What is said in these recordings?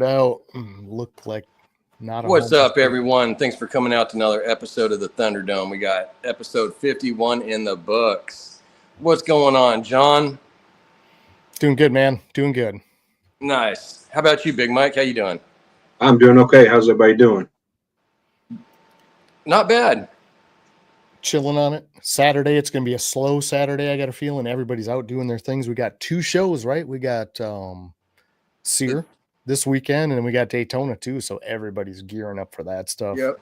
out. Look like not a What's home. up, everyone? Thanks for coming out to another episode of the Thunderdome. We got episode 51 in the books. What's going on, John? Doing good, man. Doing good. Nice. How about you, Big Mike? How you doing? I'm doing okay. How's everybody doing? Not bad. Chilling on it. Saturday, it's going to be a slow Saturday. I got a feeling everybody's out doing their things. We got two shows, right? We got Sear this weekend, and we got Daytona too. So everybody's gearing up for that stuff. Yep.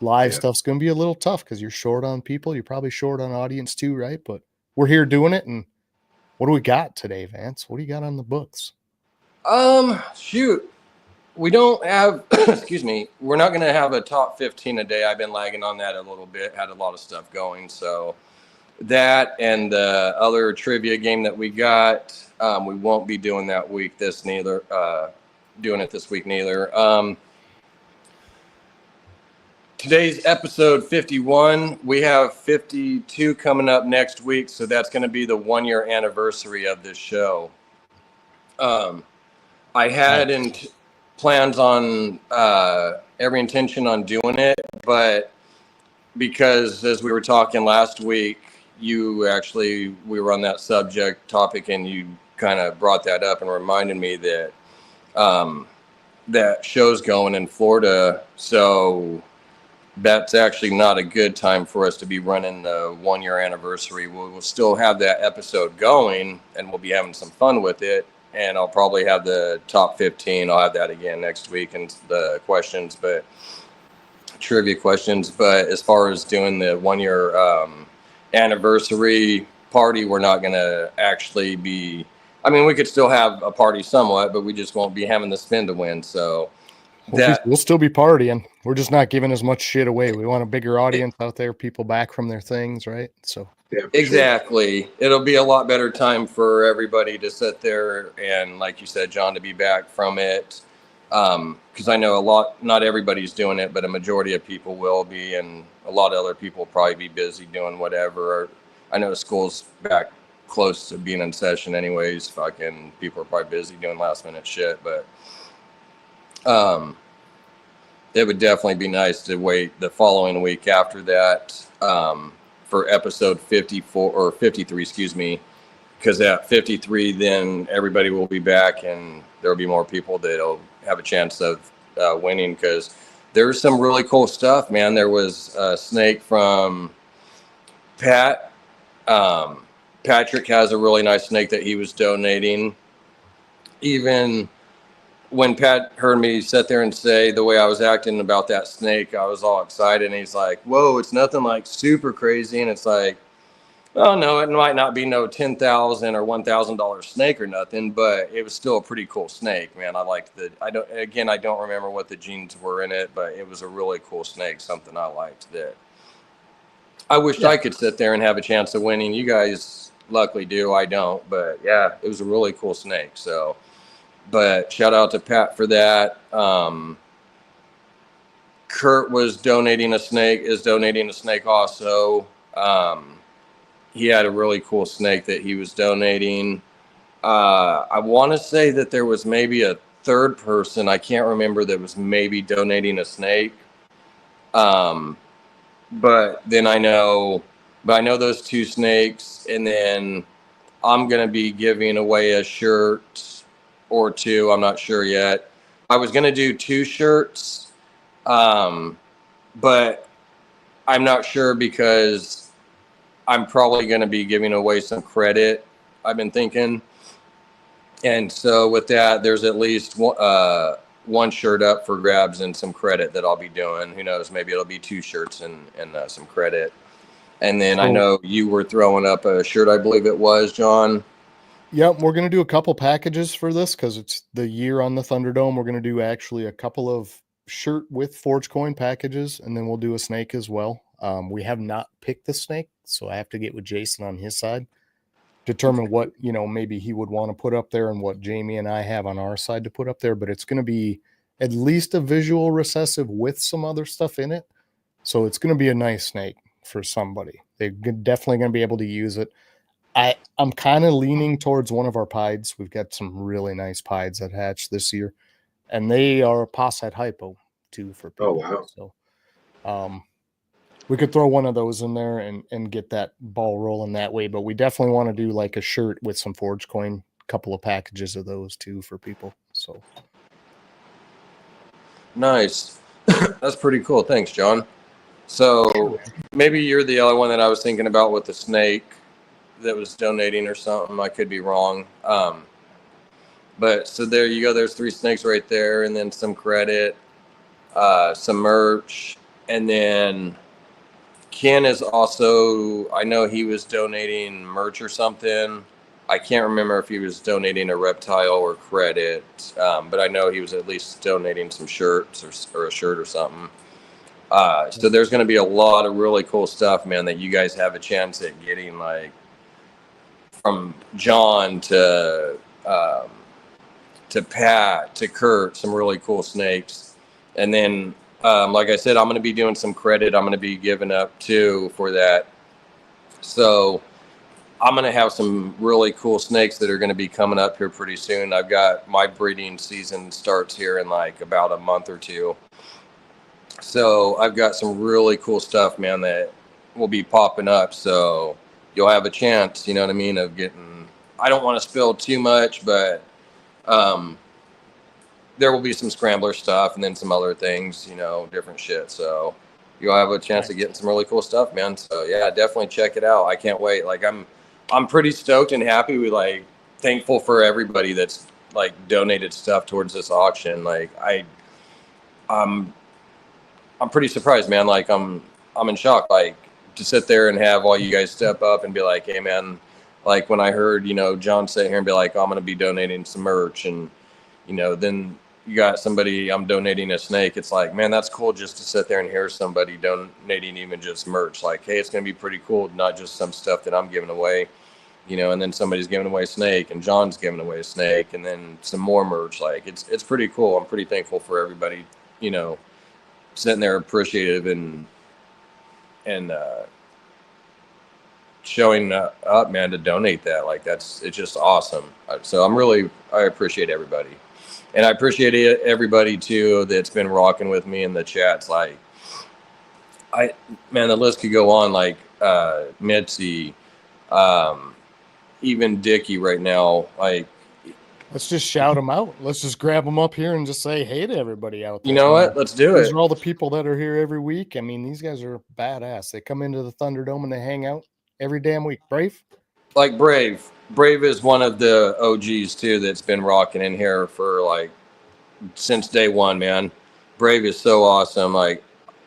Live stuff's going to be a little tough because you're short on people. You're probably short on audience too, right? But we're here doing it. And what do we got today, Vance? What do you got on the books? Shoot. We don't have, excuse me, we're not going to have a top 15 a day. I've been lagging on that a little bit, had a lot of stuff going. So that and the other trivia game that we got, we won't be doing that week doing it this week neither. Today's episode 51. We have 52 coming up next week. So that's going to be the 1-year anniversary of this show. I had plans on every intention on doing it, but because as we were talking last week, we were on that subject topic and you kind of brought that up and reminded me that that show's going in Florida. So that's actually not a good time for us to be running the 1-year anniversary. We'll still have that episode going and we'll be having some fun with it. And I'll probably have the top 15. I'll have that again next week and the questions, but trivia questions. But as far as doing the 1-year anniversary party, we're not going to actually be. I mean, we could still have a party somewhat, but we just won't be having the spin to win. So we'll still be partying. We're just not giving as much shit away. We want a bigger audience out there, people back from their things, right? So. Yeah, exactly. Sure. It'll be a lot better time for everybody to sit there and, like you said, John, to be back from it. Because I know not everybody's doing it, but a majority of people will be, and a lot of other people will probably be busy doing whatever. I know school's back close to being in session anyways. Fucking people are probably busy doing last minute shit, but it would definitely be nice to wait the following week after that. For episode 54 or 53, excuse me, because at 53, then everybody will be back and there'll be more people that'll have a chance of winning because there's some really cool stuff, man. There was a snake from Pat. Patrick has a really nice snake that he was donating. Even when Pat heard me sit there and say the way I was acting about that snake, I was all excited. And he's like, whoa, it's nothing like super crazy. And it's like, oh, no, it might not be no $10,000 or $1,000 snake or nothing, but it was still a pretty cool snake, man. I liked I don't remember what the genes were in it, but it was a really cool snake, something I liked that I wished I could sit there and have a chance of winning. You guys luckily do. I don't. But yeah, it was a really cool snake. So. But shout out to Pat for that. Kurt is donating a snake also. He had a really cool snake that he was donating. I want to say that there was maybe a third person. I can't remember that was maybe donating a snake. But then I know those two snakes. And then I'm going to be giving away a shirt or two. I'm not sure yet. I was going to do 2 shirts, but I'm not sure because I'm probably going to be giving away some credit, I've been thinking. And so with that, there's at least one shirt up for grabs and some credit that I'll be doing. Who knows? Maybe it'll be 2 shirts and some credit. And then I know you were throwing up a shirt, I believe it was, John. Yep, we're going to do a couple packages for this because it's the year on the Thunderdome. We're going to do actually a couple of shirt with Forge Coin packages, and then we'll do a snake as well. We have not picked the snake, so I have to get with Jason on his side, determine what, maybe he would want to put up there and what Jamie and I have on our side to put up there. But it's going to be at least a visual recessive with some other stuff in it. So it's going to be a nice snake for somebody. They're definitely going to be able to use it. I'm kind of leaning towards one of our pieds. We've got some really nice pieds that hatched this year. and they are posset hypo too for people. Oh, wow. So we could throw one of those in there and get that ball rolling that way. But we definitely want to do like a shirt with some Forge Coin, couple of packages of those too for people. So Nice. That's pretty cool. Thanks, John. So maybe you're the other one that I was thinking about with the snake that was donating or something. I could be wrong. But so there you go. There's 3 snakes right there, and then some credit, some merch, and then Ken is also, I know he was donating merch or something. I can't remember if he was donating a reptile or credit, but I know he was at least donating some shirts or a shirt or something. So there's going to be a lot of really cool stuff, man, that you guys have a chance at getting, like from John to Pat to Kurt, some really cool snakes. And then, like I said, I'm going to be doing some credit. I'm going to be giving up too for that. So I'm going to have some really cool snakes that are going to be coming up here pretty soon. I've got my breeding season starts here in like about a month or 2. So I've got some really cool stuff, man, that will be popping up. So you'll have a chance, you know what I mean, of getting, I don't want to spill too much, but there will be some scrambler stuff and then some other things, you know, different shit. So you'll have a chance of getting some really cool stuff, man. So yeah, definitely check it out. I can't wait. Like I'm pretty stoked and happy. We like thankful for everybody that's like donated stuff towards this auction. Like I'm pretty surprised, man. Like I'm in shock. Like to sit there and have all you guys step up and be like, hey man, like when I heard, you know, John sit here and be like, oh, I'm going to be donating some merch, and you know, then you got somebody, I'm donating a snake. It's like, man, that's cool just to sit there and hear somebody donating even just merch. Like, hey, it's going to be pretty cool, not just some stuff that I'm giving away, you know, and then somebody's giving away a snake and John's giving away a snake and then some more merch. Like it's pretty cool. I'm pretty thankful for everybody, you know, sitting there appreciative and showing up, man, to donate that. Like it's just awesome. So I appreciate everybody. And I appreciate everybody too that's been rocking with me in the chats. Like, man, the list could go on. Like Mitzi, even Dickie right now. Like, let's just shout them out. Let's just grab them up here and just say hey to everybody out there. You know what? Let's do it. These are all the people that are here every week. I mean, these guys are badass. They come into the Thunderdome and they hang out every damn week. Brave? Like Brave is one of the OGs too that's been rocking in here for like since day one, man. Brave is so awesome. Like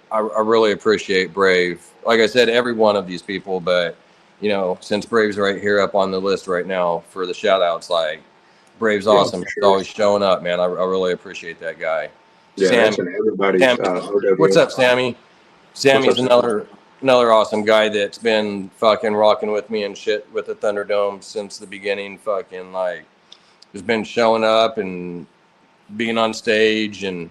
I really appreciate Brave. Like I said, every one of these people, but you know, since Brave's right here up on the list right now for the shout outs, like Brave's awesome. Sure. He's always showing up, man. I really appreciate that guy. Yeah, Sam, that's everybody's what's up, Sammy? Sammy's another awesome guy that's been fucking rocking with me and shit with the Thunderdome since the beginning. Fucking like has been showing up and being on stage and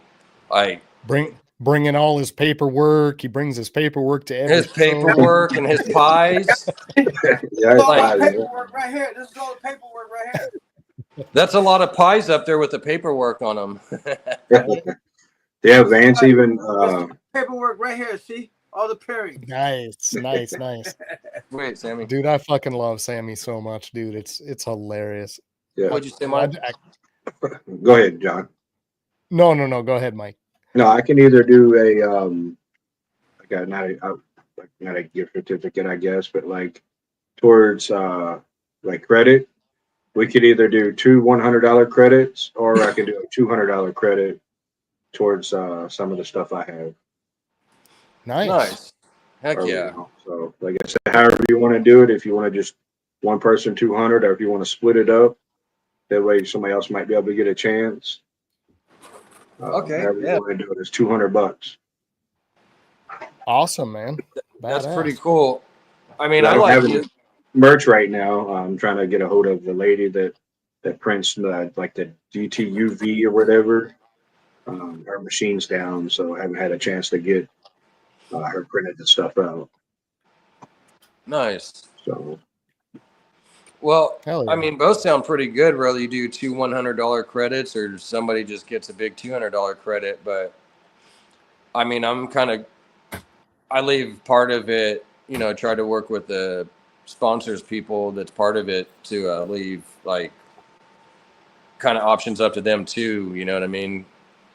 like bringing all his paperwork. He brings his paperwork to every his paperwork and his pies. Yeah, like, paperwork right here. This is all the paperwork right here. That's a lot of pies up there with the paperwork on them. yeah, Vance even paperwork right here. See all the pairings. Nice. Wait, Sammy. Dude, I fucking love Sammy so much, dude. It's hilarious. Yeah. What'd you say, Mike? Go ahead, John. No. Go ahead, Mike. No, I can either do not a gift certificate, I guess, but like towards like credit. We could either do 2 $100 credits, or I could do a $200 credit towards some of the stuff I have. Nice. Heck Or, yeah. you know, so like I said, however you want to do it, if you want to just one person 200, or if you want to split it up, that way somebody else might be able to get a chance. Okay. However Yeah. you want to do it, it's $200. Awesome, man. That's Badass. pretty cool. I mean, I don't like have it. Merch right now. I'm trying to get a hold of the lady that prints like the DTUV or whatever. Her machine's down, so I haven't had a chance to get her printed the stuff out. Nice. So Well, Hell I yeah. mean, both sound pretty good. Whether you do two $100 credits or somebody just gets a big $200 credit, but I mean, I leave part of it. Try to work with the sponsors people. That's part of it to leave like kind of options up to them too. You know what I mean?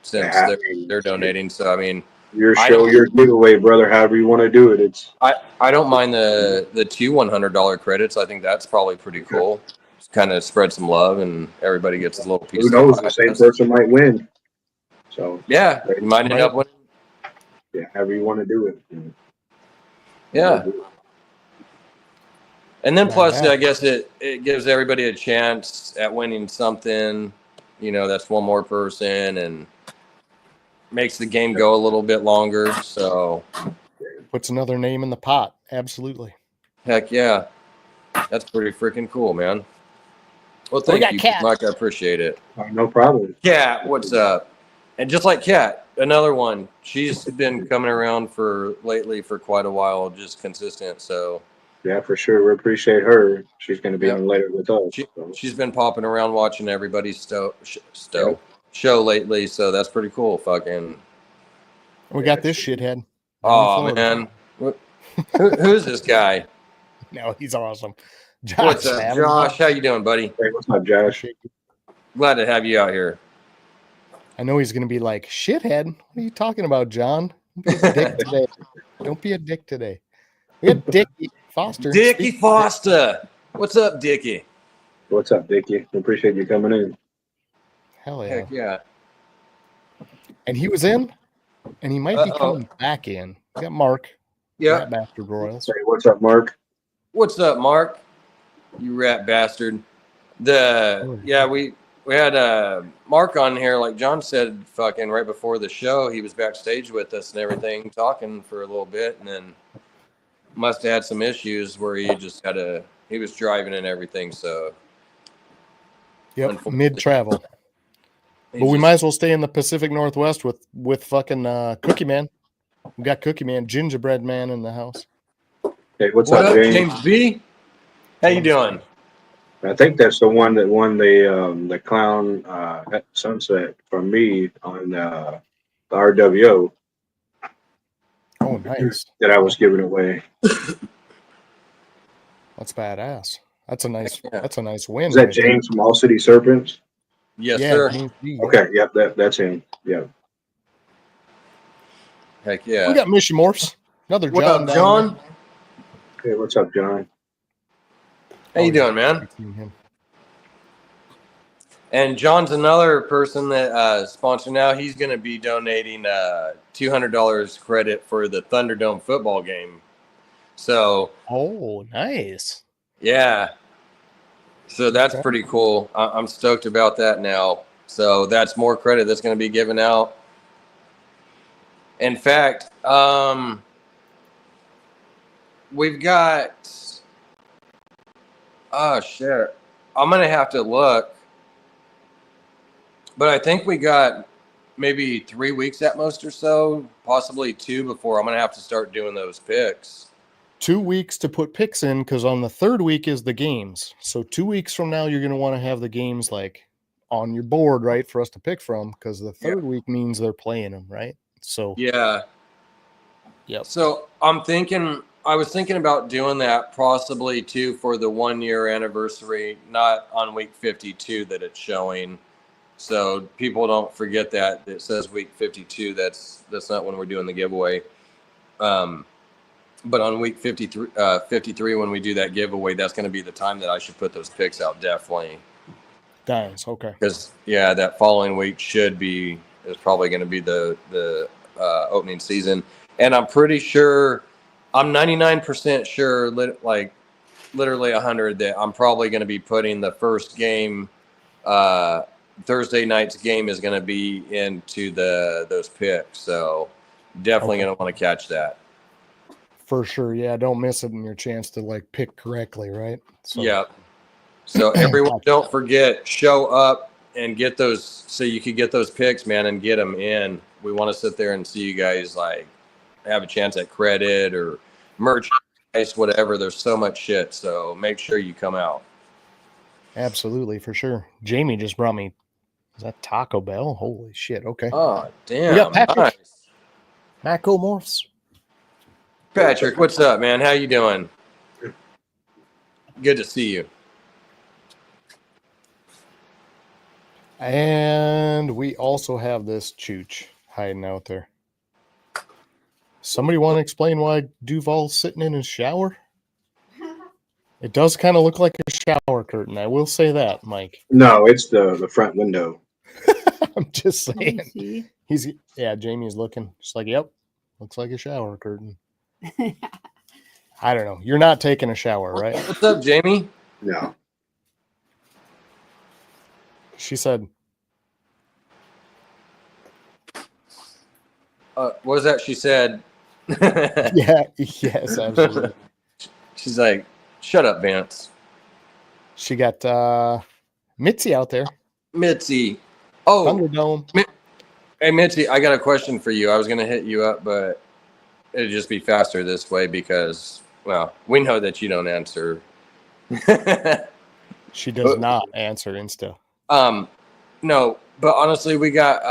Since I mean, they're donating, so I mean, your I show, don't your giveaway, brother. However you want to do it. It's I don't mind the two $100 credits. I think that's probably pretty cool. Just kind of spread some love, and everybody gets a little piece who of knows, the pie, the I same guess. person might win. So Yeah, you might end up with. yeah, however you want to do it. Yeah, and then plus, Badass. I guess it gives everybody a chance at winning something. That's one more person, and makes the game go a little bit longer. So Puts another name in the pot. Absolutely. heck yeah, that's pretty freaking cool, man. Well, We thank got you, Kat. Mike. I appreciate it. No problem. Kat, what's up? And just like Kat, another one. She's been coming around lately for quite a while, just consistent. So Yeah, for sure. We appreciate her. She's going to be yep. on later with us. She's been popping around watching everybody's Yep. show lately. So that's pretty cool. Fucking. We got this shithead. Oh man, who's this guy? No, he's awesome. Josh, What's up, Josh? How you doing, buddy? Hey, what's up, Josh? Glad to have you out here. I know he's going to be like, shithead. What are you talking about, John? Don't be a dick today. Don't be a dick today. We got Dickie Foster. Dickie Foster. What's up, Dickie? What's up, Dickie? Appreciate you coming in. Hell yeah. Heck yeah. And he was in, and he might be coming back in. We got Mark. Yeah. Rat Bastard Royals. Hey, what's up, Mark? What's up, Mark? You rat bastard. We had Mark on here, like John said, fucking right before the show. He was backstage with us and everything, talking for a little bit, and then must have had some issues where he was driving and everything. So Yep, mid travel. But we might as well stay in the Pacific Northwest with fucking Cookie Man. We got Cookie Man, Gingerbread Man in the house. Hey, what's What up, up, James? James B? How you doing? I think that's the one that won the clown at Sunset from me on the RWO Oh, nice. that I was giving away. That's badass. That's a nice. Yeah. That's a nice win. Is that right there. James from All City Serpents? Yes, Yeah, sir. James B, yeah. Okay, yep, that's him. Yeah. Heck yeah. We got Mission Morphs. Another What John. up, down John? Hey, what's up, John? How you Oh, yeah. doing, man? I've seen him. And John's another person that sponsored now. He's going to be donating $200 credit for the Thunderdome football game. So, Oh, nice. yeah. So that's Okay. pretty cool. I'm stoked about that now. So that's more credit that's going to be given out. In fact, we've got, oh, shit. I'm going to have to look. But I think we got maybe 3 weeks at most or so, possibly 2 before I'm going to have to start doing those picks. 2 weeks to put picks in because on the third week is the games. So 2 weeks from now, you're going to want to have the games like on your board, right, for us to pick from because the third week means they're playing them, right? So yeah. Yep. So I was thinking about doing that possibly too for the 1 year anniversary, not on week 52 that it's showing. So people don't forget that it says week 52. That's not when we're doing the giveaway. But on week 53 when we do that giveaway, that's going to be the time that I should put those picks out. Definitely. Nice. Okay. Because that following week is probably going to be the opening season. And I'm pretty sure, I'm 99% sure, like literally 100, that I'm probably going to be putting the first game, Thursday night's game is going to be into those picks. So definitely going to want to catch that. For sure. Yeah. Don't miss it in your chance to like pick correctly, right? So. Yeah. So everyone, don't forget, show up and get those so you can get those picks, man, and get them in. We want to sit there and see you guys like have a chance at credit or merchandise, whatever. There's so much shit. So make sure you come out. Absolutely, for sure. Jamie just brought me. Is that Taco Bell? Holy shit! Okay. Oh, damn. We got Patrick. Nice. Macco Morphs. Patrick, what's up, man? How you doing? Good to see you. And we also have this chooch hiding out there. Somebody want to explain why Duval's sitting in his shower? It does kind of look like a shower curtain. I will say that, Mike. No, it's the front window. I'm just Let me saying. see. Jamie's looking. Just like, yep, looks like a shower curtain. I don't know. You're not taking a shower, right? What's up, Jamie? No. She said, What was that she said? yeah, yes, absolutely. She's like, shut up, Vance. She got Mitzi out there. Mitzi. Oh, Thunderdome. hey, Mitzi, I got a question for you. I was going to hit you up, but it'd just be faster this way because, well, we know that you don't answer. She does not answer Insta. No, but honestly, we got,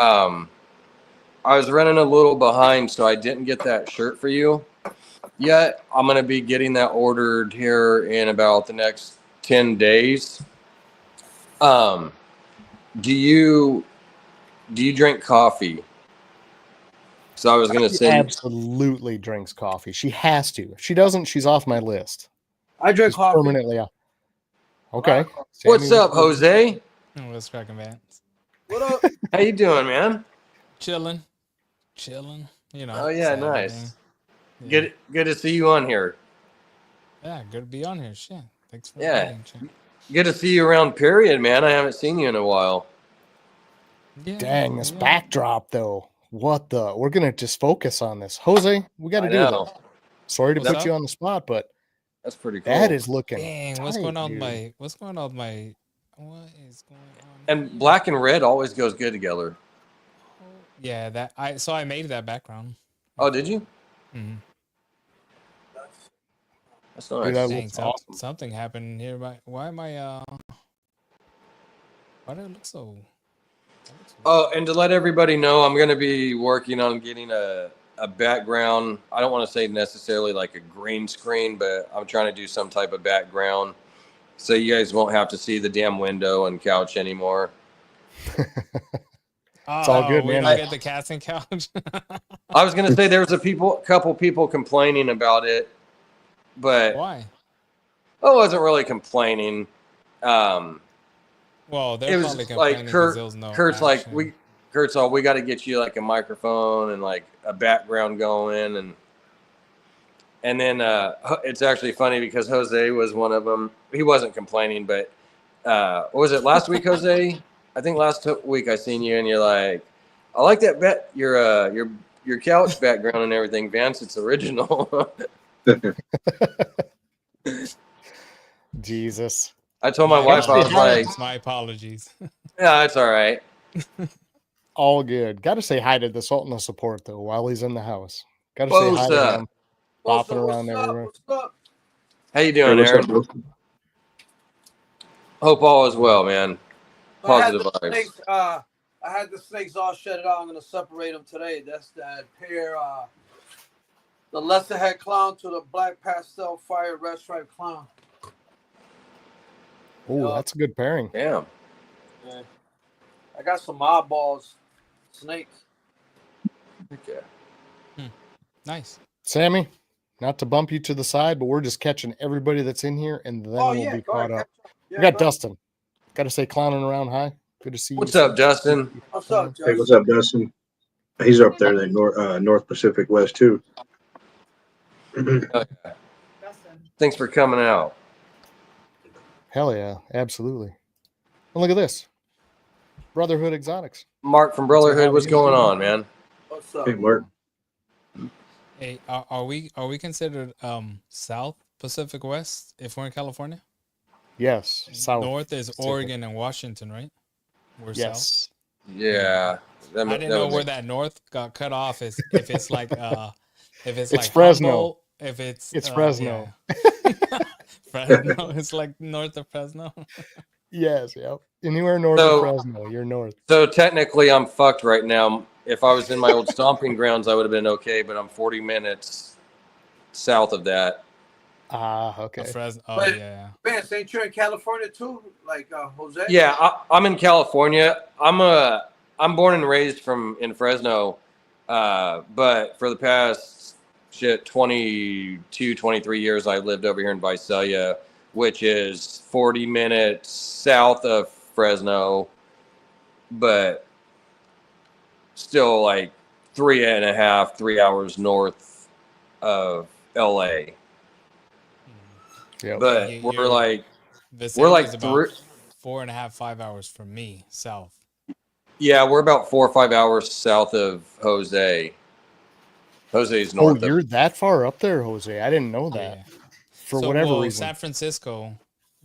I was running a little behind, so I didn't get that shirt for you yet. I'm going to be getting that ordered here in about the next 10 days. Do you drink coffee? So I was going to She say, absolutely drinks coffee. She has to. If she doesn't, she's off my list. I drink She's coffee. permanently off. Okay. what's Sammy, up, Jose? What's cracking, Vance? What up? How you doing, man? Chilling. You know. Oh yeah, Saturday. nice. Yeah. Good to see you on here. Yeah, good to be on here. Shit. Thanks for Yeah. inviting, Chip. Good to see you around. Period, man. I haven't seen you in a while. Yeah, Dang, this yeah. backdrop though. What the? We're gonna just focus on this. Jose, we got to I do know. this. Sorry to What's put up? you on the spot, but That's pretty cool. that is looking. Dang, what's tight, going on dude. with my what is going on? And black and red always goes good together. Yeah, I made that background. Oh, did you? Mm-hmm. That's Dude, nice. that Dang, looks awesome. something happened here. Why am I why do it look so Oh, and to let everybody know, I'm going to be working on getting a background. I don't want to say necessarily like a green screen, but I'm trying to do some type of background so you guys won't have to see the damn window and couch anymore. It's all good, we man. don't get the casting couch. I was going to say there was a couple people complaining about it, but Why? I wasn't really complaining. Well, they're It probably was like complaining 'cause Kurt. there was no Kurt's like action. Kurt's all we got to get you like a microphone and like a background going and then it's actually funny because Jose was one of them. He wasn't complaining, but what was it last week, Jose? I think last week I seen you and you're like, I like that your couch background and everything, Vance. It's original. Jesus. I told my wife I was like, my apologies. yeah, it's all right. All good. Got to say hi to the Sultan of Support though while he's in the house. Got to What's say hi to up? him. What's Bopping up, around what's up, everywhere. what's up? How you Hey, doing, what's Aaron? up, bro? Hope all is well, man. I had Positive the vibes. snakes, I had the snakes all shut out. I'm gonna separate them today. That's that pair, the lesser head clown to the black pastel fire red stripe clown. Oh, Yeah. that's a good pairing. Damn. Yeah. I got some oddballs snakes. Okay. Nice. Sammy, not to bump you to the side, but we're just catching everybody that's in here and then we'll be go caught ahead, up. catch up. Yeah, We got go ahead. Dustin. Got to say clowning around hi. Good to see you. What's up, Dustin? What's up, Hey, Josh? what's up, Dustin? He's up there in North Pacific West too. Thanks for coming out. Hell yeah, absolutely. And look at this. Brotherhood Exotics. Mark from Brotherhood, what's going on, man? What's up? Hey, Mark. Hey, are we considered South Pacific West if we're in California? Yes. South. North is Pacific. Oregon and Washington, right? We're South. Yes. Yeah. I didn't know where that North got cut off is if it's like if it's like Fresno. Humboldt, if it's It's Fresno. yeah. Fresno is like north of Fresno. Yes, yep. Anywhere north So- of Fresno, you're north. So technically, I'm fucked right now. If I was in my old stomping grounds, I would have been okay, but I'm 40 minutes south of that. Ah, okay. Fresno. Oh But- yeah. Vance, ain't you in California too? Like Jose? Yeah, I'm in California. I'm born and raised in Fresno, but for the past 22, 23 years, I lived over here in Visalia, which is 40 minutes south of Fresno, but still like 3 hours north of LA. Yep. But You- we're you're- like Visayas is about three. 4.5, 5 hours from me south. Yeah, we're about 4 or 5 hours south of Jose. Jose's Oh, north you're of. that far up there, Jose. I didn't know that. Yeah. For whatever reason. San Francisco,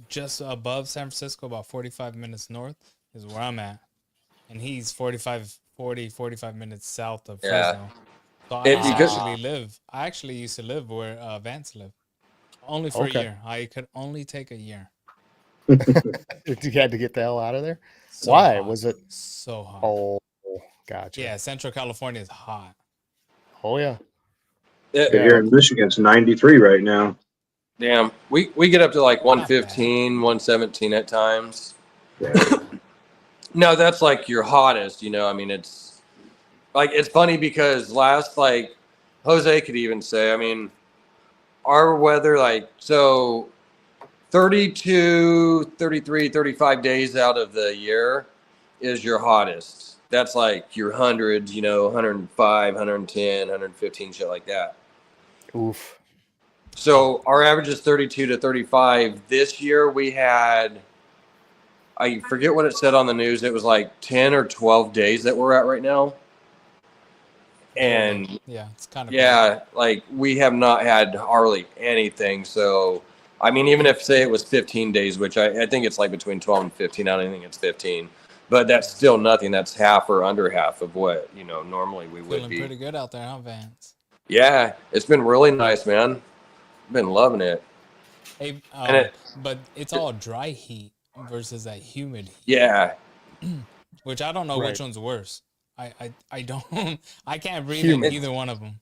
just above San Francisco, about 45 minutes north is where I'm at. And he's 45 minutes south of Yeah. Fresno. So I actually used to live where Vance lived. Only for Okay. a year. I could only take a year. You had to get the hell out of there? So Why? hot. Was it? So hot? Oh, gotcha. Yeah, Central California is hot. Oh, yeah. Here in Michigan, it's 93 right now. Damn, we get up to like Not 115, 117 at times. Yeah. No, that's like your hottest. I mean, it's funny because like Jose could even say, I mean, our weather, like, so 32, 33, 35 days out of the year is your hottest. That's like your hundreds, 105, 110, 115, shit like that. Oof. So our average is 32 to 35. This year we had, I forget what it said on the news. It was like 10 or 12 days that we're at right now. And yeah, it's kind of yeah, like we have not had hardly anything. So, I mean, even if say it was 15 days, which I think it's like between 12 and 15. I don't think it's 15, but that's still nothing. That's half or under half of what, normally we would feeling be. pretty good out there, huh, Vance? Yeah, it's been really nice, man. Been loving it. Hey, And but it's all dry heat versus that humid heat, Yeah. which I don't know Right. which one's worse. I don't I can't breathe Humid. in either one of them.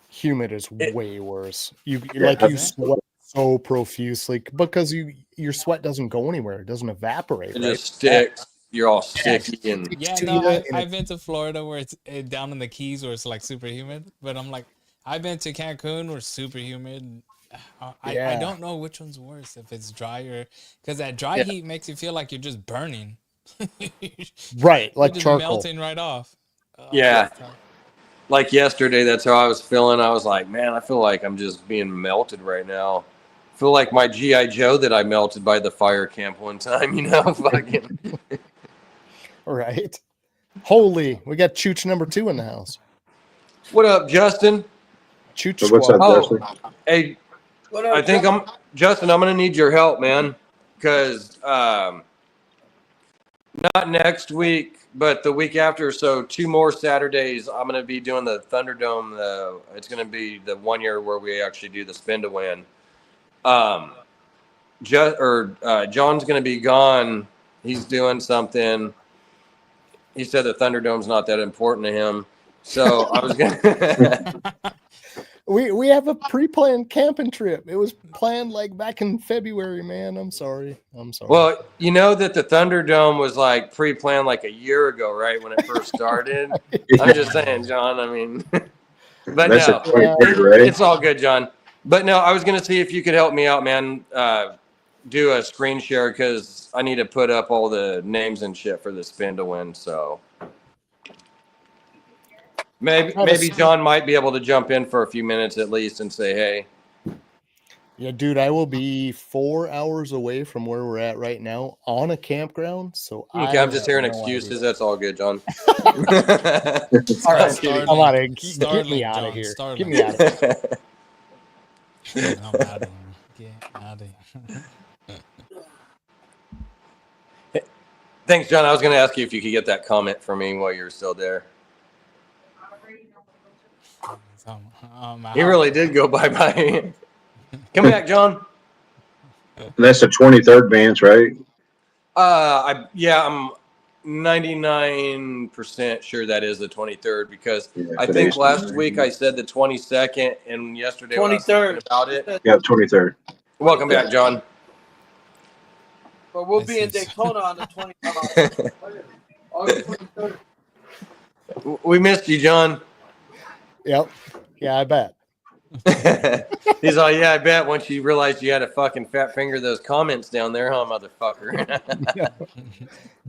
Humid is It- way worse. You Yeah. you sweat so profusely because your sweat doesn't go anywhere. It doesn't evaporate. It right? just sticks. You're all sticky and Yeah, to no, you, and I've been to Florida where it's down in the Keys where it's like super humid, but I'm like, I've been to Cancun where it's super humid. I Yeah. don't know which one's worse, if it's drier, because that dry Yeah. heat makes you feel like you're just burning. Right, like You're just charcoal. melting right off. Oh, Yeah. that's tough. like yesterday, that's how I was feeling. I was like, man, I feel like I'm just being melted right now. I feel like my G.I. Joe that I melted by the fire camp one time, fucking. Right. Holy, we got Chooch number 2 in the house. What up, Justin? Chooch So what's up, squad. Oh, Justin? hey, What up, I think John? Justin, I'm going to need your help, man. Because not next week, but the week after. So 2 more Saturdays, I'm going to be doing the Thunderdome. It's going to be the 1 year where we actually do the spin to win. John's going to be gone. He's doing something. He said the Thunderdome's not that important to him. So I was going to. We have a pre-planned camping trip. It was planned like back in February, man. I'm sorry. Well, you know that the Thunderdome was like pre-planned like a year ago, right? When it first started. I'm just saying, John. I mean, but That's no, a 23, right? it's all good, John. But no, I was going to see if you could help me out, man. Do a screen share because I need to put up all the names and shit for the spin to win. So maybe John might be able to jump in for a few minutes at least and say, hey. Yeah, dude, I will be 4 hours away from where we're at right now on a campground. So Okay, I'm just hearing have no excuses. idea. That's all good, John. All right, Startling. I'm out of get me Startling, out of John, here. startling. Get me out of here. I'm out of here. Get out of here. Thanks, John. I was going to ask you if you could get that comment for me while you're still there. So, I'm He out. really did go bye-bye. Come back, John. That's the 23rd Vance, right? I'm 99% sure that is the 23rd because Yeah, I today's think last 23rd. week I said the 22nd, and yesterday when I was thinking 23rd. about it. Yeah, 23rd. Welcome back, John. But we'll I be in see. Daytona on the 20th. August 23rd. We missed you, John. Yep. Yeah, I bet. He's all, yeah, I bet once you realized you had to fucking fat finger those comments down there, huh, motherfucker?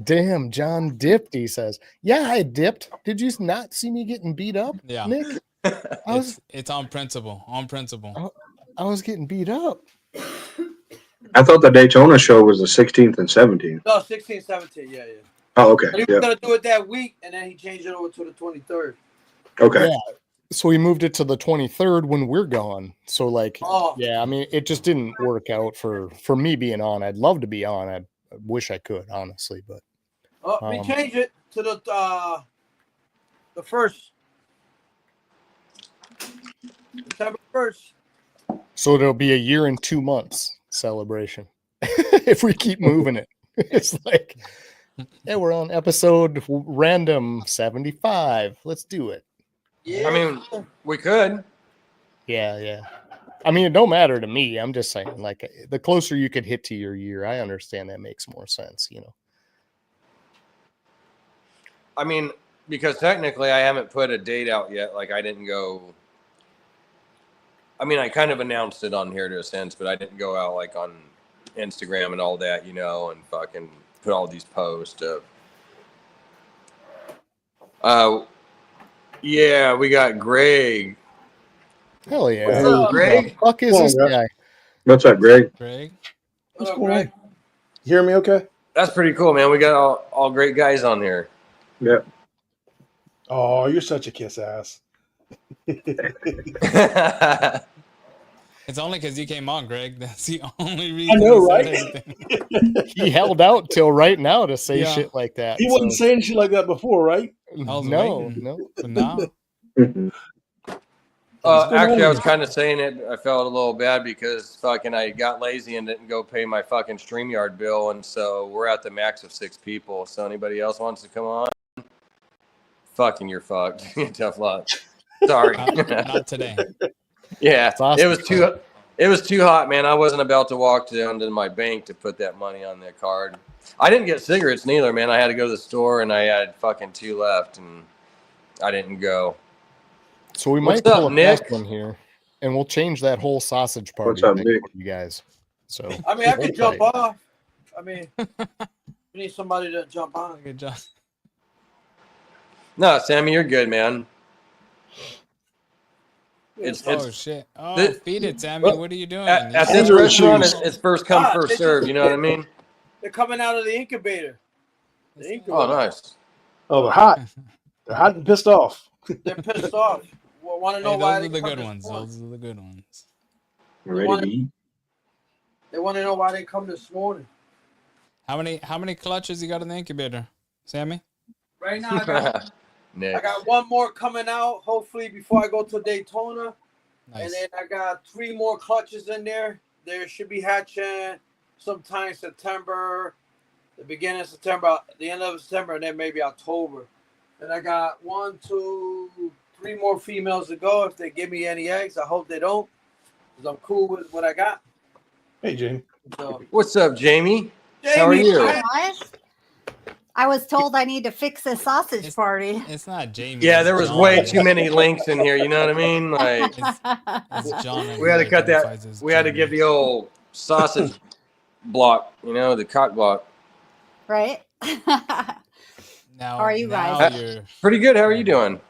Damn, John dipped, he says. Yeah, I dipped. Did you not see me getting beat up, Yeah. Nick? It's on principle. On principle. I was getting beat up. I thought the Daytona show was the 16th and 17th. No, 16, 17. Yeah. Oh, okay. But he was Yeah. going to do it that week, and then he changed it over to the 23rd. Okay. Yeah. So we moved it to the 23rd when we're gone. So yeah, I mean, it just didn't work out for me being on. I'd love to be on. I wish I could, honestly, but We changed it to the 1st. September 1st. so it'll be a year and 2 months celebration if we keep moving it. It's like, yeah, we're on episode random 75. Let's do it. Yeah. I mean, we could. Yeah. I mean, it don't matter to me. I'm just saying, like, the closer you could hit to your year, I understand that makes more sense, you know. I mean, because technically I haven't put a date out yet. Like, I didn't go. I mean, I kind of announced it on here to a sense, but I didn't go out like on Instagram and all that, you know, and fucking put all these posts of. Yeah, we got Greg. Hell yeah. What's up, Who Greg? the fuck is Come on, this guys. guy? What's up, Greg? Greg. What's up, going Greg? You hear me okay? That's pretty cool, man. We got all great guys on here. Yeah. Oh, you're such a kiss ass. It's only because you came on, Greg. That's the only reason. I know, he said right? anything. He held out till right now to say Yeah. shit like that. He wasn't saying shit like that before, right? I was no. waiting. But now, Actually, I was kind of saying it. I felt a little bad because fucking I got lazy and didn't go pay my fucking StreamYard bill, and so we're at the max of 6 people. So anybody else wants to come on? Fucking, you're fucked. Tough luck. Sorry. not today. Yeah, awesome. it was too hot, man. I wasn't about to walk down to my bank to put that money on that card. I didn't get cigarettes neither, man. I had to go to the store and I had fucking 2 left and I didn't go. So we What's might up, pull a Nick? fast one here, and we'll change that whole sausage party What's up, thing Nick? for you guys. So I mean, I hold could jump tight. off. I mean, we need somebody to jump on. Good job. No, Sammy, you're good, man. Oh shit! Oh, This- feed it, Sammy. What are you doing? At this Scissor restaurant, issues. it's first come, Ah, first they serve. just- You know what I mean? They're coming out of the incubator. The incubator. Oh, nice. Oh, they're hot. They're hot and pissed off. They're pissed off. Well, want to know Hey, why those they are the come good this ones. morning. Those are the good ones. Ready to eat? They want to know why they come this morning. How many clutches you got in the incubator, Sammy? Right now, I Nick. got one more coming out. Hopefully, before I go to Daytona. And Nice. then I got 3 more clutches in there. There should be hatching sometime September, the beginning of September, the end of September, and then maybe October. And I got 1, 2, 3 more females to go. If they give me any eggs, I hope they don't, because I'm cool with what I got. Hey, Jane. So, What's up, Jamie? Jamie, How are you? What? I was told I need to fix this sausage It's- party. It's not Jamie. Yeah, it's there was John. way too many links in here. You know what I mean? Like, It's John. we had to who cut that. identifies as We had to Jamie. give the old sausage block. You know, the cock block. Right? Now, How are you now guys? you're- Pretty good. How are you doing?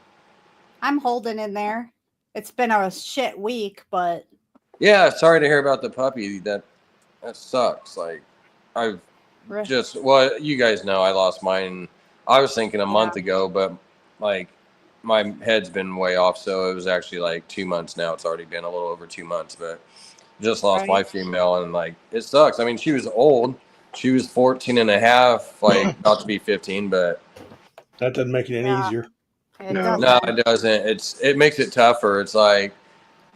I'm holding in there. It's been a shit week, but Yeah, sorry to hear about the puppy. That sucks. Like, I've re- well, you guys know I lost mine. I was thinking a month ago, but like my head's been way off, so it was actually like 2 months now. It's already been a little over 2 months, but just lost my Right. female, and like it sucks. I mean, she was old. She was 14 and a half, like about to be 15, but That doesn't make it any Yeah. easier. it No. doesn't. no, it doesn't. It makes it tougher. It's like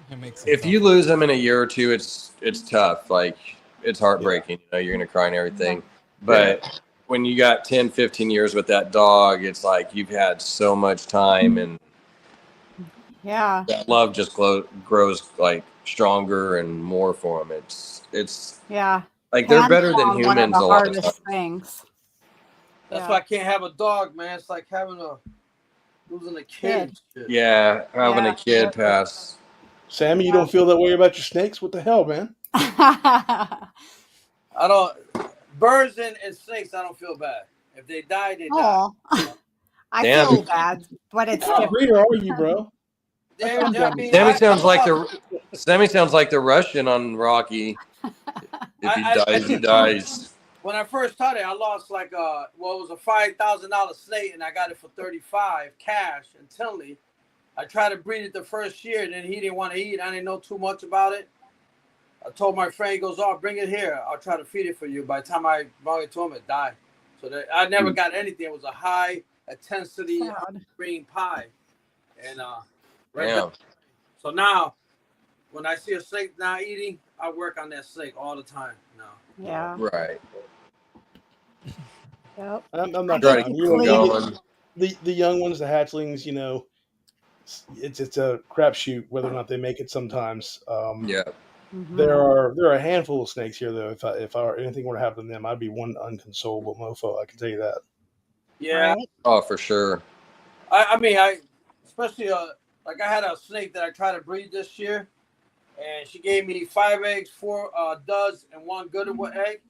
it makes it if you tougher. lose them in a year or two, it's tough. Like it's heartbreaking. You know, you're gonna cry and everything. But when you got 10, 15 years with that dog, it's like you've had so much time, and Yeah. that love just grows like stronger and more for them. It's Yeah. like they're Hands better than down, one of humans the a lot of hardest times. things. That's Yeah. why I can't have a dog, man. It's like losing a kid. And shit. Yeah, having Yeah, a kid absolutely. pass. Sammy, you don't feel that way about your snakes? What the hell, man? I don't. Birds and snakes, I don't feel bad. If they die, they die. Oh, I Damn. feel bad, but it's What different. breeder are you, bro? I mean, Sammy I sounds like love- the Russian on Rocky. If he dies, he dies. When I first started, I lost like it was a $5,000 snake, and I got it for $35 cash in Tinley. I tried to breed it the first year, then he didn't want to eat. I didn't know too much about it. I told my friend, he goes, "Oh, bring it here. I'll try to feed it for you." By the time I brought it to him, it died. So I never got anything. It was a high intensity Sad. green pie, and Yeah. So now, when I see a snake not eating, I work on that snake all the time now. Yeah. Right. Yep. I'm not I Try to trying. keep You them know, going. The young ones, the hatchlings, it's a crapshoot whether or not they make it sometimes. Yeah. Mhm. There are a handful of snakes here though. If anything were to happen to them, I'd be one unconsolable mofo. I can tell you that. Yeah, Right? Oh, for sure. I mean, especially like I had a snake that I tried to breed this year, and she gave me 5 eggs, 4 duds, and 1 good egg.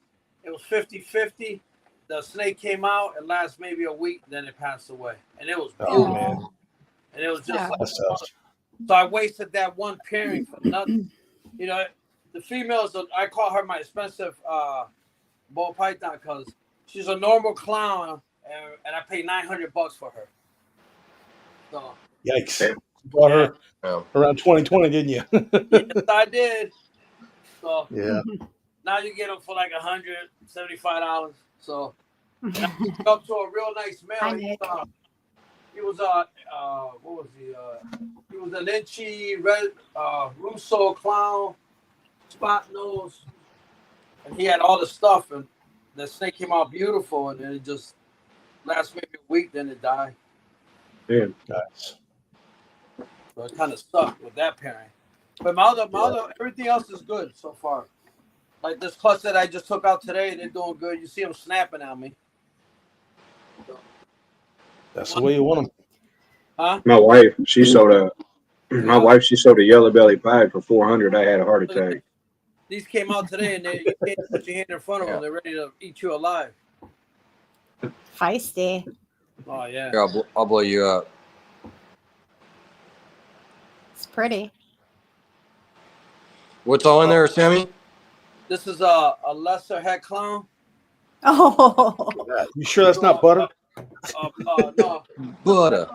It was 50-50. The snake came out. It lasted maybe a week, then it passed away, and it was Oh beautiful. man, And it was just Yeah. like, that's tough. so I wasted that one pairing for nothing. The females, I call her my expensive ball python because she's a normal clown, and I pay $900 for her. So Yikes! You bought her Yeah. around 2020, didn't you? yes, I did. So Yeah. now you get them for like $175. So and I picked up to a real nice Hi, male. Nick. He was what was he? He was an inchy red Russo clown, spot nose, and he had all the stuff. And the snake came out beautiful, and then it just lasted maybe a week, then it died. Yeah. Nice. So it kind of stuck with that pairing. But my other, everything else is good so far. Like this clutch that I just took out today, they're doing good. You see them snapping at me. So, That's the way you want them. huh? My wife, she sold a yellow belly pie for $400. I had a heart attack. These came out today, and you can't put your hand in front of them. They're ready to eat you alive. Feisty. Oh yeah. Here, I'll blow you up. It's pretty. What's all in there, Sammy? This is a lesser head clown. Oh. You sure that's not butter? No. Butter.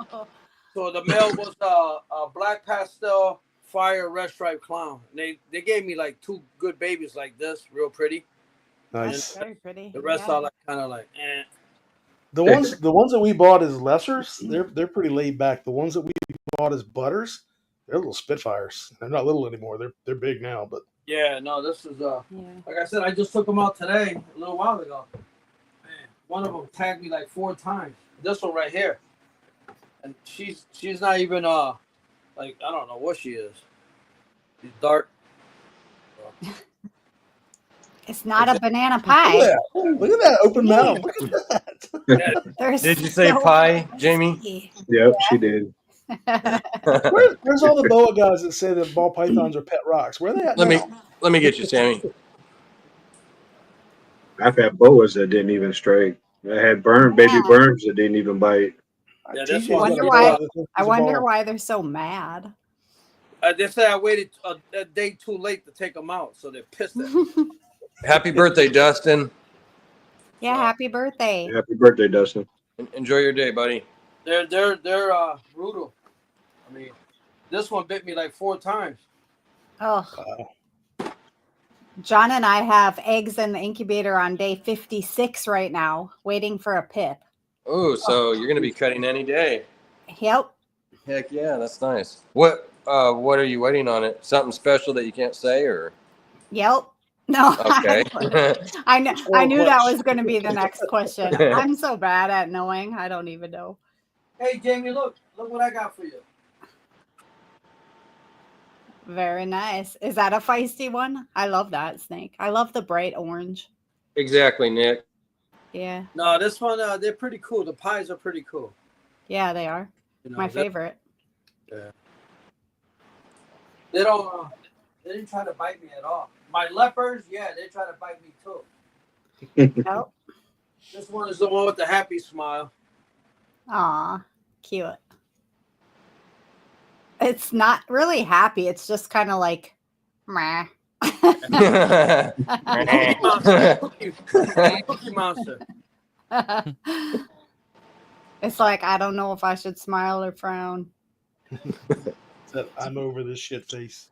So the male was a black pastel fire red stripe clown. They gave me like 2 good babies like this, real pretty. Nice. Very pretty. The rest Yeah. are like kind of like. The ones that we bought as lessers, they're pretty laid back. The ones that we bought as butters, they're little spitfires. They're not little anymore. They're big now, but Yeah, no, this is Yeah. like I said, I just took them out today a little while ago. Man, one of them tagged me like 4 times. This one right here, and she's not even like I don't know what she is. She's dark. It's not a banana pie. look at that open mouth. Look at that. Yeah, There's Did you say so pie, Jamie? many. Yep, she did. Where's all the boa guys that say that ball pythons are pet rocks? Where are they at Let now? me get you, Sammy. I've had boas that didn't even strike. I had baby burns that didn't even bite. Yeah, that's TJ's why- got a Wonder boa why- that thinks I he's a wonder ball. why they're so mad. They say I waited a day too late to take them out, so they're pissed at me. Happy birthday, Dustin. Yeah, happy birthday. Happy birthday, Dustin. Enjoy your day, buddy. They're brutal. I mean, this one bit me like 4 times. Oh, Wow. John and I have eggs in the incubator on day 56 right now, waiting for a pip. Oh, so you're gonna be cutting any day. Yep. Heck yeah, that's nice. What are you waiting on it? Something special that you can't say, or? Yep. No, Okay. I know. I Or knew that clutch. was going to be the next question. I'm so bad at knowing. I don't even know. Hey, Jamie, look what I got for you. Very nice. Is that a feisty one? I love that snake. I love the bright orange. Exactly, Nick. Yeah. No, this one, they're pretty cool. The pies are pretty cool. Yeah, they are. You know, My favorite. Yeah. They don't. They didn't try to bite me at all. My leopards, yeah, they try to bite me too. Oh. This one is the one with the happy smile. Aw, cute. It's not really happy. It's just kind of like, meh. Cookie monster. Cookie monster. It's like, I don't know if I should smile or frown. Said, I'm over this shit face.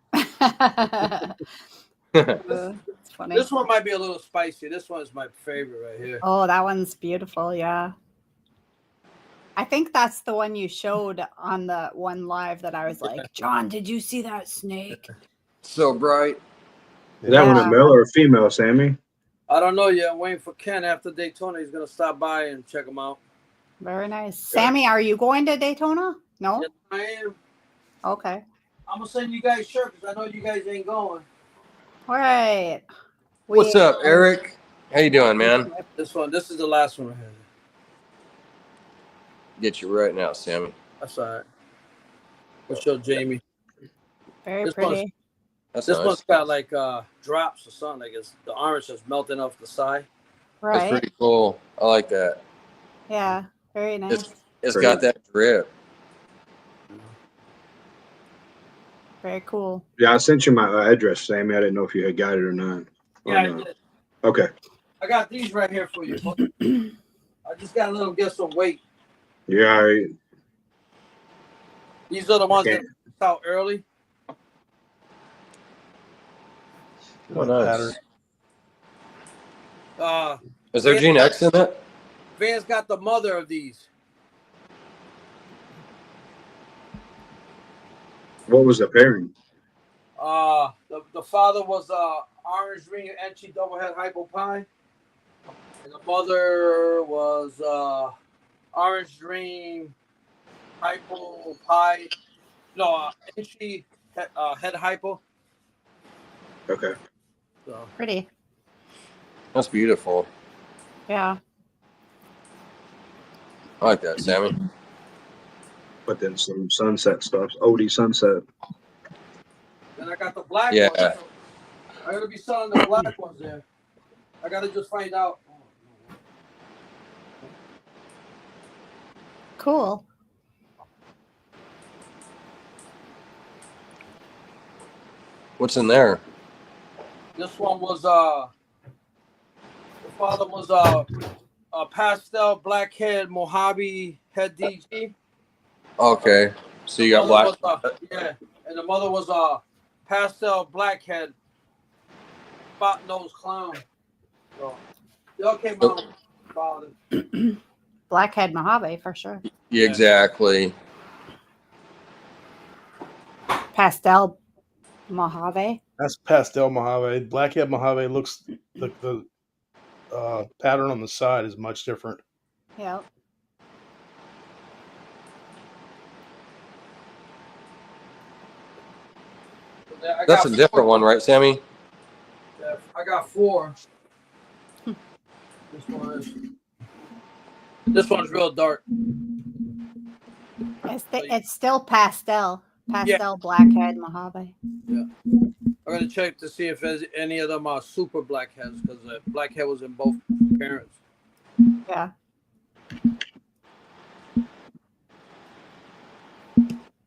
It's funny. This one might be a little spicy. This one's my favorite right here. Oh, that one's beautiful. Yeah. I think that's the one you showed on the one live that I was like, John, did you see that snake? So bright. Is that one a Yeah. male or a female, Sammy? I don't know yet. I'm waiting for Ken after Daytona. He's gonna stop by and check them out. Very nice. Sammy, are you going to Daytona? No? Yes, I am. Okay. I'm gonna send you guys shirts because I know you guys ain't going. All right. What's up, Eric? How you doing, man? This is the last one right here. Get you right now, Sammy. That's all right. We'll show Jamie. Very This pretty. That's This nice. one's got like drops or something. Like it's the orange just melting off the side. Right. That's pretty cool. I like that. Yeah. Very nice. It's got that drip. Very cool. Yeah, I sent you my address, Sammy. I didn't know if you had got it or not. Yeah, Or I not. did. Okay. I got these right here for you. I just got to let them get some weight. Yeah. These are the ones Okay. that out early. Oh, nice. Is there Gene X in that? Van's got the mother of these. What was the pairing? The father was orange ring entry double head hypo pie, and the mother was orange dream hypo pie. No, entry head hypo. Okay. So Pretty. That's beautiful. Yeah. I like that, Sammy. But then some sunset stuff. Odie sunset. then I got the black Yeah. ones. I gotta be selling the black ones there. I gotta just find out. Cool. What's in there? This one was the father was a pastel black head Mojave head DG. Okay. So you The got black. mother was, yeah, and the mother was a pastel blackhead spot nose clown. So they all came out with father. Blackhead Mojave for sure. Yeah, exactly. Pastel Mojave. That's pastel Mojave. Blackhead Mojave looks the pattern on the side is much different. Yep. That's a different one, right, Sammy? Yeah, I got 4. This one's real dark. It's still pastel. Pastel blackhead Mojave. Yeah. I'm gonna check to see if there's any of them are super blackheads because the blackhead was in both parents. Yeah.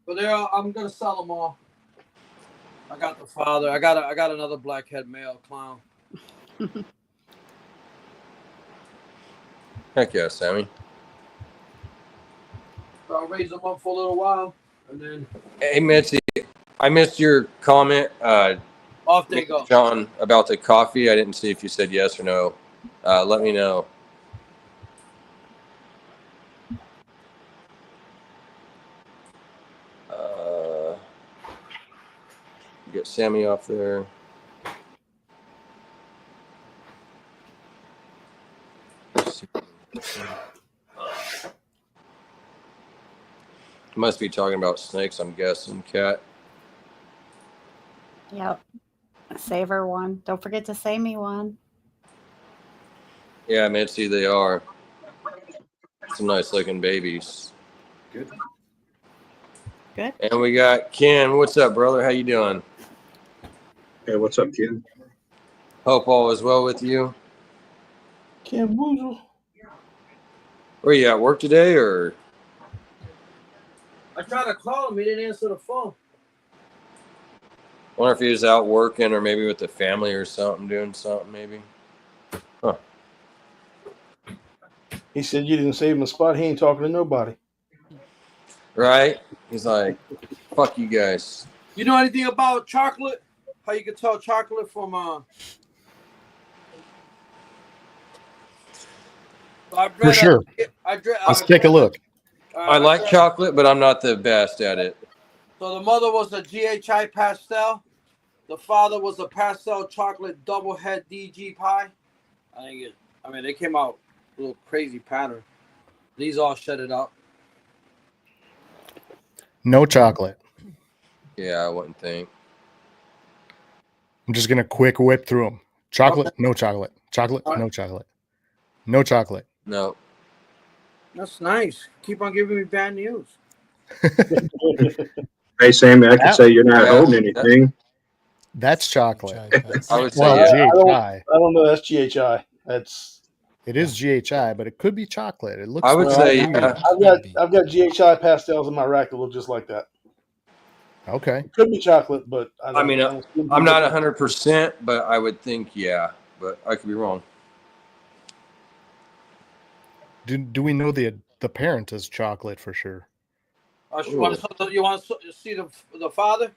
But I'm gonna sell them all. I got the father. I got another blackhead male clown. Heck yeah, Sammy. So I'll raise them up for a little while, and then Hey, Mitzi, I missed your comment, off they go. John, about the coffee. I didn't see if you said yes or no. Let me know. Get Sammy off there. Must be talking about snakes, I'm guessing, Cat. Yep. Save her one. Don't forget to save me one. Yeah, Mitzi, they are. Some nice looking babies. Good. Good. And we got Ken. What's up, brother? How you doing? Hey, what's up, kid? Hope all is well with you. Kim Woozle. Were you at work today, or? I tried to call him. He didn't answer the phone. Wonder if he was out working, or maybe with the family or something, doing something, maybe. Huh. He said you didn't save him a spot. He ain't talking to nobody. Right? He's like, fuck you guys. You know anything about chocolate? How you can tell chocolate from For sure. Let's take a look. I like chocolate, but I'm not the best at it. So the mother was a GHI pastel. The father was a pastel chocolate double head DG pie. I mean, they came out a little crazy pattern. These all shut it up. No chocolate. Yeah, I wouldn't think. I'm just gonna quick whip through them. Chocolate, Okay. no chocolate. Chocolate, All right. no chocolate. No chocolate. No. That's nice. Keep on giving me bad news. Hey, Sammy, I can say you're not Yeah, holding anything. That's chocolate. I would say, Well, yeah. GHI. I don't know. That's GHI. That's. It is GHI, but it could be chocolate. It looks. I would Well, say, weird. yeah. I've got GHI pastels in my rack that look just like that. Okay. It could be chocolate, but I mean, I'm not 100%, but I would think, yeah. But I could be wrong. Do we know the parent is chocolate for sure? You want to see the father?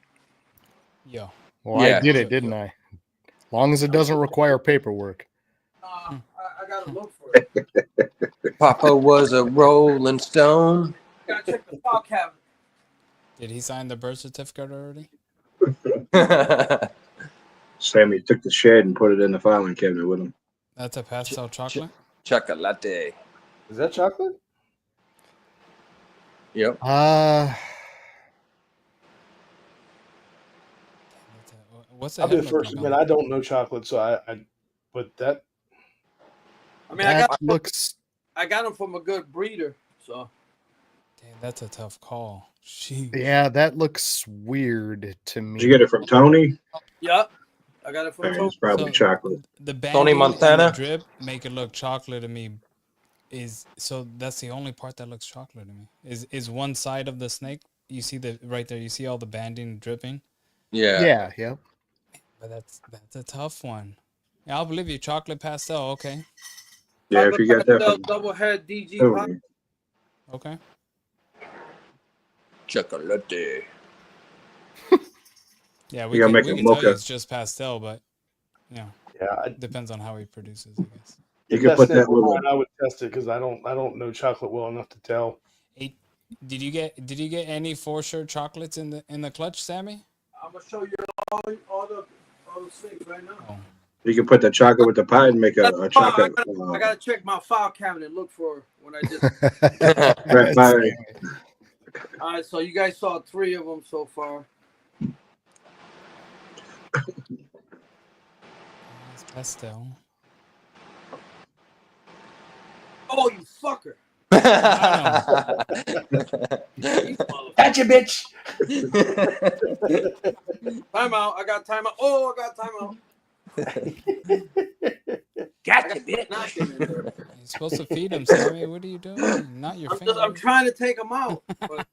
Yo. Well, Yeah. I did it, didn't I? Long as it doesn't require paperwork. I gotta look for it. Papa was a Rolling Stone. Gotta check the file cabinet. Did he sign the birth certificate already? Sammy took the shed and put it in the filing cabinet with him. That's a pastel chocolate? Chocolate. Is that chocolate? Yep. What's I'll the be the head first look to like admit on I don't know chocolate, so but that. I mean, I got him from a good breeder, so. Damn, that's a tough call. Sheesh. Yeah, that looks weird to me. Did you get it from Tony? Yep. I got it from Tony. It's probably chocolate. The Tony banding and Montana? the drip make it look chocolate to me. So that's the only part that looks chocolate to me. Is one side of the snake. You see right there, you see all the banding dripping? Yeah. Yeah. But that's a tough one. Yeah, I'll believe you. Chocolate pastel, okay. Yeah, if you got that from double head DG pie. Tony. Okay. Chocolate. Yeah, You we gotta can make it tell you mocha. it's just pastel, but yeah, it depends on how he produces, I guess. You can put that little. I would test it because I don't know chocolate well enough to tell. Hey, did you get any for sure chocolates in the clutch, Sammy? I'm gonna show you all the things right now. Oh. You can put the chocolate with the pie and make a chocolate. I gotta check my file cabinet. Look for when I just. Red pie. All right, so you guys saw 3 of them so far. It's pastel. Oh, you fucker! Gotcha, bitch. Time out. I got time out. Oh, I got time out. Gotcha, bitch. You're supposed to feed them, Sammy. What are you doing? Not your finger. I'm trying to take them out. But...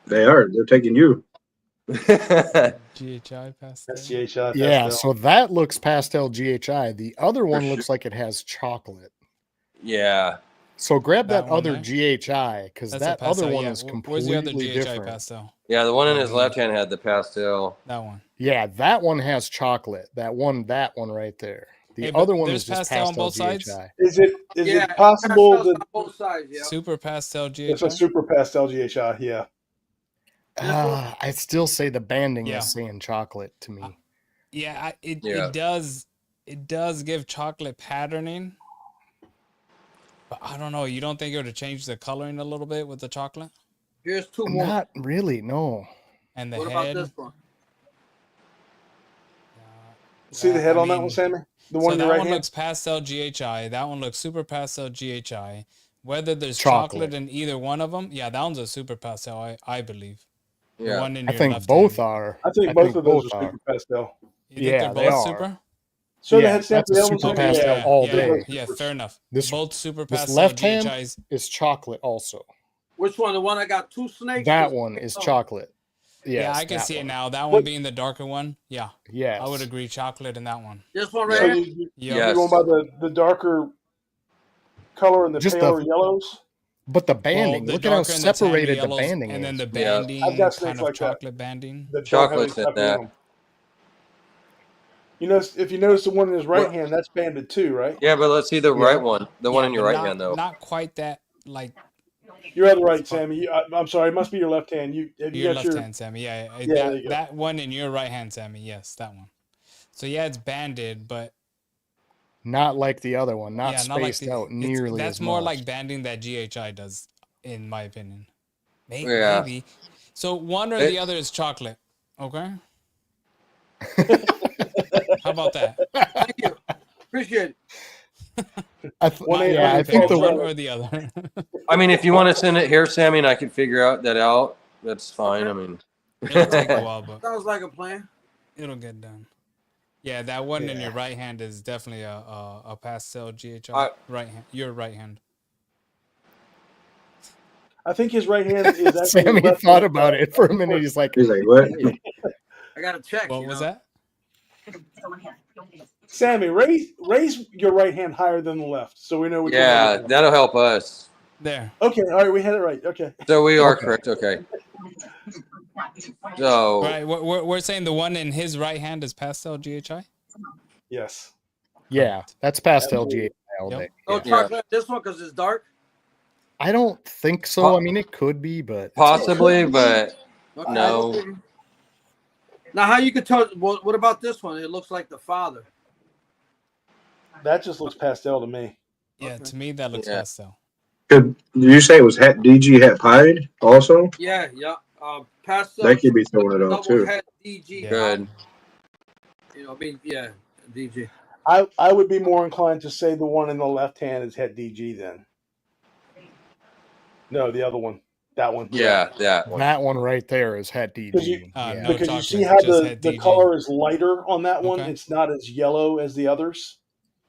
They're taking you. GHI pastel. That's GHI pastel. Yeah, so that looks pastel GHI. The other one looks like it has chocolate. Yeah. So grab that one other there? GHI because That's a that pastel, other one yeah. is Where's the other completely GHI different. pastel? Yeah, the one in his left hand had the pastel. That one. Yeah, that one has chocolate. That one right there. The Hey, but other one there's is just pastel on pastel both sides? GHI. Is it Yeah, possible pastels that on both sides? Yeah. Super pastel it's GHI? a super pastel GHI? Yeah. I still say the banding Yeah. is saying chocolate to me. Yeah, it does give chocolate patterning. But I don't know. You don't think it would have changed the coloring a little bit with the chocolate? Here's two more. Not really, no. And the What head. about this one? See the head I on that mean, one, Sammy? The So one in that your right one hand? looks pastel GHI. That one looks super pastel GHI. Whether there's Chocolate. chocolate in either one of them, yeah, that one's a super pastel. I believe. The Yeah. one in I your think left both hand. are. I think both of those are super pastel. You think they're Yeah, they both are. super? Show the Yeah, head sample. that's a The other one's super Sammy? pastel Yeah. all yeah, day. yeah, Supers. fair enough. This- Both super This pastel left hand GHIs. is chocolate also. Which one? The one I got two snakes? That one is chocolate. Yes, yeah, I can that see it one. now. That one What- being the darker one. Yeah, Yes. I would agree. Chocolate in that one. This one So right here? you're Yeah. going by the darker color and the Just paler the- yellows? But the Well, banding, the look at how darker and the tanner separated the yellows, banding and then is. the Yeah. banding, I've got snakes kind of like that. chocolate banding. That don't have any Chocolate's in pepper in that. them. You know, if you notice the one in his right What? hand, that's banded too, right? Yeah, but let's see the Yeah. right one. The one Yeah, in your but right hand, though. Not quite that. Like You're at the right, Sammy. I'm sorry, it must be your left hand. Have you your got left hand, Sammy. Yeah, Yeah, there that you go. that one in your right hand, Sammy. Yes, that one. So yeah, it's banded, but Not like the other one, not yeah, not like spaced out it's- nearly That's as more much. like banding that GHI does, in my opinion. Maybe. Yeah. Maybe. So one or It- the other is chocolate. Okay. How about that? Thank you. Appreciate it. One My Yeah, I think the one one- or the other. I mean, if you want to send it here, Sammy, and I can figure out that out, that's fine. I mean, It'll take a while, but Sounds like a plan. it'll get done. Yeah, that one in Yeah. your right hand is definitely a pastel GHI. I- Right hand, your right hand. I think his right hand is actually Sammy left thought hand. about it for a minute. He's like, He's like, what? I got to check. What you was know? that? Sammy, raise your right hand higher than the left, so we know which yeah, one. It is. that'll help us. There. Okay, all right, we had it right. Okay. So we are Okay. correct. Okay. So Right. We're saying the one in his right hand is pastel GHI. Yes. yeah, that's pastel Absolutely. GHI all Yep. day. Oh, Yeah. chocolate. This one because it's dark. I don't think so. I mean, it could be, but it's possibly, but Okay. no. Now, how you could tell? What about this one? It looks like the father. That just looks pastel to me. Yeah, Okay. to me that looks Yeah. pastel. Did you say it was het DG het pied also? Yeah. Pastel. That could be throwing it off double too. head DG. Yeah. Good. You know, I mean, yeah, DG. I would be more inclined to say the one in the left hand is het DG then. No, the other one. That one. Yeah, that one. that one right there is het DG. Because you- yeah. No Because you chocolate, see how just the het DG. color is lighter on that one? Okay. It's not as yellow as the others.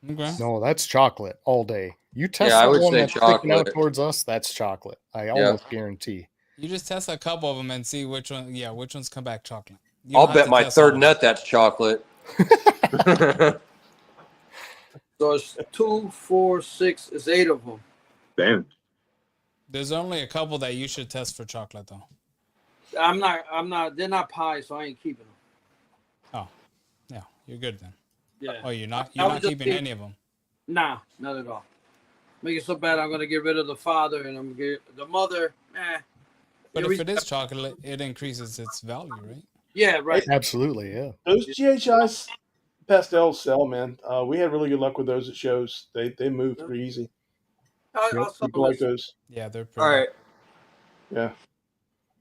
Okay. No, that's chocolate all day. You test Yeah, I the would one say that's sticking out chocolate. towards us, that's chocolate. I Yeah. almost guarantee. You just test a couple of them and see which one. Yeah, which ones come back chocolate. You I'll don't have bet to my test all third of nut that's chocolate. So it's 2, 4, 6. It's 8 of them. Damn. There's only a couple that you should test for chocolate though. I'm not. They're not pie, so I ain't keeping them. Yeah, you're good then. Yeah. Oh, you're not I was just keeping being- any of them. Nah, not at all. Make it so bad. I'm gonna get rid of the father, and I'm gonna get the mother. But Yeah, if it is chocolate, it increases its value, right? Yeah, right. Absolutely, yeah. Those GHIs pastels sell, man. We had really good luck with those at shows. They move pretty easy. I'll People like those. Yeah, they're pretty. All right. Yeah.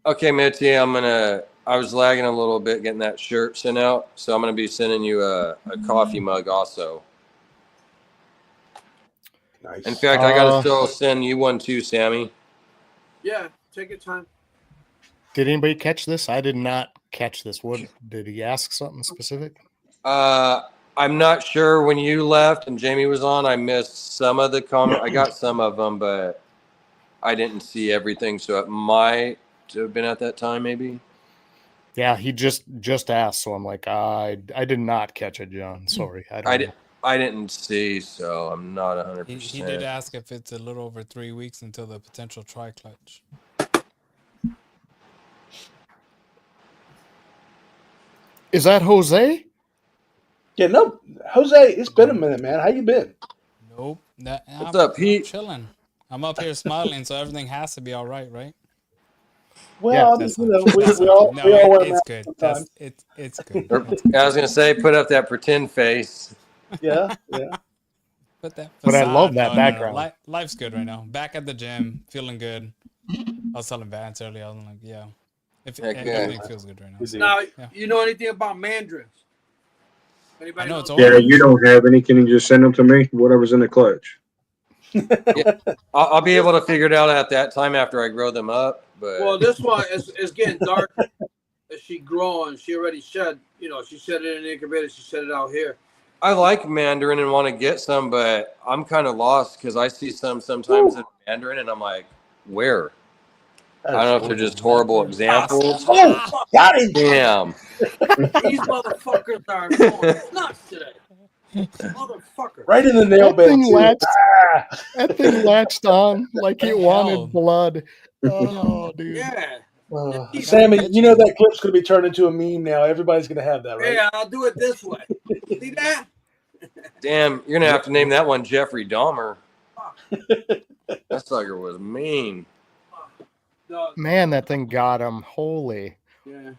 Okay, Mitzi, I was lagging a little bit getting that shirt sent out, so I'm gonna be sending you a coffee mug also. Nice. In fact, I gotta still send you one too, Sammy. Yeah, take your time. Did anybody catch this? I did not catch this. What did he ask something specific? I'm not sure when you left and Jamie was on. I missed some of the comment. I got some of them, but I didn't see everything, so it might have been at that time, maybe. Yeah, he just asked, so I'm like, I did not catch it, John. Sorry. I didn't see, so I'm not 100%. He did ask if it's a little over 3 weeks until the potential tri-clutch. Is that Jose? Yeah, no, Jose, it's been a minute, man. How you been? Nope. What's up, Pete? I'm chilling. I'm up here smiling, so everything has to be all right, right? Well, Yeah, I mean, That's you know, not- we that's all not- we all wear it's masks good. sometimes. It's good. I was gonna say, put up that pretend face. Yeah. But But I love that background. Life's good right now. Back at the gym, feeling good. I was telling Vance earlier. I was like, yeah, if Heck yeah. everything feels good right now. Good deal. Now, Yeah. you know anything about mandarins? Anybody I know it's knows? orange. Yeah, you don't have any. Can you just send them to me? Whatever's in the clutch. I'll be able to figure it out at that time after I grow them up. But Well, this one is getting darker as she growing. She already shed. She shed it in the incubator. She shed it out here. I like Mandarin and want to get some, but I'm kind of lost because I see some sometimes in Mandarin and I'm like, where? That I is don't know if they're horrible. just horrible Leopard examples. Oh, got him. Damn. These motherfuckers are going nuts today. Motherfucker. Right in the nail That bed, thing too. latched. Ah. That thing latched on like it Hell. wanted blood. Oh, dude. Yeah. Sammy, you know that clip's going to be turned into a meme now. Everybody's going to have that, right? Yeah, I'll do it this way. See that? Damn, you're going to have to name that one Jeffrey Dahmer. That sucker was mean. Man, that thing got him. Holy. Yeah.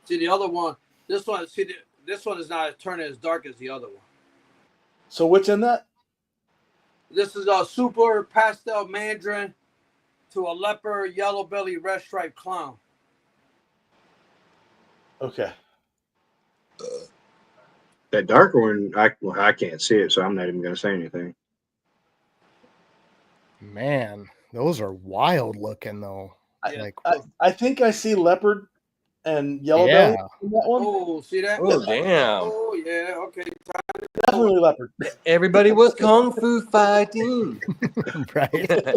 See the other one. This one. This one is not turning as dark as the other one. So what's in that? This is a super pastel mandarin to a leopard, yellow belly, red striped clown. Okay. That darker one, I can't see it, so I'm not even going to say anything. Man, those are wild looking though. Yeah. Like, I think I see leopard and yellow belly in that one. Oh, see that? Oh, damn. Oh, yeah. Okay. Definitely leopard. Everybody was kung fu fighting. right?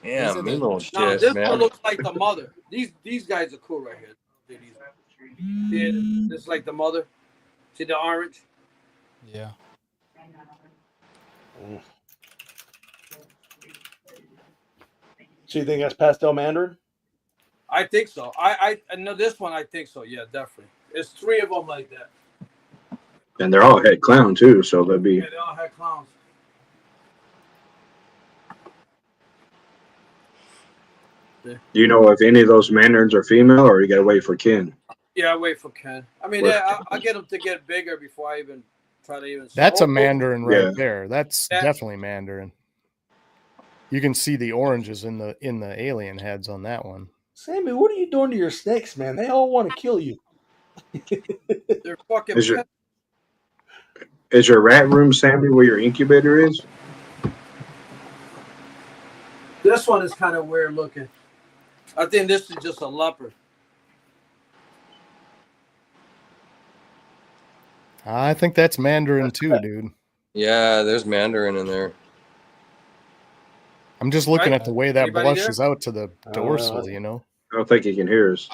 Damn, mean little Now shit, this man. one looks like the mother. These guys are cool right here. See, this is like the mother. See the orange? Yeah. So you think that's pastel mandarin? I think so. I know this one. I think so. Yeah, definitely. There's 3 of them like that. And they're all head clown, too, so they'll be. Yeah, they all had clowns. Do you know if any of those mandarins are female, or you got to wait for kin? Yeah, I wait for Ken. I mean, Well- I'll get them to get bigger before I even try to even. That's a Oh, mandarin right Yeah. there. That's Yeah. definitely mandarin. You can see the oranges in the alien heads on that one. Sammy, what are you doing to your snakes, man? They all want to kill you. They're fucking. Is your rat room, Sammy, where your incubator is? This one is kind of weird looking. I think this is just a leopard. I think that's mandarin too, dude. Yeah, there's Mandarin in there. I'm just looking Right? at the way that Anybody blushes out to the Oh, dorsal, yeah. you know? I don't think he can hear us.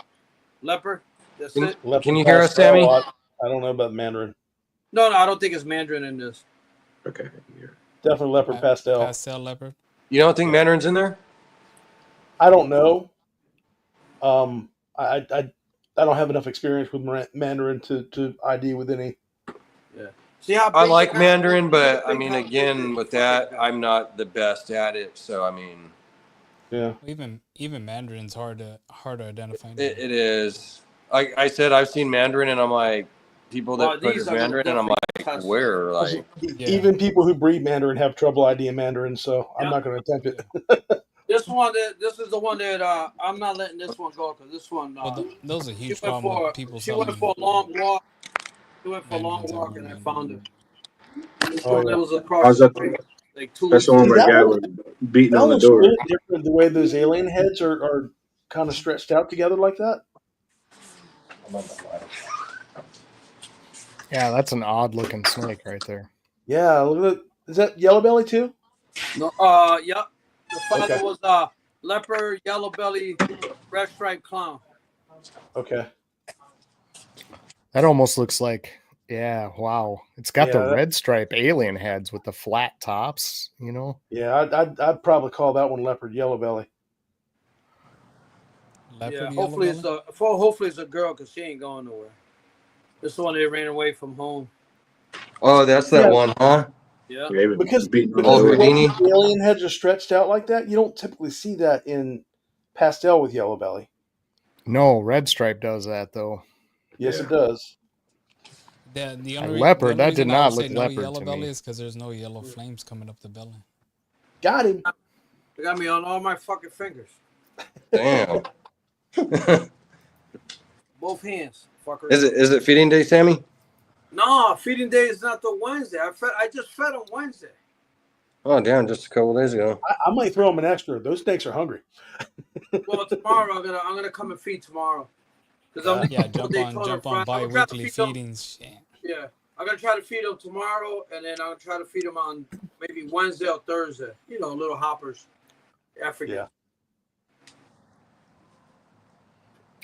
Leopard. That's Can- it. Leopard Can you hear us, pastel, Sammy? I don't know about mandarin. No, I don't think it's mandarin in this. Okay. Definitely leopard pastel. Pastel leopard. You don't think Mandarin's in there? I don't know. I don't have enough experience with Mandarin to ID with any. See how I big like they are? Mandarin, but I Big mean, house, again, big with fucking that, house. I'm not the best at it. So, I mean, Yeah. Even Mandarin's hard to identify. now. it is. Like I said, I've seen Mandarin, and I'm like, people that Oh, put these as are Mandarin, and I'm like, definitely where? Like, Yeah. Even people who breed Mandarin have trouble IDing Mandarin, so I'm Yeah. not going to attempt it. This is the one that I'm not letting this one go because this one. Well, those are She huge went problem for with people she went selling. for a long walk. She went for a long Mandarins walk everywhere, and I man. found her. This Oh, one yeah. that was across How's the that? street, like 2 That's weeks the one ago. my That dad one- was beating That on the one's door. really different. The way those alien heads are kind of stretched out together like that. Yeah, that's an odd looking snake right there. Yeah, look at that. Is that yellow belly too? No, yep. The father Okay. was leopard, yellow belly, red striped clown. Okay. That almost looks like, yeah, wow. It's got Yeah, the that- red stripe alien heads with the flat tops, you know? Yeah, I'd probably call that one leopard yellow belly. Leopard, Yeah, yellow hopefully belly? hopefully it's a girl because she ain't going nowhere. This is the one that ran away from home. oh, that's that Yeah. one, huh? Yeah. Yeah, he was Because beating on Oh, the the way door. Houdini? the alien heads are stretched out like that, you don't typically see that in pastel with yellow belly. No, red stripe does that though. Yes, Yeah. it does. The A only leopard, the only that reason did I not would say look no leopard yellow to belly me. is because there's no yellow flames coming up the belly. Got him. They got me on all my fucking fingers. Damn. Both hands. Fucker. Is it feeding day, Sammy? No, feeding day is not the Wednesday. I just fed them Wednesday. Oh, damn! Just a couple days ago. I might throw them an extra. Those snakes are hungry. Well, tomorrow I'm gonna come and feed tomorrow. Because Yeah, jump on bi-weekly feedings. Shit. Yeah, I'm gonna try to feed them tomorrow, and then I'm gonna try to feed them on maybe Wednesday or Thursday. You know, little hoppers. African. Yeah.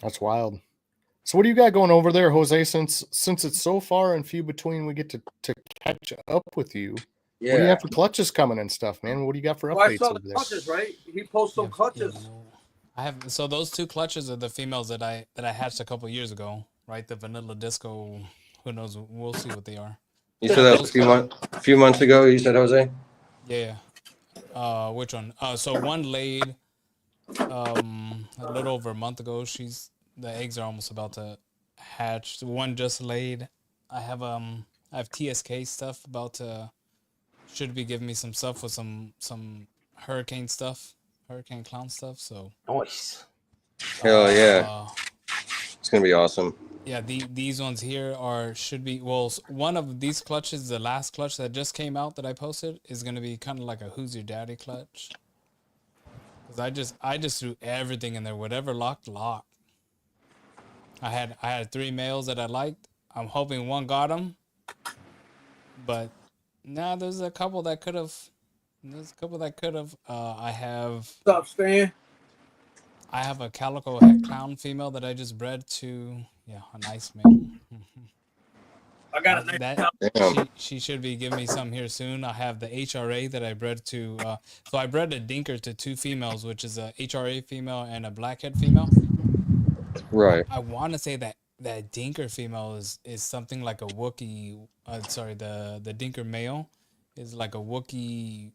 That's wild. So what do you got going over there, Jose? Since it's so far and few between, we get to catch up with you. Yeah. What do you have for clutches coming and stuff, man? What do you got for updates I saw over the there? clutches, right? He posted some clutches. Yeah, I have. So those 2 clutches are the females that I hatched a couple years ago, right? The vanilla disco. Who knows? We'll see what they are. You said that was a few months ago. You said, Jose. Yeah. Which one? So one laid a little over a month ago. The eggs are almost about to hatch. One just laid. I have TSK stuff about to should be giving me some stuff with some hurricane clown stuff. So Nice. Hell yeah. It's gonna be awesome. Yeah, these ones here one of these clutches, the last clutch that just came out that I posted, is gonna be kind of like a Who's Your Daddy clutch. Cause I just threw everything in there, whatever locked. I had 3 males that I liked. I'm hoping one got them, but there's a couple that could have. I have. Stop, Stan. I have a calico head clown female that I just bred to. Yeah, a nice male. I got a Damn. She should be giving me some here soon. I have the HRA that I bred to. So I bred a dinker to 2 females, which is a HRA female and a blackhead female. Right. I want to say that dinker female is something like a Wookiee. The dinker male is like a Wookiee.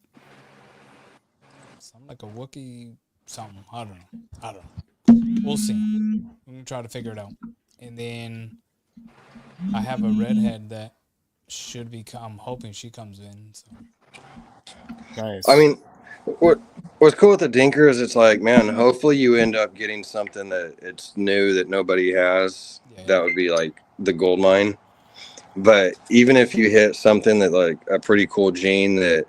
Something like a Wookiee. Something. I don't know. We'll see. I'm gonna try to figure it out. And then I have a redhead that should be. I'm hoping she comes in. So. Nice. I mean, what's cool with the dinker is it's like, man, hopefully you end up getting something that it's new that nobody has. Yeah. That would be like the gold mine. But even if you hit something that like a pretty cool gene that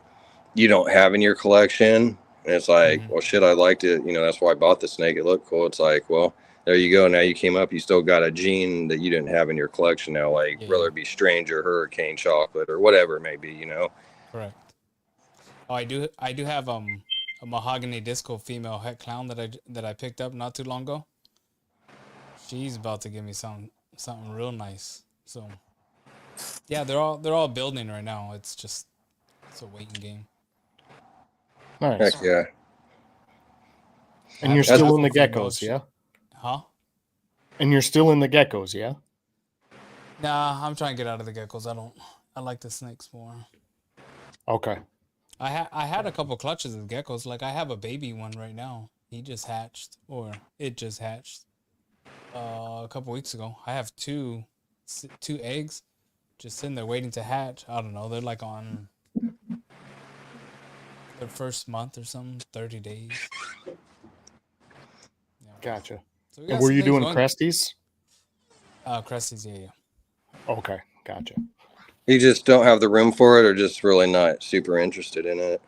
you don't have in your collection, and it's like, well, shit, I liked it. You know, that's why I bought the snake. It looked cool. It's like, well, there you go. Now you came up, you still got a gene that you didn't have in your collection now, like whether it be Stranger, Hurricane, Chocolate, or whatever it may be, you know? Correct. Oh, I do have a mahogany disco female het clown that I picked up not too long ago. She's about to give me something real nice. So yeah, they're all building right now. It's a waiting game. Nice. Heck yeah. And you're still in the geckos, yeah? Huh? And you're still in the geckos, yeah? Nah, I'm trying to get out of the geckos. I like the snakes more. Okay. I had a couple clutches of geckos. Like I have a baby one right now. It just hatched a couple weeks ago. I have two eggs just sitting there waiting to hatch. I don't know. They're like on their first month or something, 30 days. Yeah. Gotcha. So and were you doing Cresties? Cresties, yeah. Okay, gotcha. You just don't have the room for it, or just really not super interested in it?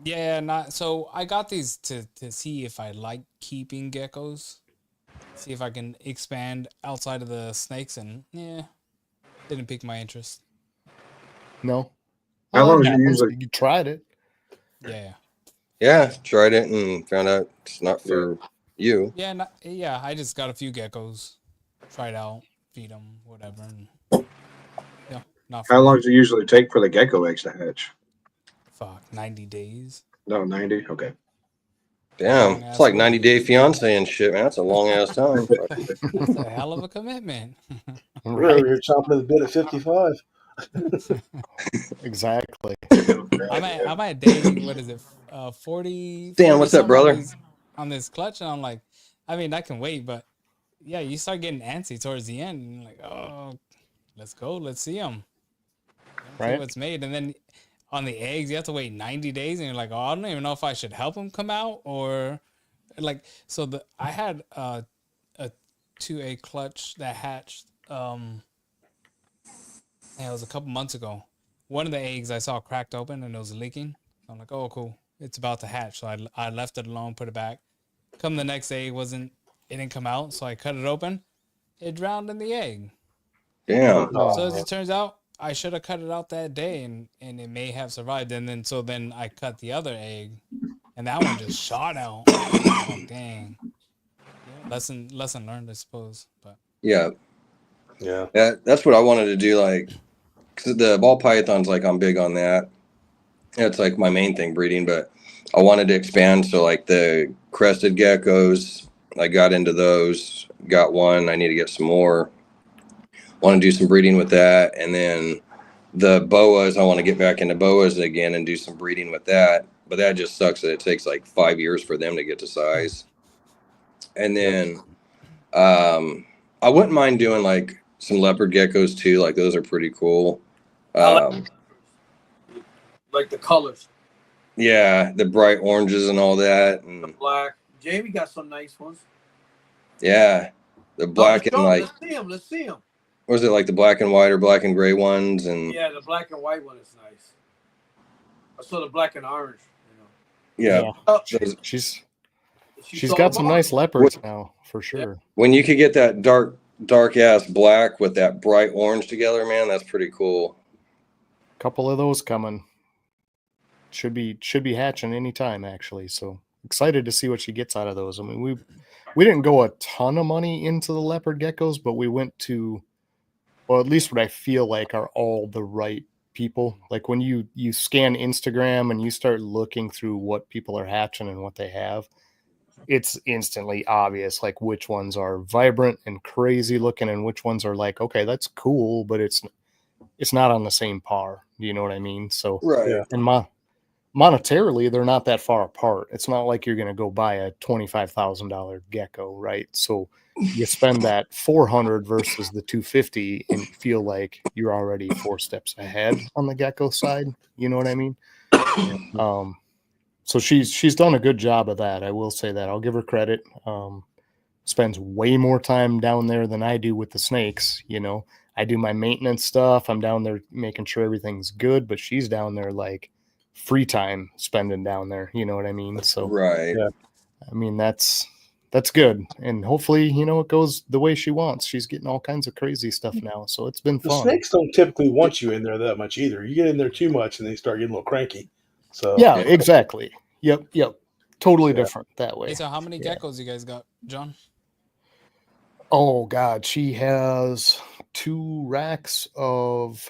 Yeah, so I got these to see if I like keeping geckos. See if I can expand outside of the snakes, and didn't pique my interest. No. How long did you usually? You tried it. Yeah. Yeah, tried it and found out it's not for you. Yeah, I just got a few geckos, tried out, feed them, whatever. And, not for How me. long does it usually take for the gecko eggs to hatch? Fuck, 90 days. No, 90. Okay. Damn, it's like 90 Day Fiance and shit, man. That's a long ass time. That's a hell of a commitment. We're over here chopping the bit at 55. Exactly. I'm at day, what is it, 40? Dan, what's up, brother? On this clutch, and I'm like, I mean, I can wait, but yeah, you start getting antsy towards the end, and you're like, oh, let's go, let's see them. Right. What's made, and then on the eggs, you have to wait 90 days, and you're like, oh, I don't even know if I should help them come out or like. So I had a 2-egg clutch that hatched. It was a couple months ago. One of the eggs I saw cracked open and it was leaking. I'm like, oh, cool, it's about to hatch. So I left it alone, put it back. Come the next day, it didn't come out, so I cut it open. It drowned in the egg. Damn. So as it turns out, I should have cut it out that day, and it may have survived. And then I cut the other egg, and that one just shot out. Oh, dang. Yeah, lesson learned, I suppose. But Yeah. Yeah. That's what I wanted to do. Like, cause the ball pythons, like I'm big on that. It's like my main thing, breeding, but I wanted to expand. So like the crested geckos, I got into those, got one. I need to get some more. Want to do some breeding with that. And then the boas, I want to get back into boas again and do some breeding with that. But that just sucks that it takes like 5 years for them to get to size. And then I wouldn't mind doing like some leopard geckos too. Like those are pretty cool. Like the colors. Yeah, the bright oranges and all that. And the black. Jamie got some nice ones. yeah, the black and like. Let's see them. Was it like the black and white or black and gray ones? And yeah, the black and white one is nice. I saw the black and orange. You know. Yeah. Oh, She's got some nice leopards now, for sure. Yeah. When you could get that dark ass black with that bright orange together, man, that's pretty cool. Couple of those coming. Should be hatching anytime, actually. So excited to see what she gets out of those. I mean, we didn't go a ton of money into the leopard geckos, but we went to, well, at least what I feel like are all the right people. Like when you scan Instagram and you start looking through what people are hatching and what they have, it's instantly obvious like which ones are vibrant and crazy looking and which ones are like, okay, that's cool, but it's not on the same par. Do you know what I mean? So right. And monetarily, they're not that far apart. It's not like you're going to go buy a $25,000 gecko, right? So you spend that $400 versus the $250 and feel like you're already 4 steps ahead on the gecko side. You know what I mean? So she's done a good job of that. I will say that. I'll give her credit. Spends way more time down there than I do with the snakes. You know, I do my maintenance stuff. I'm down there making sure everything's good, but she's down there like free time spending down there. You know what I mean? So right. Yeah. I mean, that's good. And hopefully, you know, it goes the way she wants. She's getting all kinds of crazy stuff now. So it's been fun. The snakes don't typically want you in there that much either. You get in there too much and they start getting a little cranky. So yeah, exactly. Yep. Totally different that way. Hey, so how many geckos you guys got, John? Oh God, she has 2 racks of,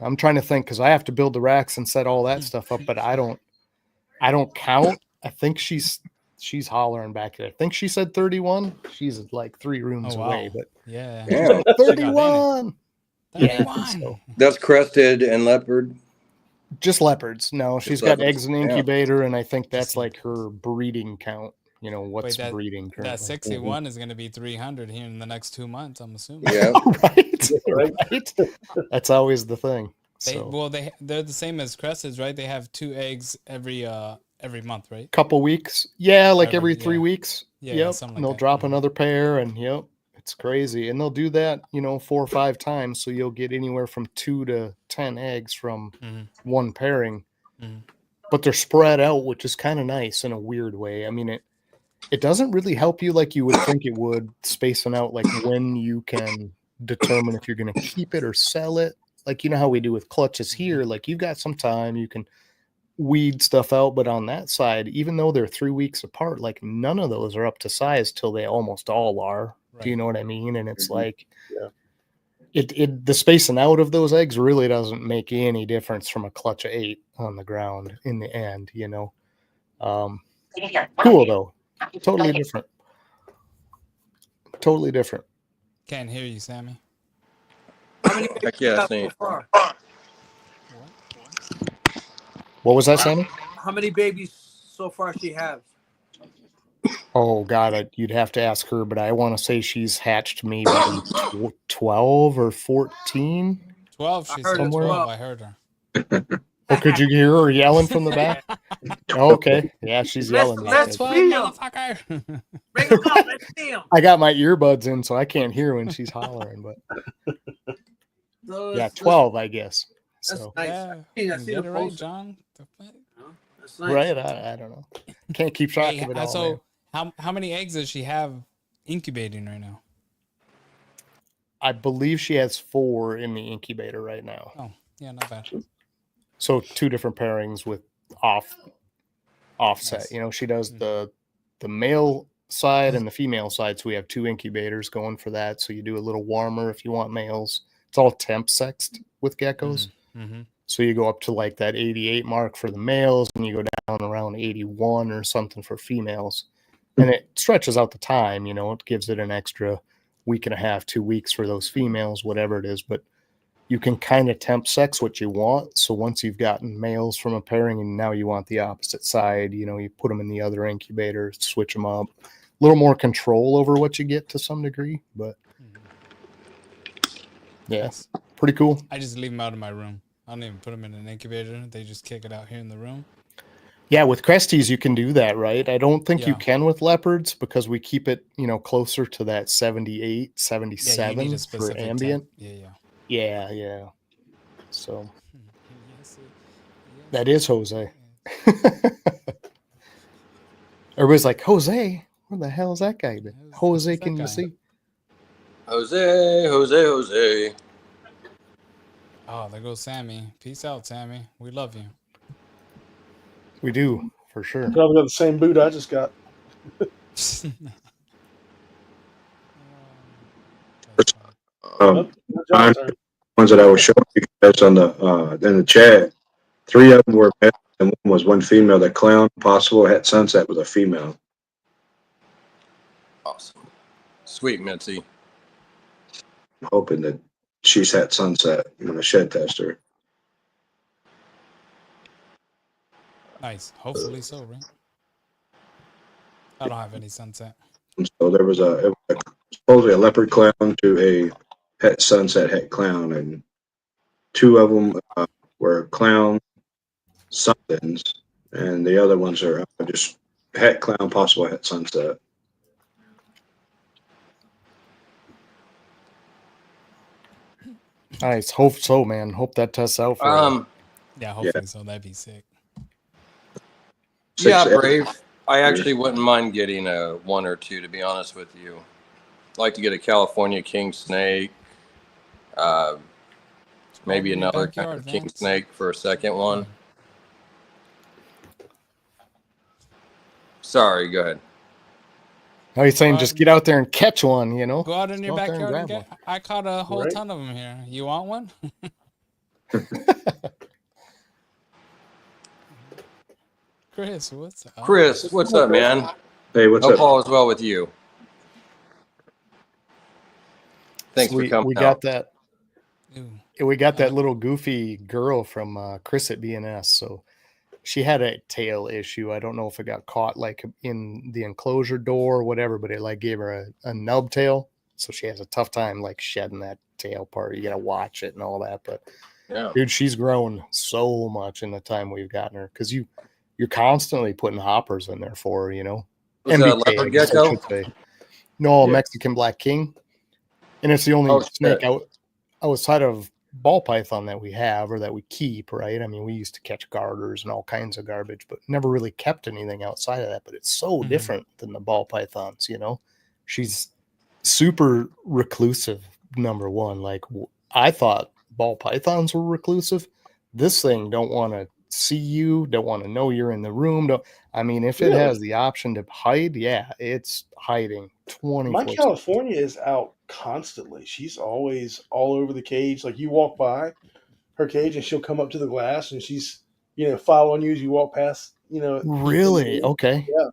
I'm trying to think because I have to build the racks and set all that stuff up, but I don't count. I think she's hollering back there. I think she said 31. She's like 3 rooms away, but yeah. 31. Yeah, so. That's crested and leopard. Just leopards. No, she's got eggs in the incubator, and I think that's like her breeding count. You know, what's breeding currently. That 61 is going to be 300 here in the next 2 months, I'm assuming. Yeah. right. That's always the thing. They're the same as cresteds, right? They have 2 eggs every month, right? Couple weeks. Yeah, like every 3 weeks. Yeah, yep. Something like and they'll drop another pair, and yep. It's crazy. And they'll do that, 4 or 5 times. So you'll get anywhere from 2 to 10 eggs from one pairing. Mm-hmm. But they're spread out, which is kind of nice in a weird way. I mean, it doesn't really help you like you would think it would, spacing out like when you can determine if you're going to keep it or sell it. Like, you know how we do with clutches here. Like, you've got some time, you can weed stuff out. But on that side, even though they're 3 weeks apart, like none of those are up to size till they almost all are. Right. Do you know what I mean? And it's like, the spacing out of those eggs really doesn't make any difference from a clutch of 8 on the ground in the end, Cool though. Totally different. Totally different. Can't hear you, Sammy. How many babies What was that, Sammy? How many babies so far she has? Oh God, you'd have to ask her, but I want to say she's hatched maybe 12 or 14. 12. She said 12. I heard her. Oh, could you hear her yelling from the back? Oh, okay. Yeah, she's yelling. Let's Like that. see 'em. motherfucker. Bring them up. Let's see them. I got my earbuds in, so I can't hear when she's hollering. But So yeah, that's 12, I guess. That's So nice. Yeah, I see get the it right, poster. John. The fuck? That's nice. right, I don't know. Can't keep track Hey, of it all. so man. how many eggs does she have incubating right now? I believe she has 4 in the incubator right now. Oh, yeah, not bad. So 2 different pairings with offset. Nice. You know, she does the male side and the female side. So we have 2 incubators going for that. So you do a little warmer if you want males. It's all temp sexed with geckos. Mm-hmm. So you go up to like that 88 mark for the males, and you go down around 81 or something for females. And it stretches out the time, you know, it gives it an extra week and a half, 2 weeks for those females, whatever it is. But you can kind of temp sex what you want. So once you've gotten males from a pairing and now you want the opposite side, you know, you put them in the other incubator, switch them up. A little more control over what you get to some degree, but yeah, pretty cool. I just leave them out of my room. I don't even put them in an incubator. They just kick it out here in the room. Yeah, with Cresties, you can do that, right? I don't think you Yeah. can with leopards because we keep it, you know, closer to that 78, Yeah, you need 77 a for specific ambient. temp. Yeah. So Yes, that is Jose. Everybody's like, Jose, where the hell is that guy been? Jose, that can you guy? see? Jose. Oh, there goes Sammy. Peace out, Sammy. We love you. We do, for sure. Probably got the same boot I just got. Mine, John's turn. ones that I was showing you guys on the in the chat, 3 of them were male and one was one female. The clown possible had sunset with a female. Awesome. Sweet, Mitzi. I'm hoping that she's had sunset. I'm gonna shed test her. Nice. Hopefully so, right? I don't have any sunset. So there was supposedly a leopard clown to a het sunset het clown, and 2 of them were clown somethings, and the other ones are just het clown possible het sunset. Nice. Hope so, man. Hope that tests out for you. Yeah, hopefully so. That'd be sick. Yeah, 6 Brave. I actually wouldn't mind getting a 1 or 2, to be honest with you. I'd like to get a California king snake, maybe in your another kind backyard, of king Vance. snake for a second one. Sorry, go ahead. Now he's saying just get out there and catch one, you know? Go out in Just your go out there and backyard and grab get. I caught a whole Right. ton of them here. You want one? Chris, what's up? Chris, what's up, man? Hey, what's Hope up? all is well with you. Thanks So for coming we out. got that. Ooh. We got that little goofy girl from Chris at BNS. So she had a tail issue. I don't know if it got caught like in the enclosure door or whatever, but it like gave her a nub tail. So she has a tough time like shedding that tail part. You got to watch it and all that. But Yeah. dude, she's grown so much in the time we've gotten her because you're constantly putting hoppers in there for her, you know. Was that a MBK, I leopard guess I gecko? should say. No, Yeah. Mexican Black King. And it's the only Oh, snake shit. outside of ball python that we have or that we keep, right? I mean, we used to catch garters and all kinds of garbage, but never really kept anything outside of that. But it's so different than the ball pythons, you know? She's super reclusive, number one. Like, I thought ball pythons were reclusive. This thing don't want to see you, don't want to know you're in the room. I mean, if it Really? has the option to hide, yeah, it's hiding 24/7. My California is out constantly. She's always all over the cage. Like you walk by her cage and she'll come up to the glass and she's, following you as you walk past, Really? Okay. Yeah.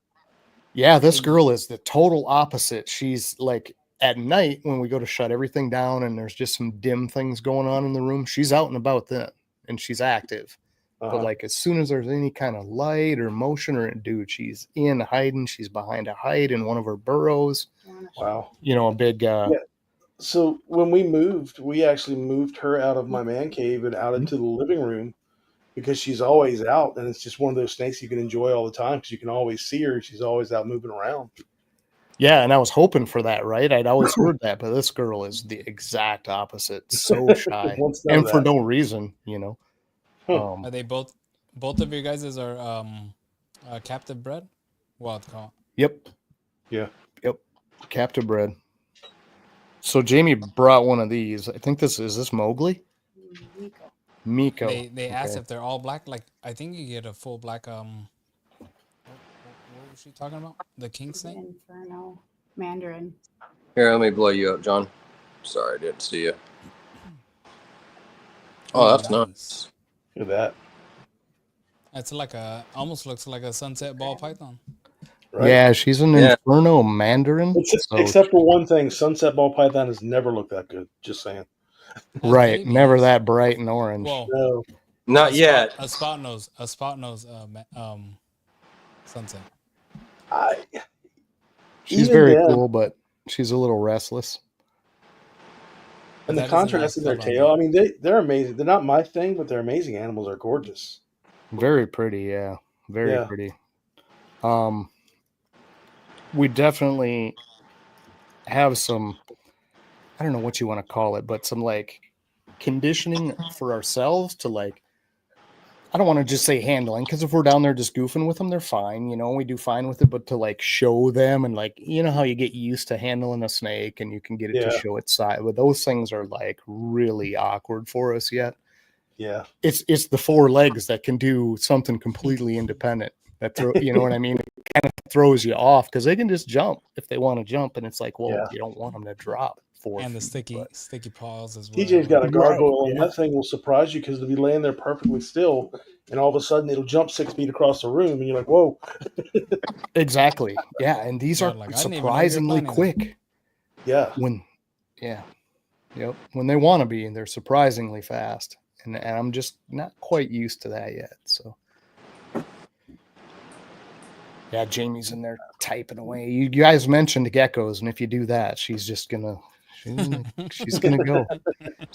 Yeah, this And- girl is the total opposite. She's like at night when we go to shut everything down and there's just some dim things going on in the room, she's out and about then and she's active. But like as soon as there's any kind of light or motion or dude, she's in hiding, she's behind a hide in one of her burrows. Wow. You know, a big So when we moved, we actually moved her out of my man cave and out into the living room. because she's always out, and it's just one of those snakes you can enjoy all the time because you can always see her. She's always out moving around. Yeah, and I was hoping for that, right? I'd always heard that, but this girl is the exact opposite. So shy, Wants none and of for that. no reason, you know. Huh. Are they both of your guys are captive bred? Wild caught. Yep. Yeah. Yep. Captive bred. So Jamie brought one of these. I think this is Mowgli? Miko. They asked if they're all black. Like I think you get a full black what was she talking about? The king snake? Inferno. Mandarin. Here, let me blow you up, John. Sorry, I didn't see you. Oh, that's nice. Look at that. It's like almost looks like a sunset ball python. Right? Yeah, she's an Inferno Mandarin. Except for one thing, sunset ball python has never looked that good. Just saying. Right, never that bright and orange. Well, no, not yet. A spot nose sunset. She's very cool, but she's a little restless. And the contrast in their tail, I mean, they're amazing. They're not my thing, but they're amazing animals. They're gorgeous. Very pretty, yeah. Very pretty. We definitely have some, I don't know what you want to call it, but some like conditioning for ourselves to like, I don't want to just say handling, because if we're down there just goofing with them, they're fine, you know, we do fine with it, but to like show them and like, you know how you get used to handling a snake and you can get it to show its side, but those things are like really awkward for us yet. Yeah. It's the four legs that can do something completely independent. That you know what I mean? It kind of throws you off because they can just jump if they want to jump, and it's like, well, you don't want them to drop 4 and feet, the sticky paws as well. TJ's got a gargoyle, and that thing will surprise you because it'll be laying there perfectly still, and all of a sudden it'll jump 6 feet across the room, and you're like, whoa. Exactly. Yeah, and these are like, surprisingly quick. Yeah. When they want to be, and they're surprisingly fast, and I'm just not quite used to that yet. So. Yeah, Jamie's in there typing away. You guys mentioned geckos, and if you do that, she's gonna go.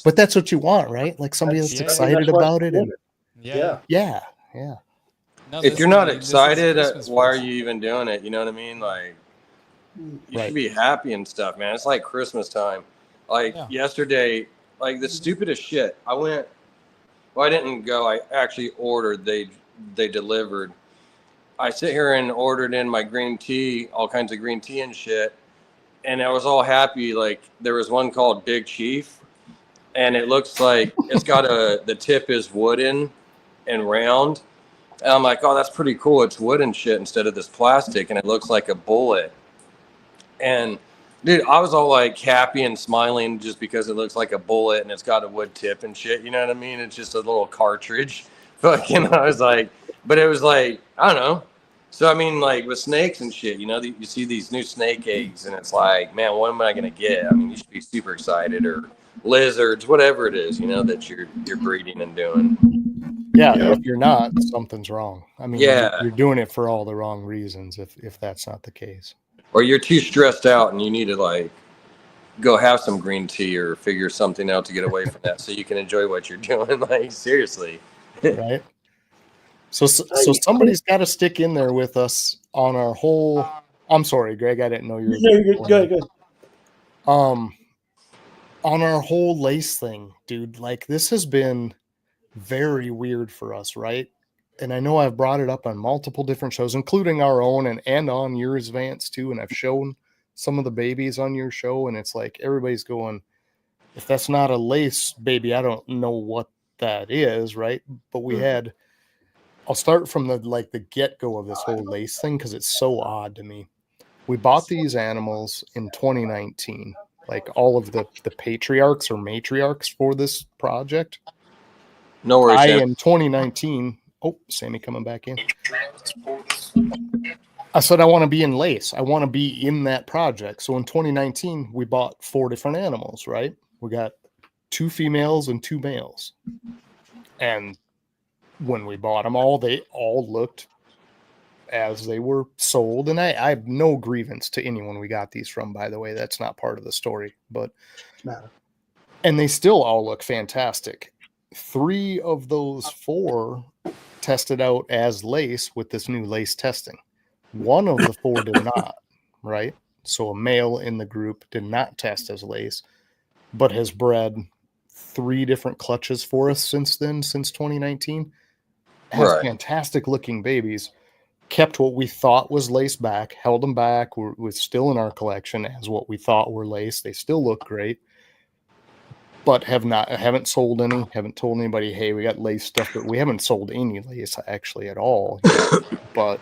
But that's what you want, right? Like somebody that's excited about it. And yeah. No, if you're not excited, why are you even doing it? You know what I mean? Like, you should be happy and stuff, man. It's like Christmas time. Like yesterday, like the stupidest shit. I didn't go. I actually ordered. They delivered. I sit here and ordered in my green tea, all kinds of green tea and shit. And I was all happy. Like there was one called Big Chief, and it looks like it's got the tip is wooden and round. And I'm like, oh, that's pretty cool. It's wooden shit instead of this plastic, and it looks like a bullet. And dude, I was all like happy and smiling just because it looks like a bullet and it's got a wood tip and shit. You know what I mean? It's just a little cartridge. Fucking, I was like, but it was like, I don't know. So, I mean, like with snakes and shit, you know, you see these new snake eggs and it's like, man, what am I going to get? I mean, you should be super excited, or lizards, whatever it is, you know, that you're breeding and doing. Yeah, if you're not, something's wrong. I mean, you're doing it for all the wrong reasons if that's not the case. Or you're too stressed out and you need to like go have some green tea or figure something out to get away from that so you can enjoy what you're doing. Like, seriously. Right. So somebody's got to stick in there with us on our whole. I'm sorry, Greg. I didn't know you were. Yeah, good. On our whole lace thing, dude. Like this has been very weird for us, right? And I know I've brought it up on multiple different shows, including our own and on yours, Vance, too. And I've shown some of the babies on your show, and it's like everybody's going, if that's not a lace baby, I don't know what that is, right? But we had. I'll start from the get-go of this whole lace thing because it's so odd to me. We bought these animals in 2019, like all of the patriarchs or matriarchs for this project. No worries. In 2019, Sammy coming back in. I said I want to be in lace. I want to be in that project. So in 2019, we bought 4 different animals, right? We got 2 females and 2 males. And when we bought them they all looked as they were sold. And I have no grievance to anyone we got these from, by the way. That's not part of the story. But and they still all look fantastic. 3 of those 4 tested out as lace with this new lace testing. 1 of the 4 did not, right? So a male in the group did not test as lace, but has bred 3 different clutches for us since then, since 2019. Has Right. fantastic looking babies. Kept what we thought was lace back, held them back. Was still in our collection as what we thought were lace. They still look great, but haven't sold any. Haven't told anybody, hey, we got lace stuff, but we haven't sold any lace actually at all. But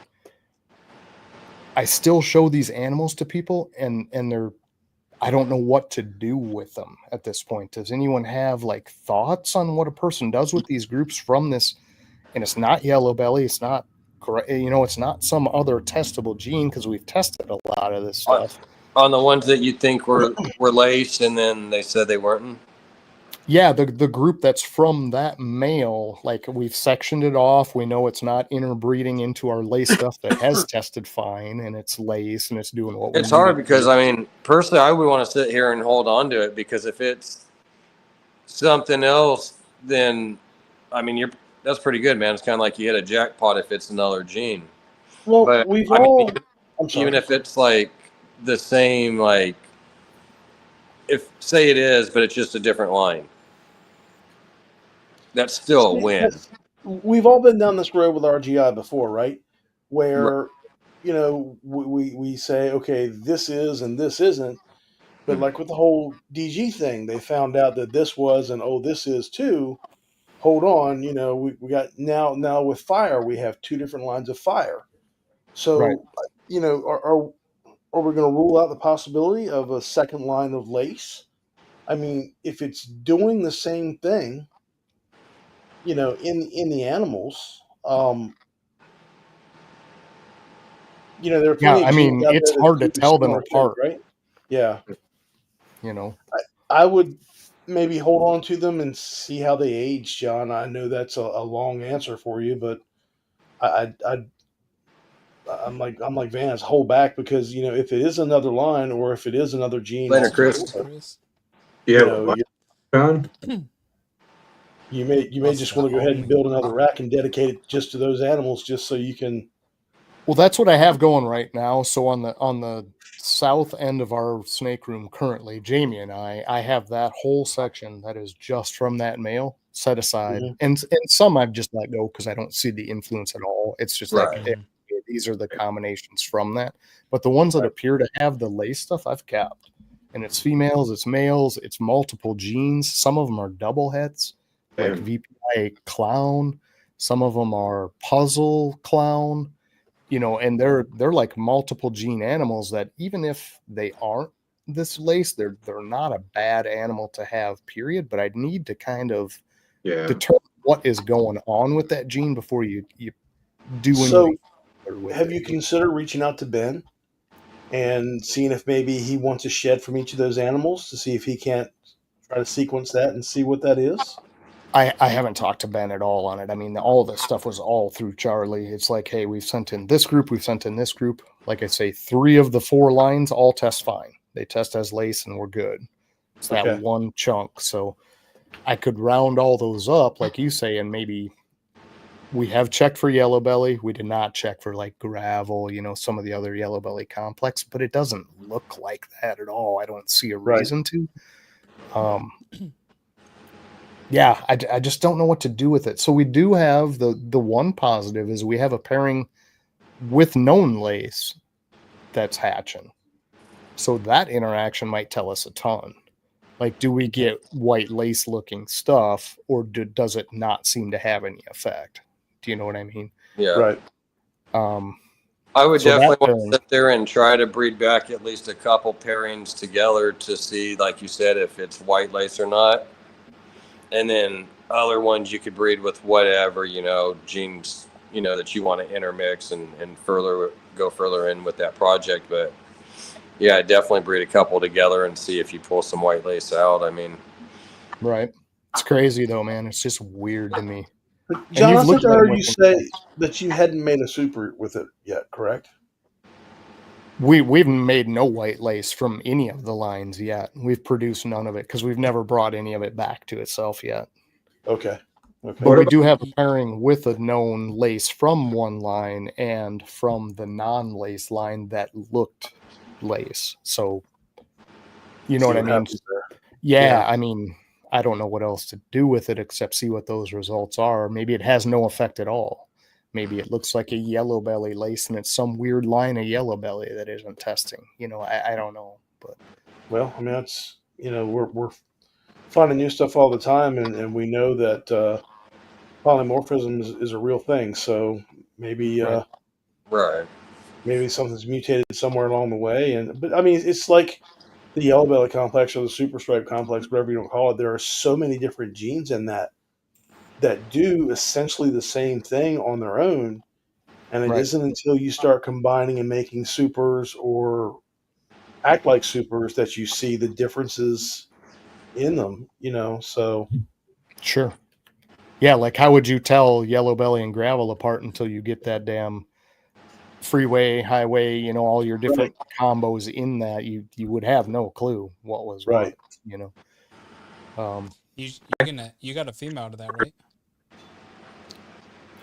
I still show these animals to people, and they're, I don't know what to do with them at this point. Does anyone have like thoughts on what a person does with these groups from this? And it's not yellow belly. It's not, it's not some other testable gene, because we've tested a lot of this stuff. On the ones that you think were lace, and then they said they weren't. Yeah, the group that's from that male, like we've sectioned it off. We know it's not interbreeding into our lace stuff that has tested fine, and it's lace and it's doing what we It's need hard it to because, do. I mean, personally, I would want to sit here and hold on to it, because if it's something else, then, I mean, that's pretty good, man. It's kind of like you hit a jackpot if it's another gene. Well, But we've I mean, all. I'm sorry. even if it's like the same, like, if say it is, but it's just a different line, that's still a win. We've all been down this road with RGI before, right? Where, Right. we say, okay, this is and this isn't. But like with the whole DG thing, they found out that this was and this is too. Hold on, we got now with fire, we have 2 different lines of fire. Right. So, are we going to rule out the possibility of a second line of lace? I mean, if it's doing the same thing, in the animals, there are plenty Yeah, of I genes mean, out it's there that hard to do tell them similar things, apart. right? Yeah, You I would maybe hold on to them and see how they age, John. I know that's a long answer for you, but I'm like Vance, hold back, because if it is another line or if it is another gene Later, Chris. altogether, Chris. You you have know, a John? you may just want to go ahead and build another rack and dedicate it just to those animals, just so you can. Well, that's what I have going right now. So on the south end of our snake room currently, Jamie and I have that whole section that is just from that male set aside, Mhm. and some I've just let go because I don't see the influence at all. It's just like Right. these are the combinations from that. But the ones that appear to have the lace stuff, I've kept, and it's females, it's males, it's multiple genes. Some of them are double hets, like Damn. VPI clown. Some of them are puzzle clown. And they're like multiple gene animals that, even if they aren't this lace, they're not a bad animal to have, period. But I'd need to kind of determine what is going on with that gene before you do So, anything with have it. you considered reaching out to Ben and seeing if maybe he wants a shed from each of those animals to see if he can't try to sequence that and see what that is? I haven't talked to Ben at all on it. I mean, all this stuff was all through Charlie. It's like, hey, we've sent in this group, we've sent in this group. Like I say, 3 of the 4 lines all test fine. They test as lace and we're good. It's that Okay. one chunk. So I could round all those up, like you say, and maybe we have checked for yellow belly. We did not check for like gravel, some of the other yellow belly complex, but it doesn't look like that at all. I don't see a reason to. Yeah, I just don't know what to do with it. So we do have the one positive is we have a pairing with known lace that's hatching. So that interaction might tell us a ton. Like, do we get white lace looking stuff, or does it not seem to have any effect? Do you know what I mean? Yeah. Right. I would So definitely that want to sit there and try to breed back at least a couple pairings together to see, like you said, if it's white lace or not. And then other ones you could breed with whatever, genes, that you want to intermix and go further in with that project. But yeah, definitely breed a couple together and see if you pull some white lace out. I mean, right. It's crazy though, man. It's just weird to me. But John, you've I looked think I at them heard with you them. say that you hadn't made a super with it yet, correct? We've made no white lace from any of the lines yet. We've produced none of it because we've never brought any of it back to itself yet. Okay. Okay. But we do have a pairing with a known lace from one line and from the non-lace line that looked lace. So, you know See what I mean? happens there. Yeah, Yeah. I mean, I don't know what else to do with it except see what those results are. Maybe it has no effect at all. Maybe it looks like a yellow belly lace and it's some weird line of yellow belly that isn't testing. You know, I don't know. But Well, I mean, that's, we're finding new stuff all the time, and we know that polymorphism is a real thing. So maybe Right. Right. maybe something's mutated somewhere along the way. But I mean, it's like the yellow belly complex or the super stripe complex, whatever you don't call it. There are so many different genes in that do essentially the same thing on their own. And it Right. isn't until you start combining and making supers or act like supers that you see the differences in them, so Sure. Yeah, like how would you tell yellow belly and gravel apart until you get that damn freeway, highway, you know, all your different combos in that? You would have no clue what was what, right. you know. You got a female out of that, right?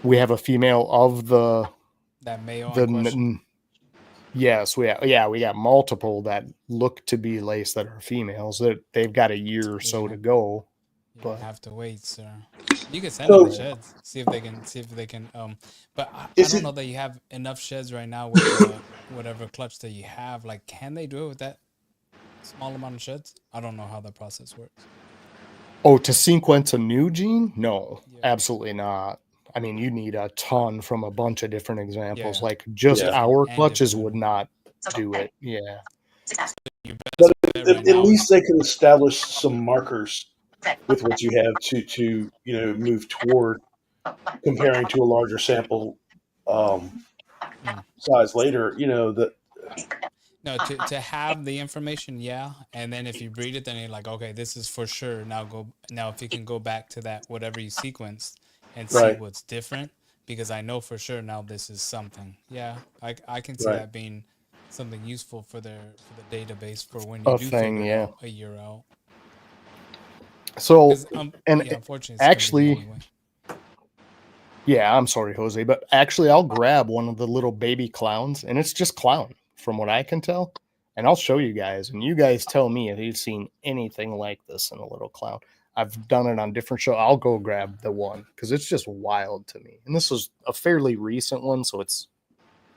We have a female of That male the in question. yes, we got multiple that look to be lace that are females. That they've got a year or so Yeah. to go. You But have to wait, sir. You can send So- them the sheds, see if they can. But I Is don't it- know that you have enough sheds right now with whatever clutch that you have. Like, can they do it with that small amount of sheds? I don't know how that process works. oh, to sequence a new gene? No, Yeah. absolutely not. I mean, you need a ton from a bunch of different examples. Yeah. Like just Yeah. our And clutches different. would not do it. Yeah. Your best But bet at, right at now least is they can establish some markers with what you have to move toward comparing to a larger sample size later. That no to have the information, yeah. And then if you breed it, then you're like, okay, this is for sure. Now if you can go back to that whatever you sequenced and see Right. what's different, because I know for sure now this is something. Yeah, I can see Right. that being something useful for the database for when you A do thing, figure it yeah. out a year out. So 'Cause, and yeah, unfortunately, it's gonna be the actually, only way. yeah, I'm sorry, Jose, but actually, I'll grab one of the little baby clowns, and it's just clown, from what I can tell, and I'll show you guys, and you guys tell me if you've seen anything like this in a little clown. I've done it on different shows. I'll go grab the one because it's just wild to me, and this was a fairly recent one, so it's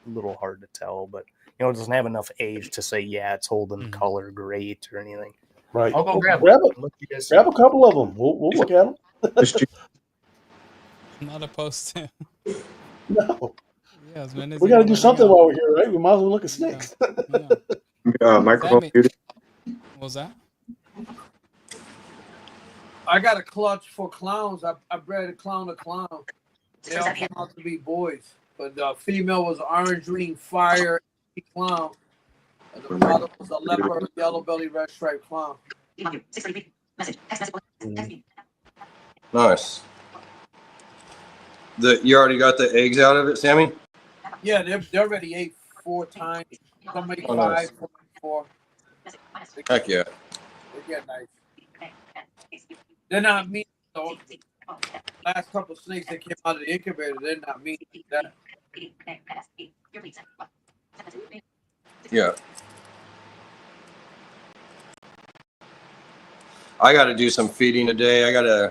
a little hard to tell, but it doesn't have enough age to say yeah, it's holding color great or anything. right. I'll go grab grab one. it. Let you guys see. Grab a couple of them. We'll look at them. I'm not opposed to. No, Yeah, as many as we you got to wanna do bring something out. while we're here, right? We might as well look at snakes. Yeah. Microphone Sammy- muted. What was that? I got a clutch for clowns. I bred a clown to clown. They all came out to be boys, but the female was orange ring fire clown, and the father was a leopard yellow belly red stripe clown. Nice. You already got the eggs out of it, Sammy? Yeah, they already ate 4 times. Some ate Oh, 5, nice. some ate 4. Heck yeah. They get nice. They're not mean though. Last couple of snakes that came out of the incubator, they're not mean like that. Yeah. I got to do some feeding today. I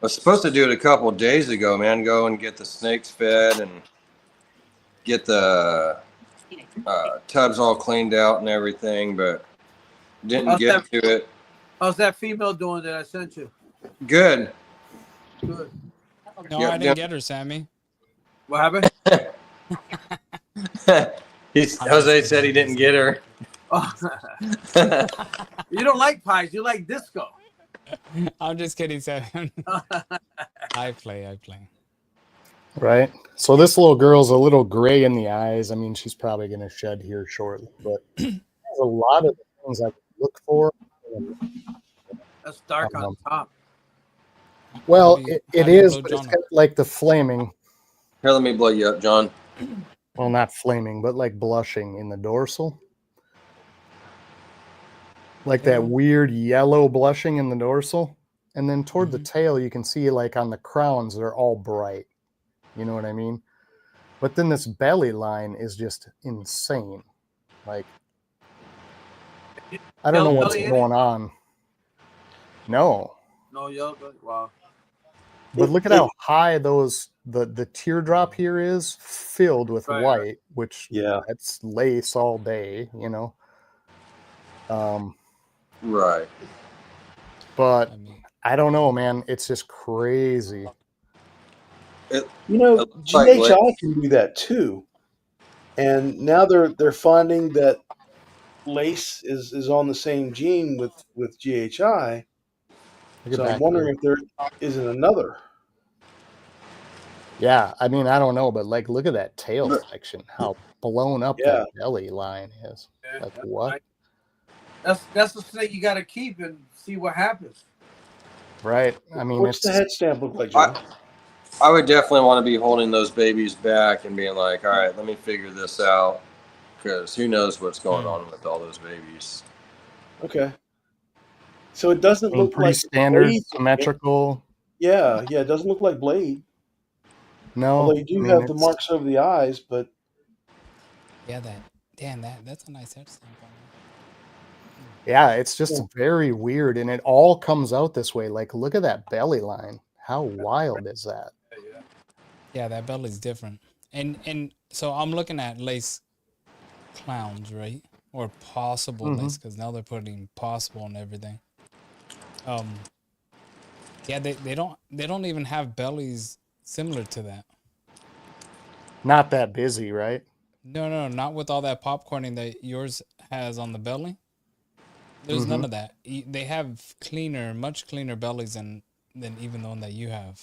was supposed to do it a couple of days ago, man. Go and get the snakes fed and get the tubs all cleaned out and everything, but didn't get to it. How's that female doing that I sent you? Good. Good. No, Yep, I didn't get her, Sammy. What happened? Jose said he didn't get her. Oh. You don't like pies, you like disco. I'm just kidding, Sammy. I play. Right. So this little girl's a little gray in the eyes. I mean, she's probably going to shed here shortly, but there's a lot of things I can look for. That's dark on top. Well, How do you it is, blow but it's John kind of like the flaming. Here, let me blow you up, John. Well, not flaming, but like blushing in the dorsal. Like that weird yellow blushing in the dorsal. and then toward the tail, you can see like on the crowns, they're all bright. You know what I mean? But then this belly line is just insane. Like, I don't know Yellow what's belly in going on. No, No yellow belly. Wow. but look at how high the teardrop here is, filled with Right, white, right. which Yeah. that's lace all day, you know. Right. But I mean, I don't know, man. It's just crazy. It looks like GHI can do that too, and now they're finding that lace is on the same gene with GHI. Look at So I'm back wondering here. if there isn't another. Yeah, I mean, I don't know, but like, look at that tail Look. section. How blown up Yeah. that belly line is. Yeah, Like that's what? nice. That's the snake you got to keep and see what happens. Right. I mean, What's it's the head stamp look like, John? I would definitely want to be holding those babies back and being like, all right, let me figure this out, because who knows what's going on with all those babies. Okay. So it doesn't look pretty like standard, Blade. symmetrical. Yeah, it doesn't look like Blade. No, Although you do I mean, have the it's- marks over the eyes, but yeah, that's a nice head stamp on there. Yeah, it's just Yeah. very weird, and it all comes out this way. Like, look at that belly line. How wild is that? Yeah. Yeah, that belly's different. And so I'm looking at lace clowns, right? Or possible lace, because now they're putting possible and everything. Yeah, they don't even have bellies similar to that. Not that busy, right? No, not with all that popcorning that yours has on the belly. There's none of that. They have much cleaner bellies than even the one that you have.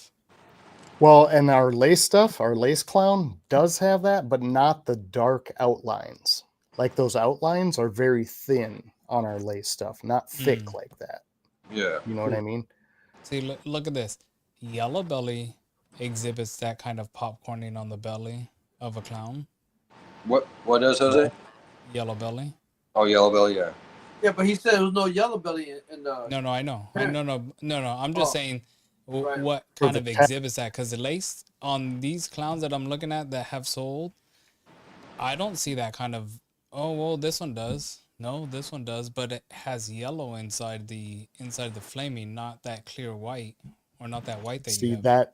Well, and our lace stuff, our lace clown does have that, but not the dark outlines. Like those outlines are very thin on our lace stuff, not thick like that. Yeah. You know what I mean? See, look at this. Yellow belly exhibits that kind of popcorning on the belly of a clown. What does Jose? Yellow belly. Oh, yellow belly, yeah. Yeah, but he said there was no yellow belly in the. No, I know. No. I'm just saying Right. what For kind the of tech- exhibits that, because the lace on these clowns that I'm looking at that have sold, I don't see that kind of. Oh well, this one does. No, this one does, but it has yellow inside the flaming, not that clear white, or not that white that you See have.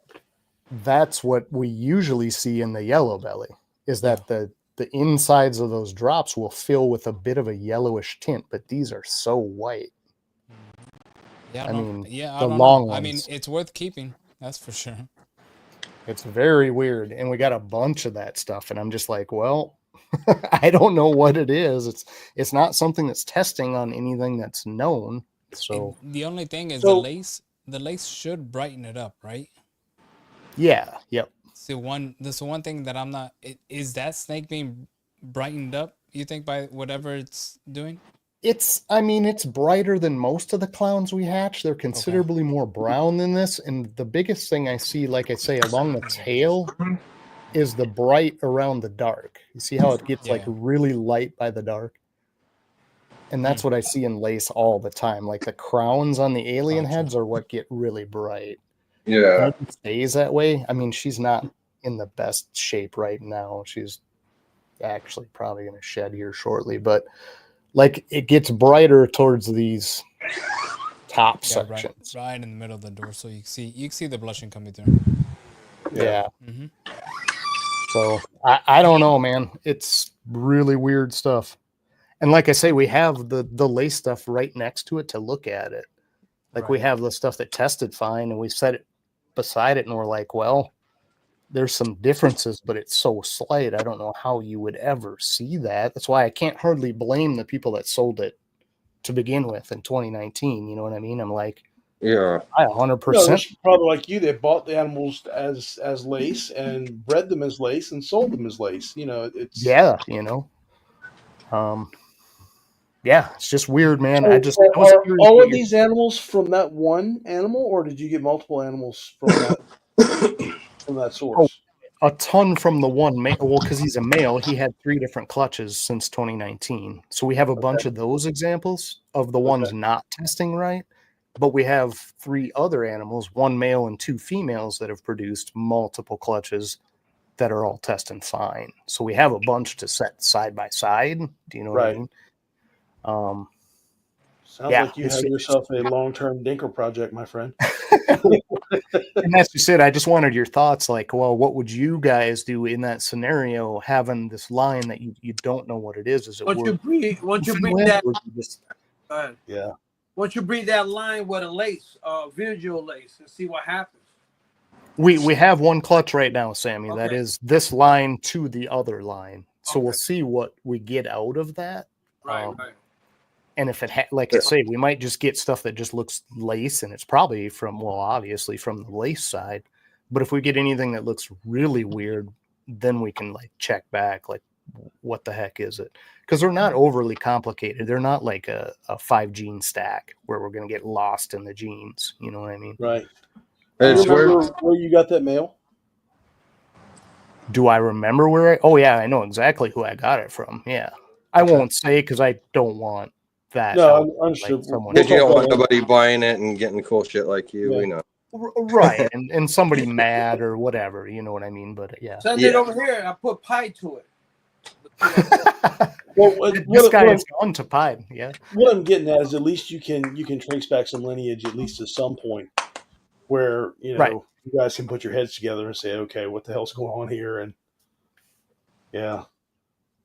that's what we usually see in the yellow belly, is that the insides of those drops will fill with a bit of a yellowish tint, but these are so white. Yeah, I mean, I the don't long know. ones. I mean, it's worth keeping. That's for sure. It's very weird, and we got a bunch of that stuff, and I'm just like, well, I don't know what it is. It's not something that's testing on anything that's known. So The only thing is So- the lace should brighten it up, right? yeah, yep. So one thing that I'm not is that snake being brightened up, you think, by whatever it's doing? I mean, it's brighter than most of the clowns we hatch. They're considerably more brown than this. And the biggest thing I see, like I say, along the tail is the bright around the dark. You see how it gets like Yeah. really light by the dark? And that's what I see in lace all the time. Like the crowns on the alien Gotcha. heads are what get really bright. Yeah. And it stays that way. I mean, she's not in the best shape right now. She's actually probably going to shed here shortly, but like it gets brighter towards these top Yeah, sections. right in the middle of the door, so you can see the blushing coming through. Yeah. Mm-hmm. So I don't know, man. It's really weird stuff. And like I say, we have the lace stuff right next to it to look at it. Like we Right. have the stuff that tested fine, and we set it beside it, and we're like, well, there's some differences, but it's so slight. I don't know how you would ever see that. That's why I can't hardly blame the people that sold it to begin with in 2019. You know what I mean? I'm like, Yeah. I No, 100%. there's probably like you. They bought the animals as lace and bred them as lace and sold them as lace. You know, it's Yeah, you know. Yeah, it's just weird, man. So I was are curious all what of these animals from that one animal, or did you get multiple animals from that source? a ton from the one male. Well, because he's a male, he had 3 different clutches since 2019. So we have a bunch of those examples of the ones not testing right. But we have 3 other animals, 1 male and 2 females, that have produced multiple clutches that are all testing fine. So we have a bunch to set side by side. Do you know what I Right. mean? Sounds Yeah, like you have yourself a long-term dinker project, my friend. and that's just it. I just wanted your thoughts. Like, well, what would you guys do in that scenario, having this line that you don't know what it is? Is it Once you breed with, that, or you just Yeah. once you breed that line with a lace, visual lace, and see what happens. we have 1 clutch right now, Sammy. Okay. That is this line to the other line. So Okay. we'll see what we get out of that. Right. And if it like I say, we might just get stuff that just looks lace, and it's probably obviously from the lace side. But if we get anything that looks really weird, then we can like check back, like, what the heck is it? Because they're not overly complicated. They're not like a 5-gene stack where we're going to get lost in the genes. You know what I mean? Right. And Do it's you remember where you got that mail? Do I remember where oh yeah, I know exactly who I got it from. Yeah. I Okay. won't say because I don't want that. No, out, I'm sure. like someone Because you don't want about nobody buying it and getting cool shit like you. Yeah. We know. right, and somebody mad or whatever, you know what I mean? But yeah. Send it over here, and I put pie to it. Well, This guy has gone to Pied, yeah. What I'm getting at is at least you can trace back some lineage at least to some point where Right. you guys can put your heads together and say, okay, what the hell's going on here? And yeah,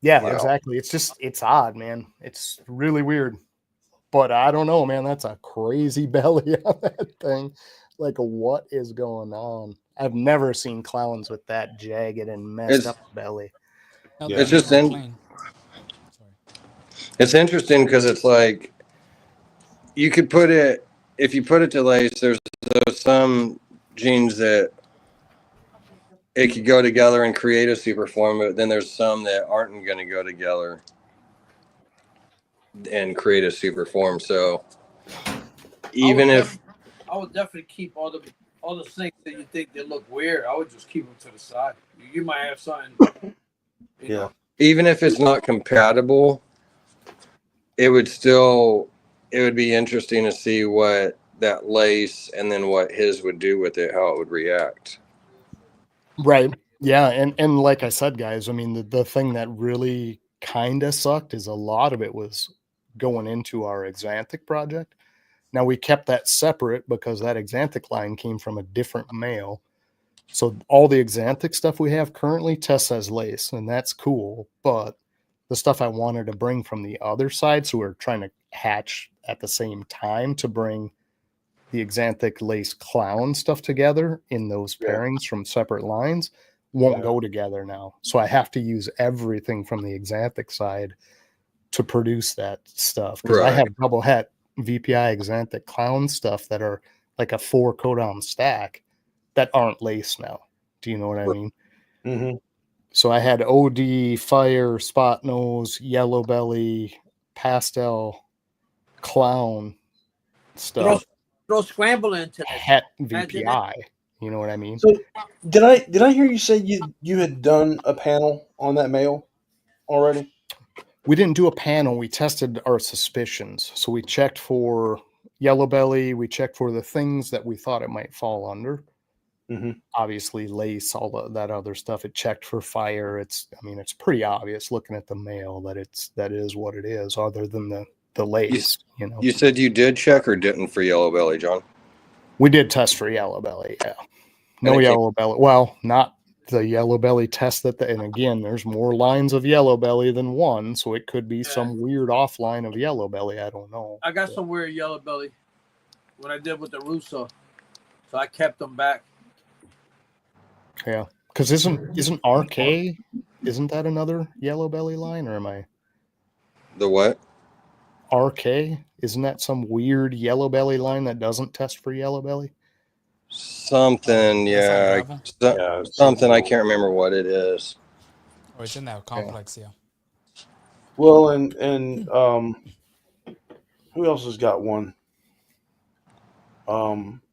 Wow. exactly. It's odd, man. It's really weird. But I don't know, man. That's a crazy belly on that thing. Like, what is going on? I've never seen clowns with that jagged and messed up belly. No, Yeah. It's just clean. Sorry. It's interesting because it's like you could put it, if you put it to lace, there's some genes that it could go together and create a super form, but then there's some that aren't going to go together and create a super form. So even I would definitely keep all the snakes that you think they look weird. I would just keep them to the side. You might have something. You know. Even if it's not compatible, it would be interesting to see what that lace and then what his would do with it, how it would react. Right. Yeah. And like I said, guys, I mean, the thing that really kind of sucked is a lot of it was going into our Exanthic project. Now we kept that separate because that Exanthic line came from a different male. So all the Exanthic stuff we have currently tests as lace, and that's cool. But the stuff I wanted to bring from the other side, so we're trying to hatch at the same time to bring the Exanthic lace clown stuff together in those pairings from separate lines, won't go together now. So I have to use everything from the Exanthic side to produce that stuff. Because I have double het VPI Exanthic clown stuff that are like a 4 codon stack that aren't lace now. Do you know what I mean? Mm-hmm. So I had OD, fire, spot nose, yellow belly, pastel, clown stuff. Throw scramble into it. Het VPI. You know what I mean? So did I hear you say you had done a panel on that male already? We didn't do a panel. We tested our suspicions. So we checked for yellow belly. We checked for the things that we thought it might fall under. Mm-hmm. Obviously, lace, all that other stuff. It checked for fire. It's pretty obvious looking at the male that is what it is, other than the lace. You said you did check or didn't for yellow belly, John? We did test for yellow belly. Yeah, no yellow belly. Well, not the yellow belly test and again, there's more lines of yellow belly than one, so it could be some weird offline of yellow belly. I don't know. I got some weird yellow belly when I did with the Russo, so I kept them back. Yeah, because isn't RK? Isn't that another yellow belly line, or am I? The what? RK? Isn't that some weird yellow belly line that doesn't test for yellow belly? Something, yeah. Something, I can't remember what it is. Oh, it's in that complex, yeah. Well, and who else has got one?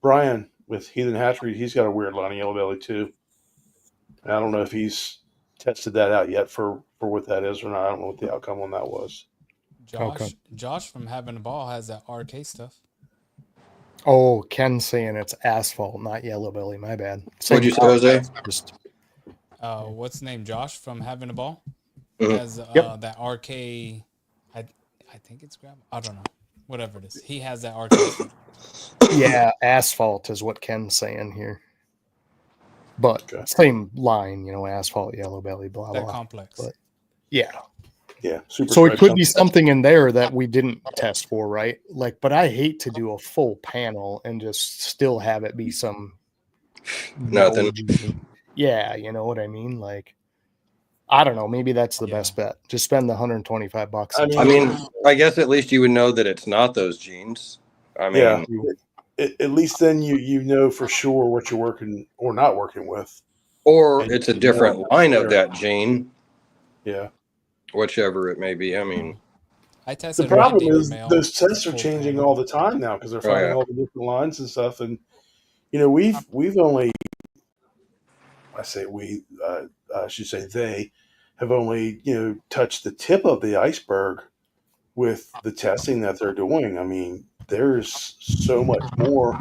Brian with Heathen Hatchery, he's got a weird line of yellow belly too. And I don't know if he's tested that out yet for what that is or not. I don't know what the outcome on that was. Josh from Having a Ball has that RK stuff. Oh, Ken's saying it's asphalt, not yellow belly. My bad. What'd you say, Jose? Just, What's his name? Josh from Having a Ball Mhm. has Yep. that RK. I think it's gravel. I don't know. Whatever it is, he has that RK. yeah, asphalt is what Ken's saying here. But Okay. same line, asphalt, yellow belly, blah, That blah. complex. But yeah. Yeah. Super So it stripe could be something. something in there that we didn't test for, right? Like, but I hate to do a full panel and just still have it be some Nothing. Yeah, you know what I mean? Like, I don't know. Maybe that's the best bet. Just spend the $125. I I mean, I guess at least you would know that it's not those genes. I mean, yeah. At least then you know for sure what you're working or not working with. or And it's a you different know line there. of that gene, Yeah. whichever it may be. I mean, I The tested problem my deer is male. those tests are full changing panel. all the time now because they're Oh, finding yeah. all the different lines and stuff. And we've only, I say we, I should say they have only touched the tip of the iceberg with the testing that they're doing. I mean, there's so much more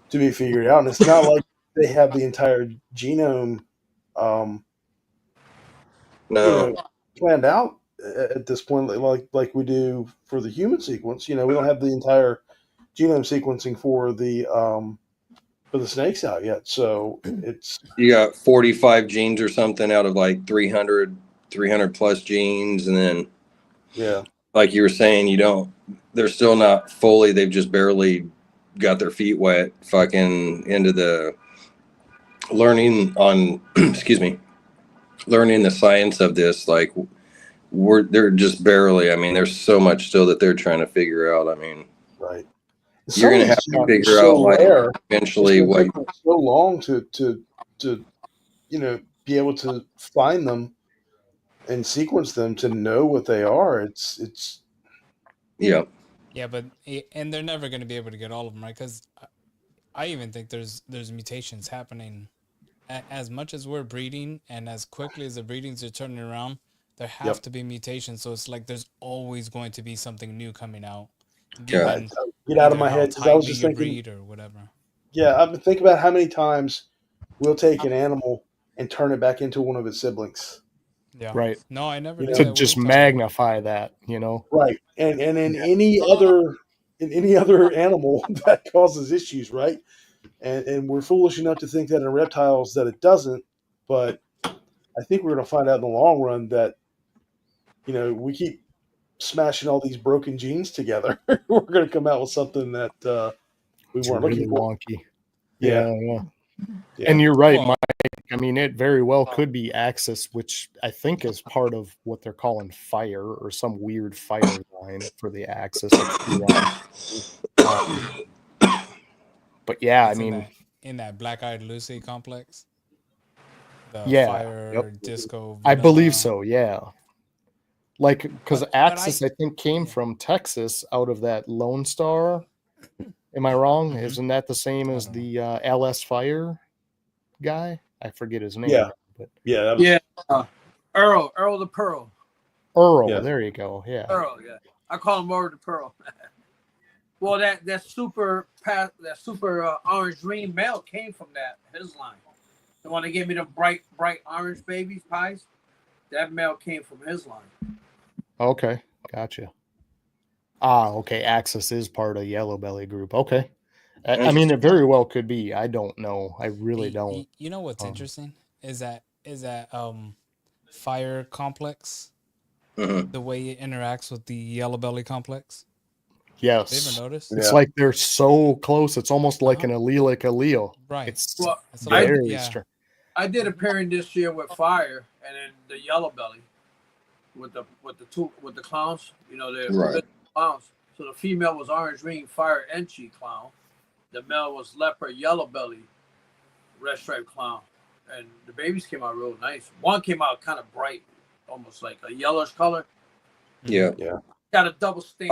to be figured out, and it's not like they have the entire genome, um, No. planned out at this point, like we do for the human sequence. We don't have the entire genome sequencing for the snakes out yet, so it's You got 45 genes or something out of like 300 plus genes. And then, yeah, like you were saying, they're still not fully, they've just barely got their feet wet fucking into the learning on, excuse me, learning the science of this. Like, they're just barely, I mean, there's so much still that they're trying to figure out. I mean, right. you're Some going of to have these to genes are figure so out, like, rare. It's eventually going to what. take them so long to be able to find them and sequence them to know what they are. It's Yeah. Yeah, but and they're never going to be able to get all of them, right? Because I even think there's mutations happening. As much as we're breeding and as quickly as the breedings are turning around, there have to be mutations. So it's like there's always going to be something new coming out, given get out of either my how head because I was tightly just you thinking. breed or whatever. Yeah, I've been thinking about how many times we'll take an animal and turn it back into one of its siblings. Yeah. Right. No, I never knew To that just with magnify that, Right. And in any other animal that causes issues, right? And we're foolish enough to think that in reptiles that it doesn't, but I think we're going to find out in the long run that we keep smashing all these broken genes together. We're going to come out with something that we it's weren't really looking for. wonky. Yeah. And you're right, Well- Mike. I mean, it very well could be Axis, which I think is part of what they're calling fire or some weird fire line for the Axis. But yeah, It's I mean, in that black-eyed Lucy complex. The yeah, fire disco. I believe vanilla. so. Yeah. Like, because But Axis, I think, came from Texas out of that Lone Star. Am I wrong? Mhm. Isn't that the same as the LS Fire guy? I forget his name. Yeah. But Yeah. That was, Earl the Pearl. Earl, Yeah. there you go. Yeah. Pearl, yeah. I call him Earl the Pearl. Well, that super orange green male came from his line. The one that gave me the bright orange babies pies. That male came from his line. Okay, gotcha. Okay. Axis is part of Yellow Belly group. Okay. I mean, it very well could be. I don't know. I really don't. You know what's interesting is that fire complex, the way it interacts with the yellow belly complex. Yes. Have you ever noticed? It's like they're so close. It's almost like an allelic allele. Right. It's very strange. I did a pairing this year with fire and then the yellow belly with the clowns. They're clowns. So the female was orange green fire entry clown. The male was leopard yellow belly red stripe clown. And the babies came out real nice. One came out kind of bright, almost like a yellowish color. Yeah. Got a double stain.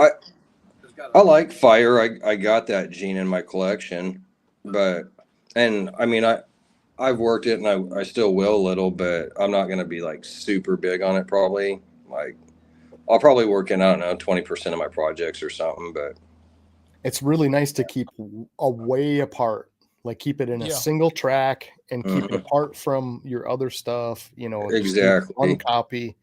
I like fire. I got that gene in my collection, and I mean, I've worked it and I still will a little, but I'm not going to be like super big on it. Probably like I'll probably work in, I don't know, 20% of my projects or something, but It's really nice to keep way apart, like keep it in a Yeah. single track and keep it Mhm. apart from your other stuff. You know, just keep Exactly. one copy.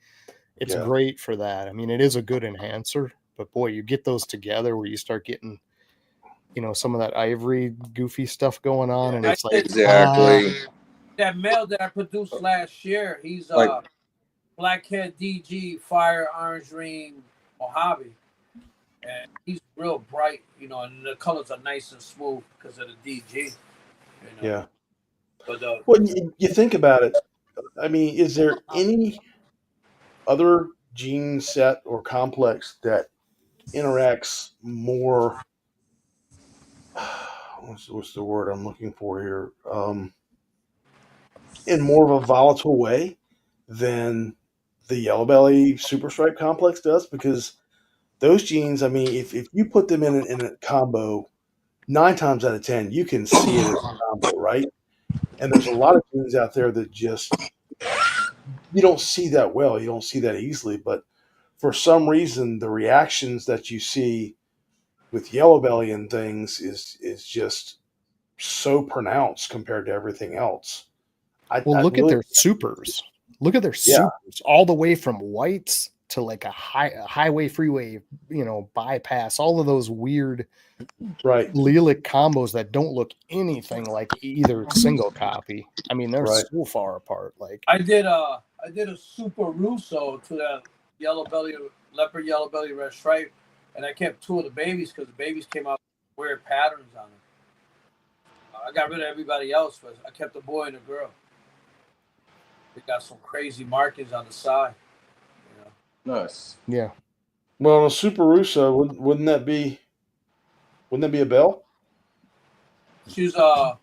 It's Yeah. great for that. I mean, it is a good enhancer, but boy, you get those together where you start getting, you know, some of that ivory goofy stuff going on, and I it's like, did Exactly. that male that I produced last year. He's Like Blackhead DG Fire Orange Ring Mojave, and he's real bright, you know, and the colors are nice and smooth because of the DG, you know. Yeah. But Well, you think about it. I mean, is there any other gene set or complex that interacts more? What's the word I'm looking for here? In more of a volatile way than the yellow belly super stripe complex does, because those genes, I mean, if you put them in a combo, 9 times out of 10, you can see it as a combo, right? And there's a lot of genes out there that just, you don't see that well. You don't see that easily. But for some reason, the reactions that you see with yellow belly and things is just so pronounced compared to everything else. well, I look at really, their supers. Look at their yeah, supers, all the way from whites to like a highway freeway, you know, bypass. All of those weird right, allelic combos that don't look anything like either single copy. I mean, they're right. so far apart. Like, I did a Super Russo to that yellow belly leopard yellow belly red stripe, and I kept 2 of the babies because the babies came out with weird patterns on them. I got rid of everybody else, but I kept a boy and a girl. They got some crazy markings on the side. You know? nice. yeah, Well, a Super Russo, wouldn't that be a bell? She's Yup.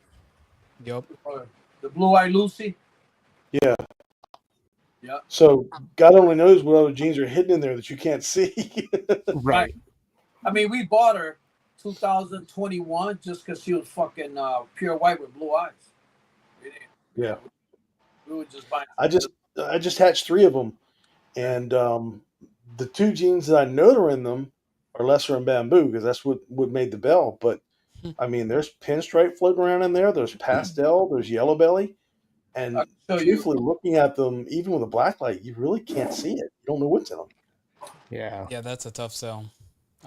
the blue eyed Lucy. Yeah. Yeah. So God only knows what other genes are hidden in there that you can't see. right. I mean, we bought her 2021 just because she was fucking pure white with blue eyes. We didn't- Yeah. We were just buying. I just hatched 3 of them, and the 2 genes that I know are in them are lesser and bamboo because that's what made the bell. But I mean, there's pinstripe floating around in there. There's pastel. There's yellow belly. I And can show you. truthfully, looking at them, even with a black light, you really can't see it. You don't know what's in them. Yeah, Yeah, that's a tough sell.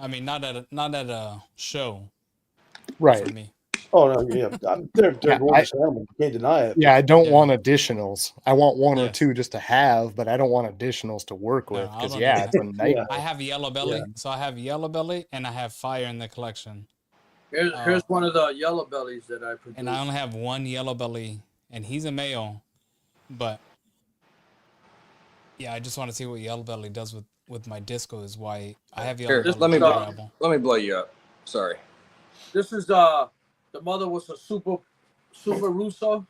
I mean, not at a show right. for me. Oh no, yeah, they're Yeah, gorgeous animals. You can't deny it. yeah, I don't Yeah. want additionals. I want one or Yes. two just to have, but I don't want additionals to work No, with I because don't yeah, need it's a nightmare. I have yellow belly, so I have yellow belly and I have fire in the collection. Here's one of the yellow bellies that I produced. And I only have one yellow belly, and he's a male. But yeah, I just want to see what yellow belly does with my disco. Is why I have yellow Here, belly. let me gravel. let me blow you up. Sorry. This is the mother was a super Russo,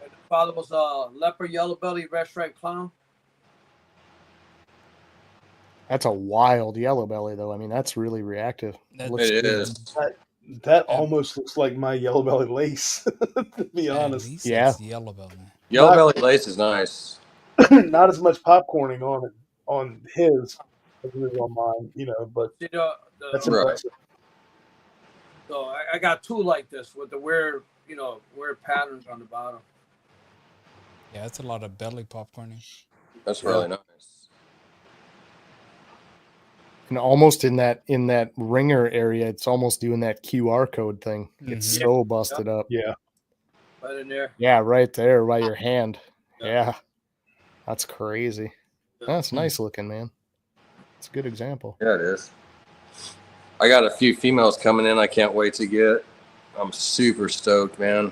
and the father was a leopard yellow belly red stripe clown. That's a wild yellow belly, though. I mean, that's really reactive. That- Looks It good. is. That almost looks like my yellow belly lace. To be At honest, least Yeah. it's yellow belly. Yellow Not- belly lace is nice. not as much popcorning on his as it is on mine, but See that's Right. impressive. So I got 2 like this with the weird patterns on the bottom. Yeah, it's a lot of belly popcorning. That's really nice. And almost in that ringer area, it's almost doing that QR code thing. It's Mhm. so busted up. Yeah, Right in there. Yeah, right there by your hand. Yeah. Yeah. That's crazy. Yeah. That's nice looking, man. It's a good example. Yeah, it is. I got a few females coming in. I can't wait to get. I'm super stoked, man.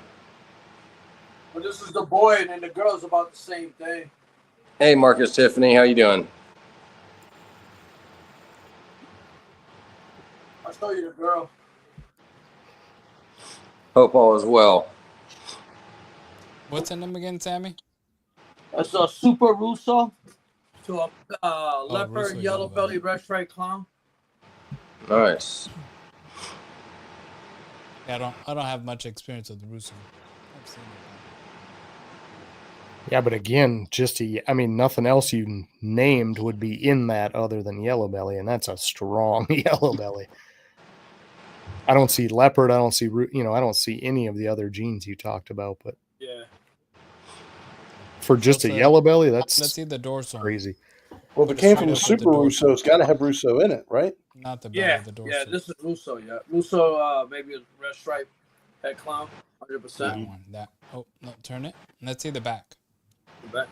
But this is the boy, and then the girl's about the same thing. Hey, Marcus, Tiffany, how you doing? I'll show you the girl. Hope all is well. What's in them again, Sammy? That's a super Russo to a leopard Russo yellow yellow belly belly. red stripe clown. Nice. Yeah, I don't have much experience with the Russo. I've seen it. Yeah, but again, nothing else you named would be in that other than yellow belly, and that's a strong yellow belly. I don't see leopard. I don't see, I don't see any of the other genes you talked about. But Yeah. for just a Also, yellow belly, let's that's see the dorsal. crazy. Well, if it Put came straight from a up with the Super Russo, dorsal. it's got to have Russo in it, right? Not the belly, Yeah. the Yeah. dorsal. This is Russo. Yeah. Russo. Maybe a red stripe head clown. 100%. That one. That. Oh no, turn it. Let's see the back. The back.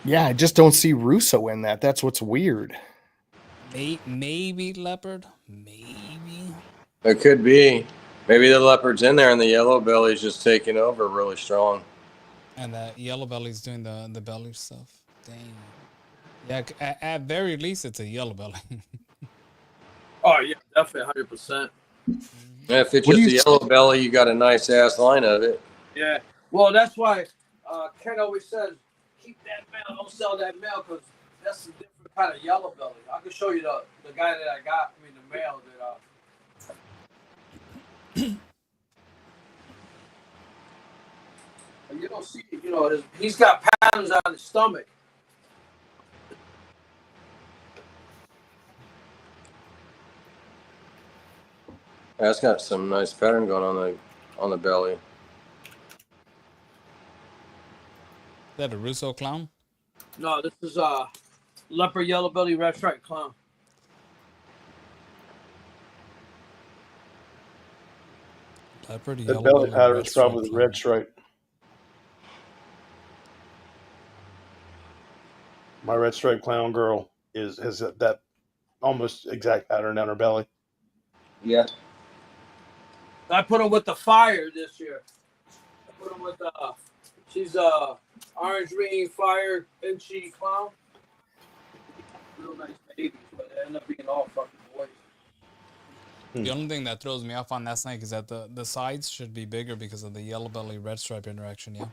Yeah, I just don't see Russo in that. That's what's weird. Maybe leopard. Maybe. It could be. Maybe the leopard's in there and the yellow belly's just taking over really strong. And the yellow belly's doing the belly stuff. Dang. Yeah, at very least, it's a yellow belly. Oh yeah, definitely 100%. If it's What do just a you yellow belly, you got a nice ass line of it. Yeah. Well, that's why Ken always says, keep that male, don't sell that male, because that's a different kind of yellow belly. I can show you the guy that I got. I mean, the male that. You don't see, he's got patterns on his stomach. That's got some nice pattern going on the belly. Is that a Russo clown? No, this is leopard yellow belly red stripe clown. Leopard, The yellow belly belly, pattern red is probably the stripe red clown. stripe. My red stripe clown girl has that almost exact pattern down her belly. Yeah. I put him with the fire this year. I put him with she's orange ring fire inchy clown. Real nice babies, but they end up being all fucking boys. The only thing that throws me off on that snake is that the sides should be bigger because of the yellow belly red stripe interaction. Yeah.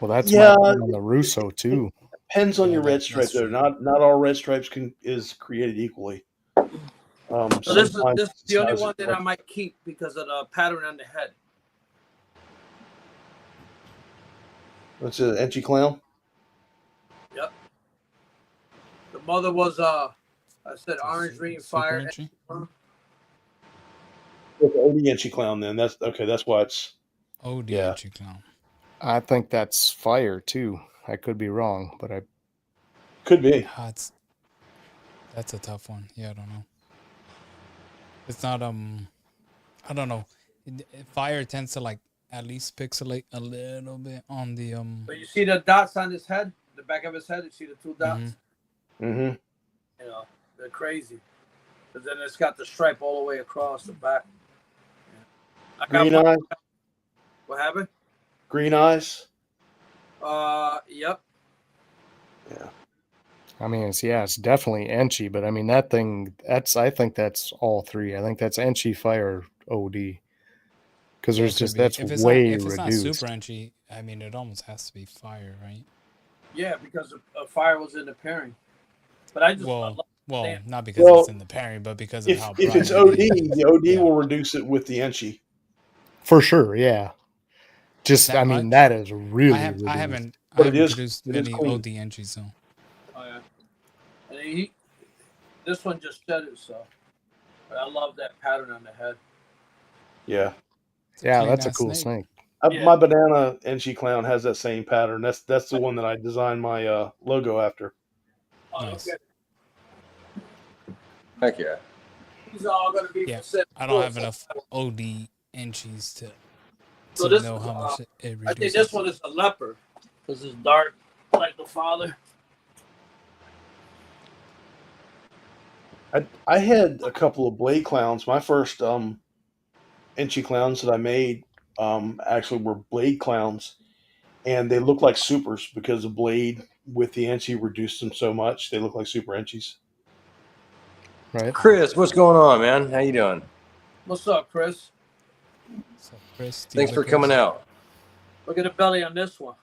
Well, that's Yeah. my on the Russo too. Depends on Yeah, your red that's stripe though. true. Not all red stripes is created equally. So this is Sometimes the only size one is that right. I might keep because of the pattern on the head. That's an Enchy clown. Yep. The mother was I said It's a orange ring super fire. inchy. It's an OD Enchy clown. Then that's okay. That's why it's OD Yeah. inchy clown. I think that's fire too. I could be wrong, but I could be. That's a tough one. Yeah, I don't know. It's not I don't know. Fire tends to like at least pixelate a little bit on the But you see the dots on his head, the back of his head. You see the two dots. Mm-hmm. They're crazy. But then it's got the stripe all the way across the back. I got Green eyes. What happened? Green eyes. Yep. Yeah. I mean, it's definitely Enchy, but I mean that thing. I think that's all three. I think that's Enchy, fire, OD, because Yeah, there's it could just be. that's If it's way not, if it's not reduced. super inchy, I mean, it almost has to be fire, right? Yeah, because fire was in the pairing. But I just Well, damn. not because Well, it's in the pairing, but because of how if it's bright OD, it is. the OD Yeah. will reduce it with the Enchy. For sure, yeah. Just That I mean much? that is really I reduced. haven't But it is- produced it is many clean. OD entries, so Oh yeah. And this one just said it, so. But I love that pattern on the head. Yeah. Yeah, clean that's a ass cool snake. snake. Yeah. My banana Enchy clown has that same pattern. That's the one that I designed my logo after. Oh, Nice. okay. Heck yeah. These are all gonna be Yeah, for sale. I don't have enough OD entries to So this know is, how much it reduces. I think this one is a leopard because it's dark like the father. I had a couple of blade clowns. My first Enchy clowns that I made actually were blade clowns, and they look like supers because the blade with the Enchy reduced them so much. They look like super Enchies. Right. Chris, what's going on, man? How you doing? What's up, Chris? So, Chris, Thanks for coming out. Look at the belly on this one.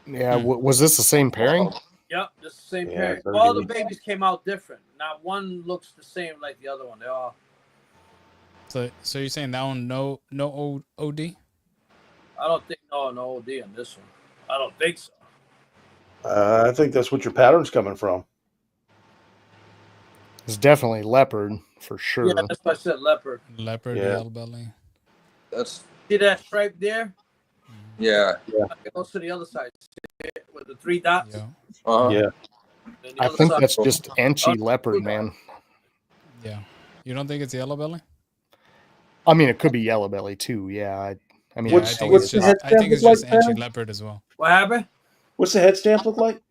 Yeah. Was this the same pairing? Yep, this is the same Yeah, pair. it's very All the unique. babies came out different. Not one looks the same like the other one. They all. So you're saying that one no OD? I don't think no OD on this one. I don't think so. I think that's what your pattern's coming from. It's definitely leopard for sure. Yeah, that's why I said leopard. Leopard, Yeah. yellow belly. That's See that stripe there? yeah. It goes to the other side. See it with the 3 dots. Yeah. Yeah. And the I other think side- that's just Enchi Oh, leopard, two man. Yeah. You don't think it's yellow belly? I mean, it could be yellow belly too. Yeah. I mean, Yeah, What's- I think what's it's the just head I think stamp it's look just like, Enchi Sam? leopard as well. What happened? What's the head stamp look like?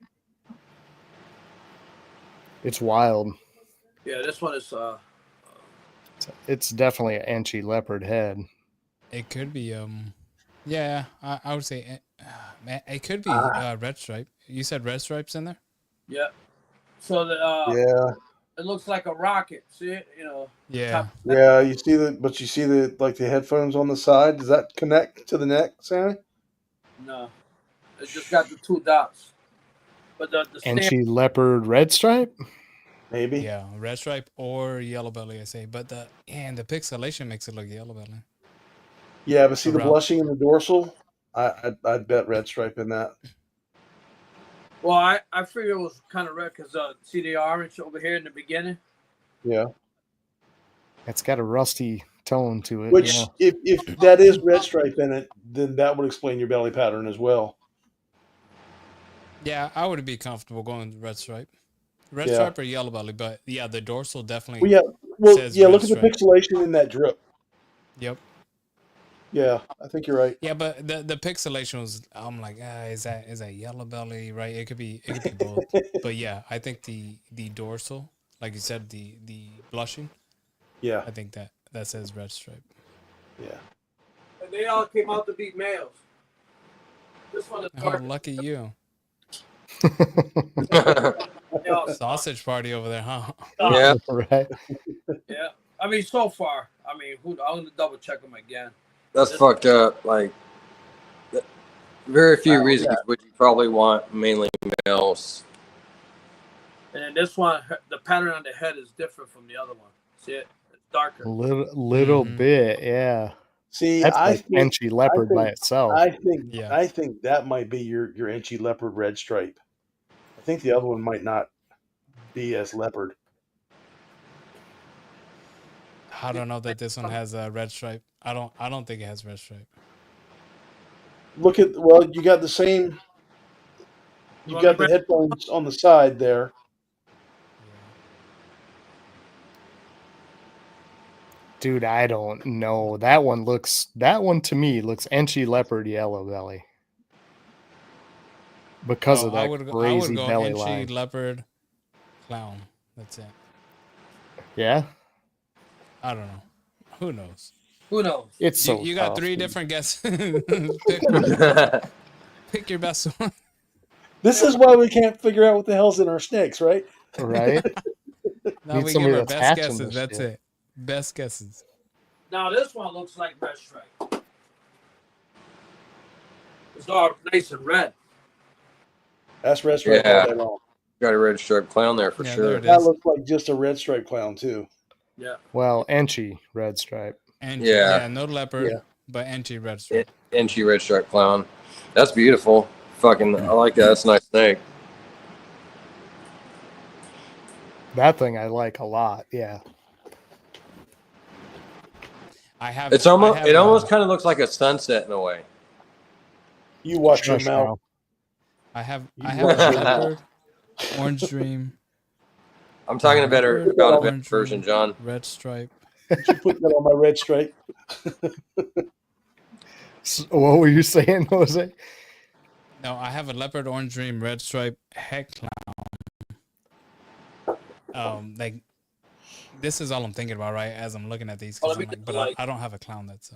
it's wild. Yeah, this one is It's definitely an Enchi leopard head. It could be yeah, I would say man, it could be red stripe. You said red stripes in there? yeah. So the Yeah. it looks like a rocket. See it? You know. Yeah. Yeah. You see the like the headphones on the side. Does that connect to the neck, Sammy? No, it just got the 2 dots. But the stamp, Enchi leopard red stripe? Maybe. Yeah, red stripe or yellow belly, I say. But the pixelation makes it look yellow belly. Yeah, but see the Around- blushing in the dorsal. I'd bet red stripe in that. well, I figured it was kind of red because see the orange over here in the beginning. Yeah. It's got a rusty tone to it. Which, yeah. if that is red stripe in it, then that would explain your belly pattern as well. Yeah, I would be comfortable going with red stripe. Red Yeah. stripe or yellow belly, but yeah, the dorsal definitely. Well, yeah. Well, Says yeah. red Look at the stripe. pixelation in that drip. Yep. Yeah, I think you're right. Yeah, but the pixelation was. I'm like, is that yellow belly? Right? It could be both. But yeah, I think the dorsal, like you said, the blushing. Yeah. I think that says red stripe. Yeah. And they all came out to be males. This one is Oh, dark. lucky you! They all Sausage party over there, huh? Yeah. Right. Yeah. I mean, so far. I mean, I'm gonna double check them again. That's fucked up. Like, very few reasons would you probably want mainly males. And then this one, the pattern on the head is different from the other one. See it? It's darker. Little Mhm. bit, yeah. See, That's I like think Enchi leopard by think- itself. Yeah. I think that might be your Enchi leopard red stripe. I think the other one might not be as leopard. I don't know that this one has a red stripe. I don't think it has red stripe. Look at you got the same. You Well, got the the headphones on the side there. Dude, I don't know. That one to me looks Enchi leopard yellow belly. Because of that I would crazy go belly Enchi line. leopard clown. That's it. Yeah? I don't know. Who knows? Who knows? It's so You got tough, 3 dude. different guesses. pick your best one. This is why we can't figure out what the hell's in our snakes, right? Right? No, Need we somebody give our that's best hatching guesses. this That's shit. it. Best guesses. Now this one looks like red stripe. It's all nice and red. That's red stripe Yeah. all day long. Got a red striped clown there for Yeah, sure. there it That is. looks like just a red stripe clown too. Yeah. Well, Enchi red stripe. Enchi. Yeah. Yeah, no leopard, Yeah. but Enchi red stripe. Enchi red striped clown. That's beautiful. Fucking, I like that. That's a nice snake. That thing I like a lot. Yeah. It almost kind of looks like a sunset in a way. You watch your Shush mouth. now. I have You a watch your leopard, orange dream, I'm talking about a better Orange version, ring. John. red stripe. You put that on my red stripe. So what were you saying, Jose? No, I have a leopard, orange dream, red stripe, head clown. Like this is all I'm thinking about, right? As I'm looking at these, 'cause I'm like, but I don't have a clown that's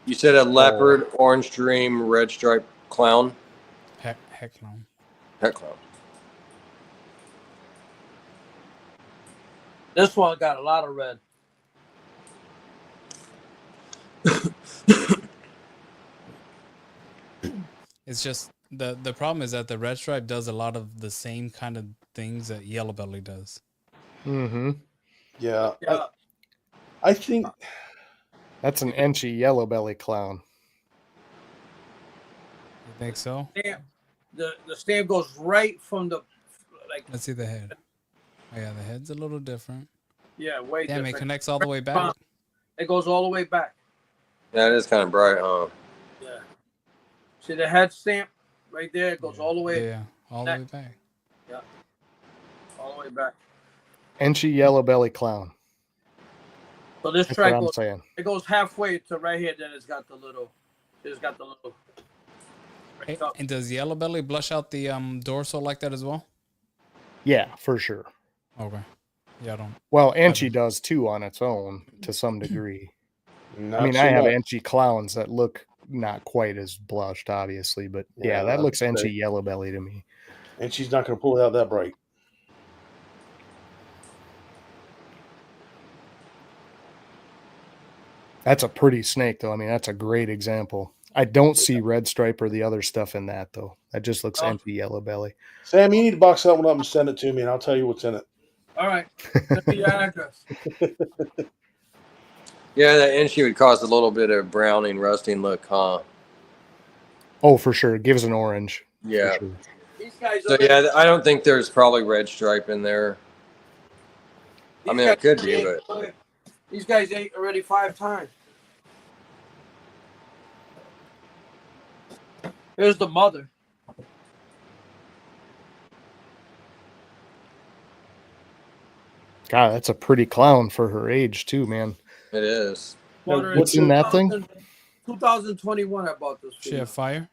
You said a leopard, orange dream, red striped clown. head clown. Head clown. This one got a lot of red. It's just the problem is that the red stripe does a lot of the same kind of things that yellow belly does. Mm-hmm. Yeah. Yeah. I think That's an Enchi yellow belly clown. You think so? Stamp. The stamp goes right from the like. Let's see the head. Oh, yeah, the head's a little different. Yeah, way Damn, it different. connects all the way back. It goes all the way back. Yeah, it is kind of bright, huh? Yeah. See the head stamp right there? It goes all the way. Yeah, all the way back. Yeah. All the way back. Enchy yellow belly clown. So this That's track what I'm goes, saying. it goes halfway to right here. Then it's got the little. Hey, and does yellow belly blush out the dorsal like that as well? Yeah, for sure. Okay. Yeah, I don't. Well, Enchy does too on its own to some degree. Not I mean, so I have much. Enchy clowns that look not quite as blushed, obviously, but yeah, that I'd looks say- Enchy yellow belly to me. And she's not going to pull it out that bright. That's a pretty snake, though. I mean, that's a great example. I don't see red stripe or the other stuff in that, though. That just looks Enchy yellow belly. Sam, you need to box that one up and send it to me, and I'll tell you what's in it. All right. Send me your address. Yeah, that Enchy would cause a little bit of browning, rusting look, huh? Oh, for sure. It gives an orange. Yeah. For sure. These guys. So yeah, I don't think there's probably red stripe in there. I mean, it could be, but These guys ate already 5 times. Here's the mother. God, that's a pretty clown for her age, too, man. it is. What's in that thing? 2021, I bought this. She have fire?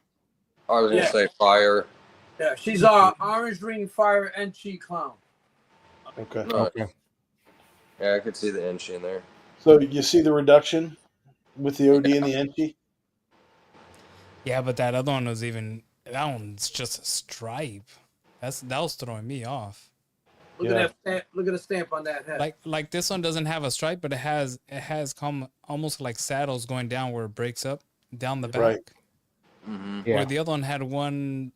I was gonna Yeah. say fire. Yeah, she's orange ring fire Enchy clown. Okay. Nice. Okay. Yeah, I could see the Enchy in there. So you see the reduction with the OD and the NT? Yeah, but that other one was even. That one's just a stripe. That was throwing me off. Look at that stamp. Look at the stamp on that head. Like this one doesn't have a stripe, but it has come almost like saddles going down where it breaks up down the back. Right. Mm-hmm. Yeah. Where the other one had one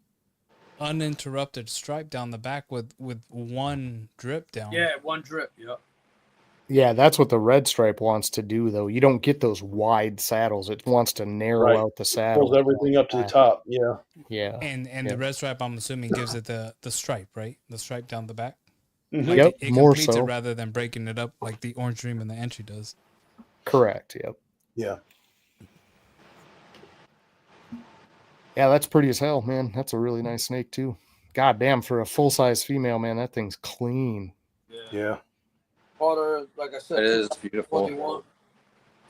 uninterrupted stripe down the back with one drip down. Yeah, one drip. Yep. Yeah, that's what the red stripe wants to do, though. You don't get those wide saddles. It wants to narrow Right. out the saddle. Pulls everything up to the top. Yeah. Yeah. And Yeah. the red stripe, I'm assuming, gives it the stripe, right? The stripe down the back. Mhm. Like Yep, it more completes so. it rather than breaking it up like the orange dream and the entry does. Correct. Yep. Yeah. Yeah, that's pretty as hell, man. That's a really nice snake, too. God damn, for a full-size female, man, that thing's clean. Yeah. Bought her, like I said, It is beautiful.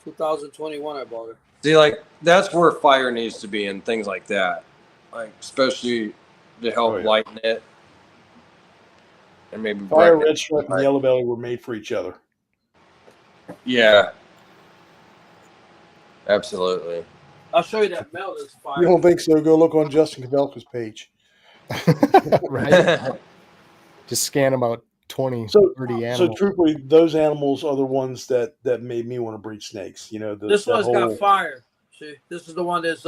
2021, I bought her. See, like that's where fire needs to be and things like that, like especially to help Oh, yeah. lighten it and maybe Fire, brighten it. red stripe, and yellow belly were made for each other. Yeah, absolutely. I'll show you that male is fire. You don't think so? Go look on Justin Kavelka's page. Right? Just scan about 20, So, 30 so animals. truthfully, those animals are the ones that made me want to breed snakes. You know, This one's whole, got fire. See, this is the one that's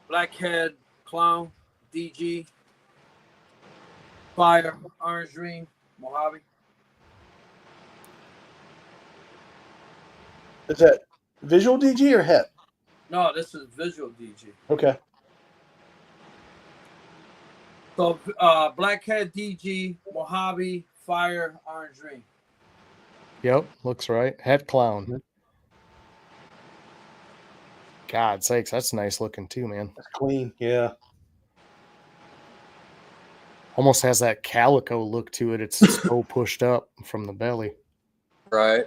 blackhead clown, DG, fire, orange dream, Mojave. Is that visual DG or het? No, this is visual DG. Okay. So blackhead DG, Mojave, fire, orange dream. Yep, looks right. Het clown. God sakes, that's nice looking, too, man. That's clean. Yeah. Almost has that calico look to it. It's so pushed up from the belly. Right.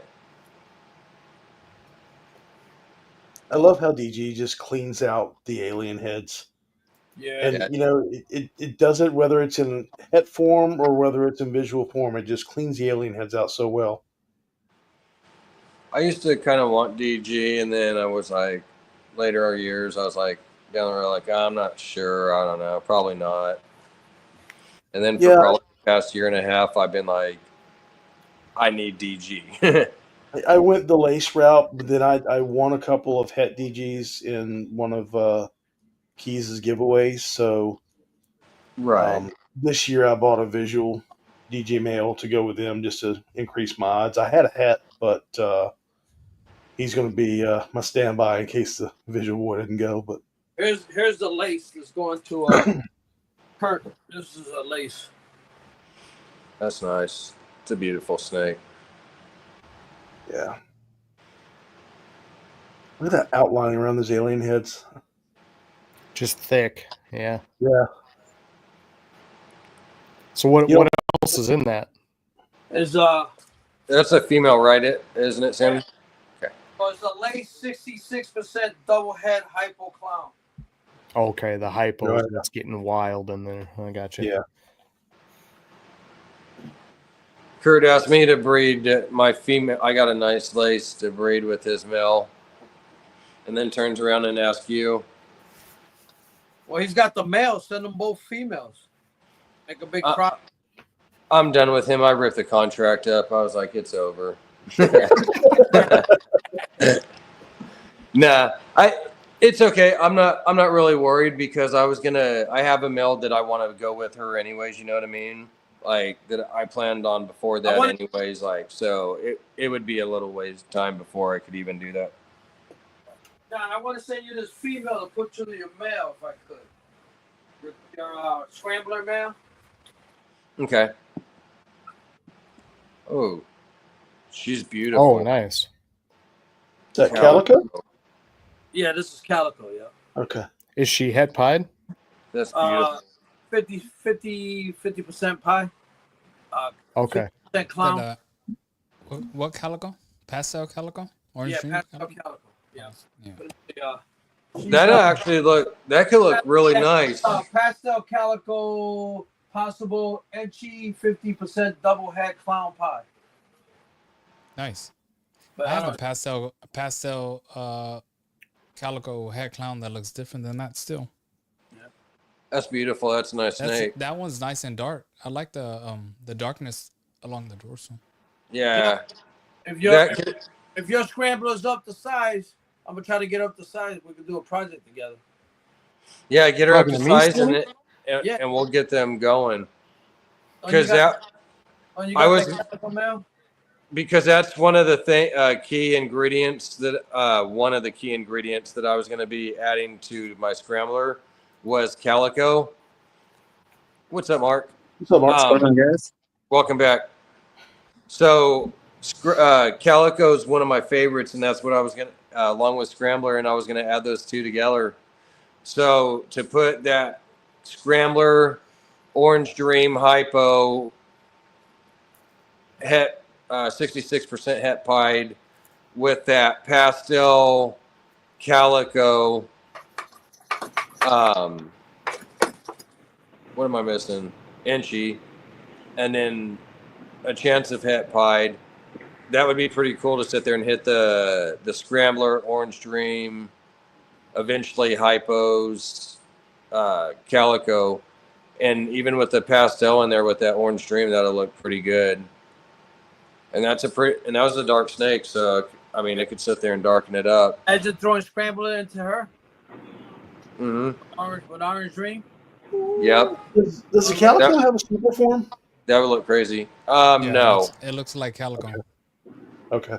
I love how DG just cleans out the alien heads. Yeah. And, you know, it does it whether it's in het form or whether it's in visual form. It just cleans the alien heads out so well. I used to kind of want DG, and then I was like, later years, I was like, down the road, like, I'm not sure. I don't know. Probably not. And then for probably the past year and a half, I've been like, I need DG. I went the lace route, but then I won a couple of het DGs in one of Keys' giveaways. So right. This year I bought a visual DG male to go with them just to increase my odds. I had a het, but he's going to be my standby in case the visual boy didn't go. But here's the lace that's going to Kurt. This is a lace. That's nice. It's a beautiful snake. Yeah. Look at that outlining around those alien heads. Just thick. Yeah. Yeah. So what You know- what else is in that? Is That's a female, right? Isn't it, Sammy? was a late 66% double head hypo clown. Okay, the hypo Right. that's getting wild in there. I got you. Yeah. Kurt asked me to breed my female. I got a nice lace to breed with his male, and then turns around and asks you. Well, he's got the males. Send them both females. Make a big crop. I'm done with him. I ripped the contract up. I was like, it's over. Nah, it's okay. I'm not really worried because I have a male that I want to go with her anyways, you know what I mean? Like that I planned on before that anyways, like so it would be a little ways of time before I could even do that. John, I want to send you this female to put you to your male if I could. Your scrambler male. Okay. Oh. She's beautiful. Oh, nice. Is that calico? Yeah, this is calico, yeah. Okay. Is she het pied? That's beautiful. 50% pie. Okay. 50% clown. But, what calico? Pastel calico? Orange Yeah, dream pastel calico? calico. Yeah. Yeah. That could look really nice. Pastel calico, possible etchy, 50% double head clown pie. Nice. But I have a pastel calico head clown that looks different than that still. That's beautiful. That's a nice snake. That one's nice and dark. I like the darkness along the dorsal. Yeah. If your scrambler's up to size, I'm gonna try to get up to size. We can do a project together. Yeah, get her up to size and we'll get them going. Because because that's one of the key ingredients that I was going to be adding to my scrambler was calico. What's up, Mark? What's up, Mark? What's going on, guys? Welcome back. So calico is one of my favorites, and that's what I was going to, along with scrambler, and I was going to add those two together. So to put that scrambler, orange dream, hypo, het, 66% het pied with that pastel calico. What am I missing? Inchy, and then a chance of het pied. That would be pretty cool to sit there and hit the scrambler, orange dream, eventually hypos, calico, and even with the pastel in there with that orange dream, that'll look pretty good. And that was a dark snake, so I mean, it could sit there and darken it up. I just throwing scrambler into her. Mm-hmm. With orange dream. Yep. Does the calico have a super form? That would look crazy. Yeah, No. It looks like calico. Okay.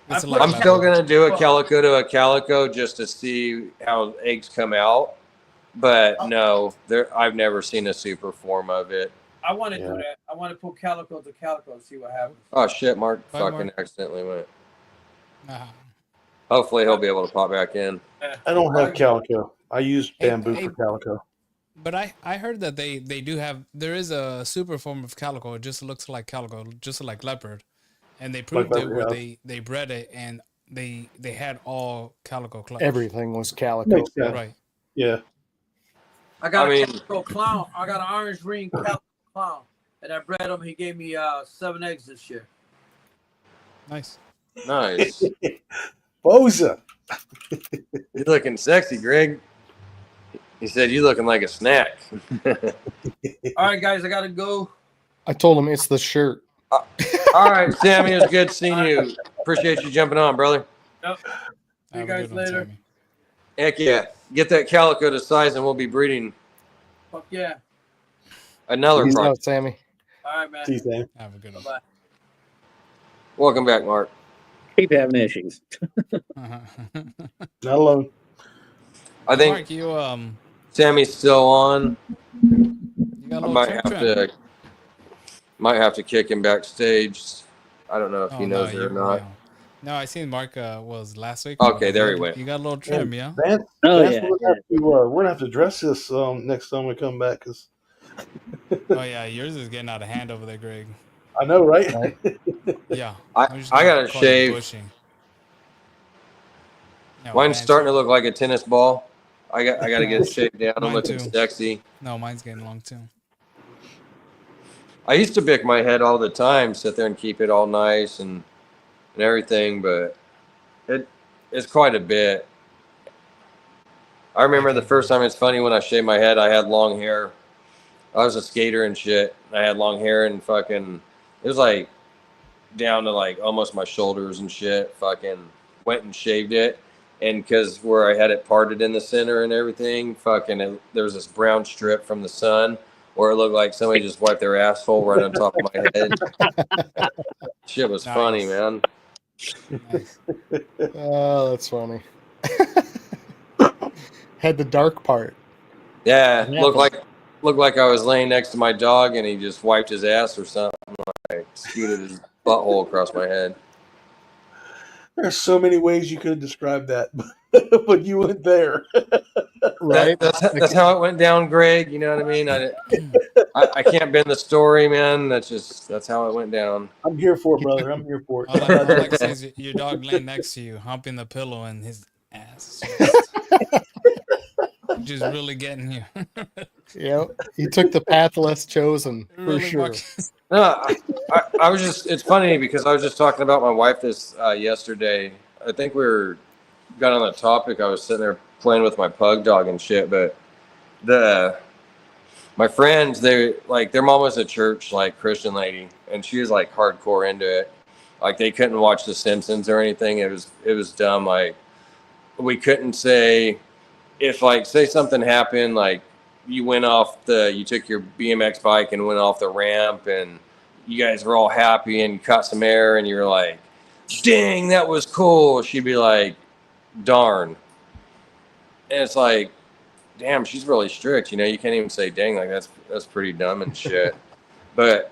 It's I'm still gonna do a calico to a calico just to see how eggs come out, but no, I've never seen a super form of it. I want to do that. I want to put calico to calico and see what happens. Oh shit, Mark fucking accidentally went. Hopefully he'll be able to pop back in. I don't have calico. I use bamboo for calico. But I heard that they do have, there is a super form of calico. It just looks like calico, just like leopard. And they proved it where they bred it and they had all calico clutch. Everything was calico. Right. Yeah. I got a calico clown. I got an orange ring calico clown. And I bred him. He gave me 7 eggs this year. Nice. Nice. Boza. You're looking sexy, Greg. He said, you looking like a snack. All right, guys, I got to go. I told him it's the shirt. All right, Sammy, it was good seeing you. Appreciate you jumping on, brother. Yep. See you guys later. Heck yeah. Get that calico to size and we'll be breeding. Fuck yeah. Another Peace project. out, Sammy. All right, man. See you, Sam. Have a good one. Bye. Welcome back, Mark. Keep having issues. Not alone. I think Mark, you Sammy's still on. you got a I little might trim have trim. to. Might have to kick him backstage. I don't know if he Oh, knows it or not. No, I seen Mark was last week. Okay, there he went. You got a little trim, yeah. Vance, Oh, Vance, yeah, we're gonna have to address this next time we come back, because Oh yeah, yours is getting out of hand over there, Greg. I know, right? Right. Yeah. I gotta call you shave. bushy. No, Mine's Vance, starting to look like a tennis ball. I gotta get it Nice. shaved down. I'm Mine looking too. sexy. No, mine's getting long too. I used to bick my head all the time, sit there and keep it all nice and everything, but it's quite a bit. I remember the first time. It's funny when I shaved my head. I had long hair. I was a skater and shit. I had long hair and fucking. It was like down to like almost my shoulders and shit. Fucking went and shaved it, and because where I had it parted in the center and everything, there was this brown strip from the sun, where it looked like somebody just wiped their asshole right on top of my head. Shit was funny, Nice. man. Nice. Oh, that's funny. Had the dark part. Yeah, Yeah, looked like I was laying next to my dog, and he just wiped his ass or something. Like scooted his butthole across my head. There's so many ways you could have described that, but you went there. Right. That's how it went down, Greg. You know what I mean? I can't bend the story, man. That's how it went down. I'm here for it, brother. I'm here for All it. I can say is your dog laying next to you, humping the pillow, and his ass just really getting you. Yep. He took the path less chosen for Really sure. No, I was just. It's funny because I was just talking about my wife this yesterday. I think got on the topic. I was sitting there playing with my pug dog and shit, but my friends, their mom was a church like Christian lady, and she was like hardcore into it. Like they couldn't watch The Simpsons or anything. It was dumb. Like we couldn't say, if like say something happened, like you took your BMX bike and went off the ramp, and you guys were all happy and you caught some air and you were like, dang, that was cool. She'd be like, darn. And it's like, damn, she's really strict. You know, you can't even say dang. Like that's pretty dumb and shit. But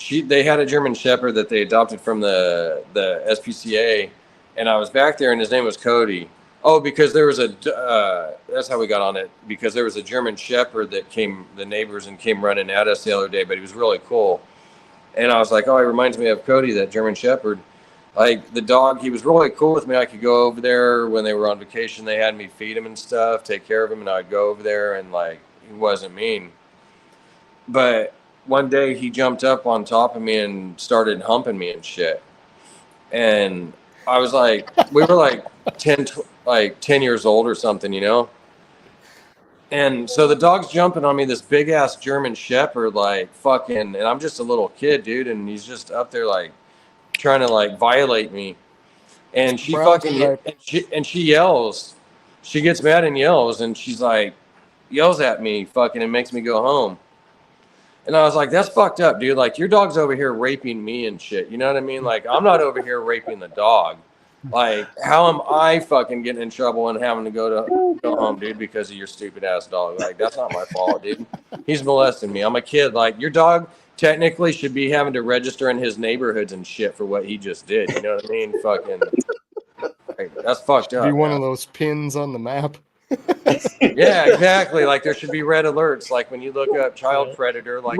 they had a German Shepherd that they adopted from the SPCA, and I was back there and his name was Cody. Oh, because there was that's how we got on it, because there was a German Shepherd that the neighbors came running at us the other day, but he was really cool. And I was like, oh, it reminds me of Cody, that German Shepherd. Like the dog, he was really cool with me. I could go over there when they were on vacation. They had me feed him and stuff, take care of him, and I'd go over there, and like he wasn't mean. But one day he jumped up on top of me and started humping me and shit. And I was like, we were like 10 years old or something, you know? And so the dog's jumping on me, this big ass German Shepherd, like fucking, and I'm just a little kid, dude. And he's just up there like trying to like violate me. And she she yells, she gets mad and yells, and she's like, yells at me fucking and makes me go home. And I was like, that's fucked up, dude. Like, your dog's over here raping me and shit. You know what I mean? Like, I'm not over here raping the dog. Like, how am I fucking getting in trouble and having to go home, dude, because of your stupid ass dog? Like, that's not my fault, dude. He's molesting me. I'm a kid. Like, your dog technically should be having to register in his neighborhoods and shit for what he just did. You know what I mean? Fucking, like, that's fucked up. Be one of those pins on the map. Yeah, exactly. Like there should be red alerts. Like when you look up child predator, like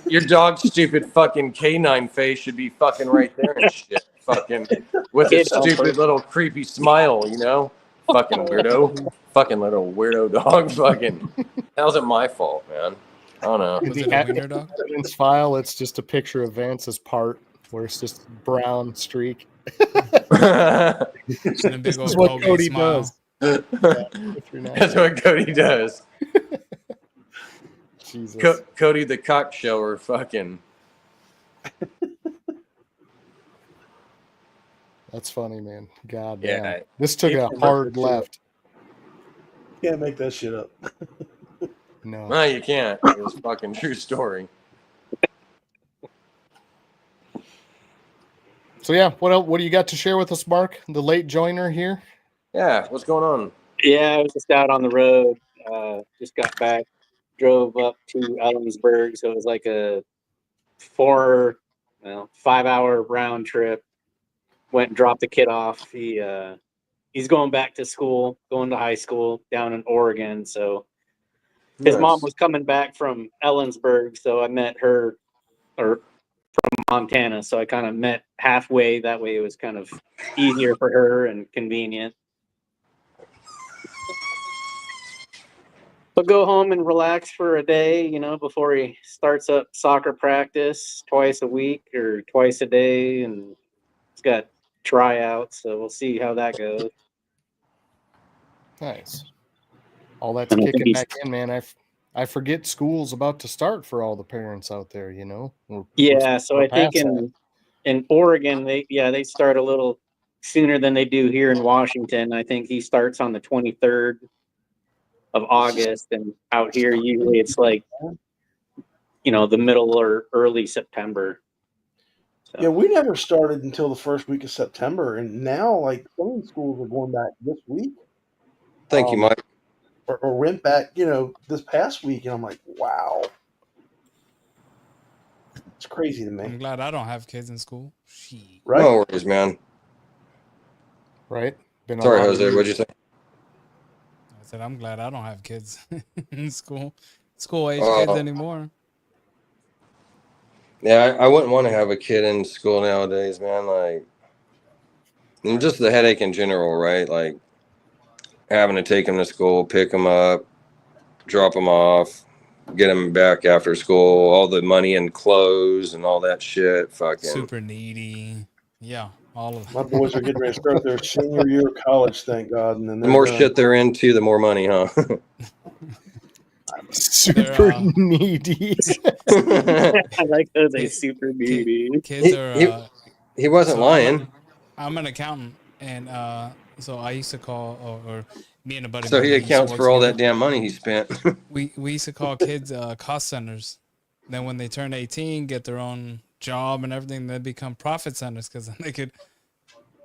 your dog's stupid fucking canine face should be fucking right there and shit. Fucking with his stupid little creepy smile, you know? Fucking weirdo. Fucking little weirdo dog. Fucking. That wasn't my fault, man. I don't know. Was it a wiener dog? Evidence file. It's just a picture of Vance's part where it's just brown streak. This is what Cody does. That's what Cody does. Jesus. Cody the cock shower, fucking. That's funny, man. God Yeah. damn. This took a hard left. Can't make that shit up. No, you can't. It was fucking true story. So yeah, what do you got to share with us, Mark? The late joiner here. Yeah, what's going on? Yeah, I was just out on the road. Just got back. drove up to Ellensburg, so it was like a 5-hour round trip. Went and dropped the kid off. He's going back to school, going to high school down in Oregon. So his mom was coming back from Ellensburg, so I met her, or from Montana. So I kind of met halfway. That way it was kind of easier for her and convenient. But go home and relax for a day, before he starts up soccer practice twice a week or twice a day. And he's got tryouts, so we'll see how that goes. Nice. All that's kicking back in, man. I forget school's about to start for all the parents out there, Yeah, so I think in Oregon, they start a little sooner than they do here in Washington. I think he starts on the 23rd of August, and out here usually it's like, the middle or early September. So. Yeah, we never started until the first week of September, and now like some schools are going back this week. Thank you, Mike. Or went back, this past week, and I'm like, wow, it's crazy to me. I'm glad I don't have kids in school. Right? No worries, man. Right? Sorry, Jose. What'd you say? I said I'm glad I don't have kids in school age kids anymore. Yeah, I wouldn't want to have a kid in school nowadays, man. Like, and just the headache in general, right? Like, having to take them to school, pick them up, drop them off, get them back after school, all the money and clothes and all that shit. Fucking super needy. Yeah, all of My boys are getting ready to start their senior year of college, thank God. And then the more shit they're into, the more money, huh? Super needy. I like those. Super needy. Kids are. He wasn't lying. I'm an accountant, and so I used to call, or me and a buddy. So he accounts for all that damn money he spent. we used to call kids cost centers. Then when they turn 18, get their own job and everything, they become profit centers because then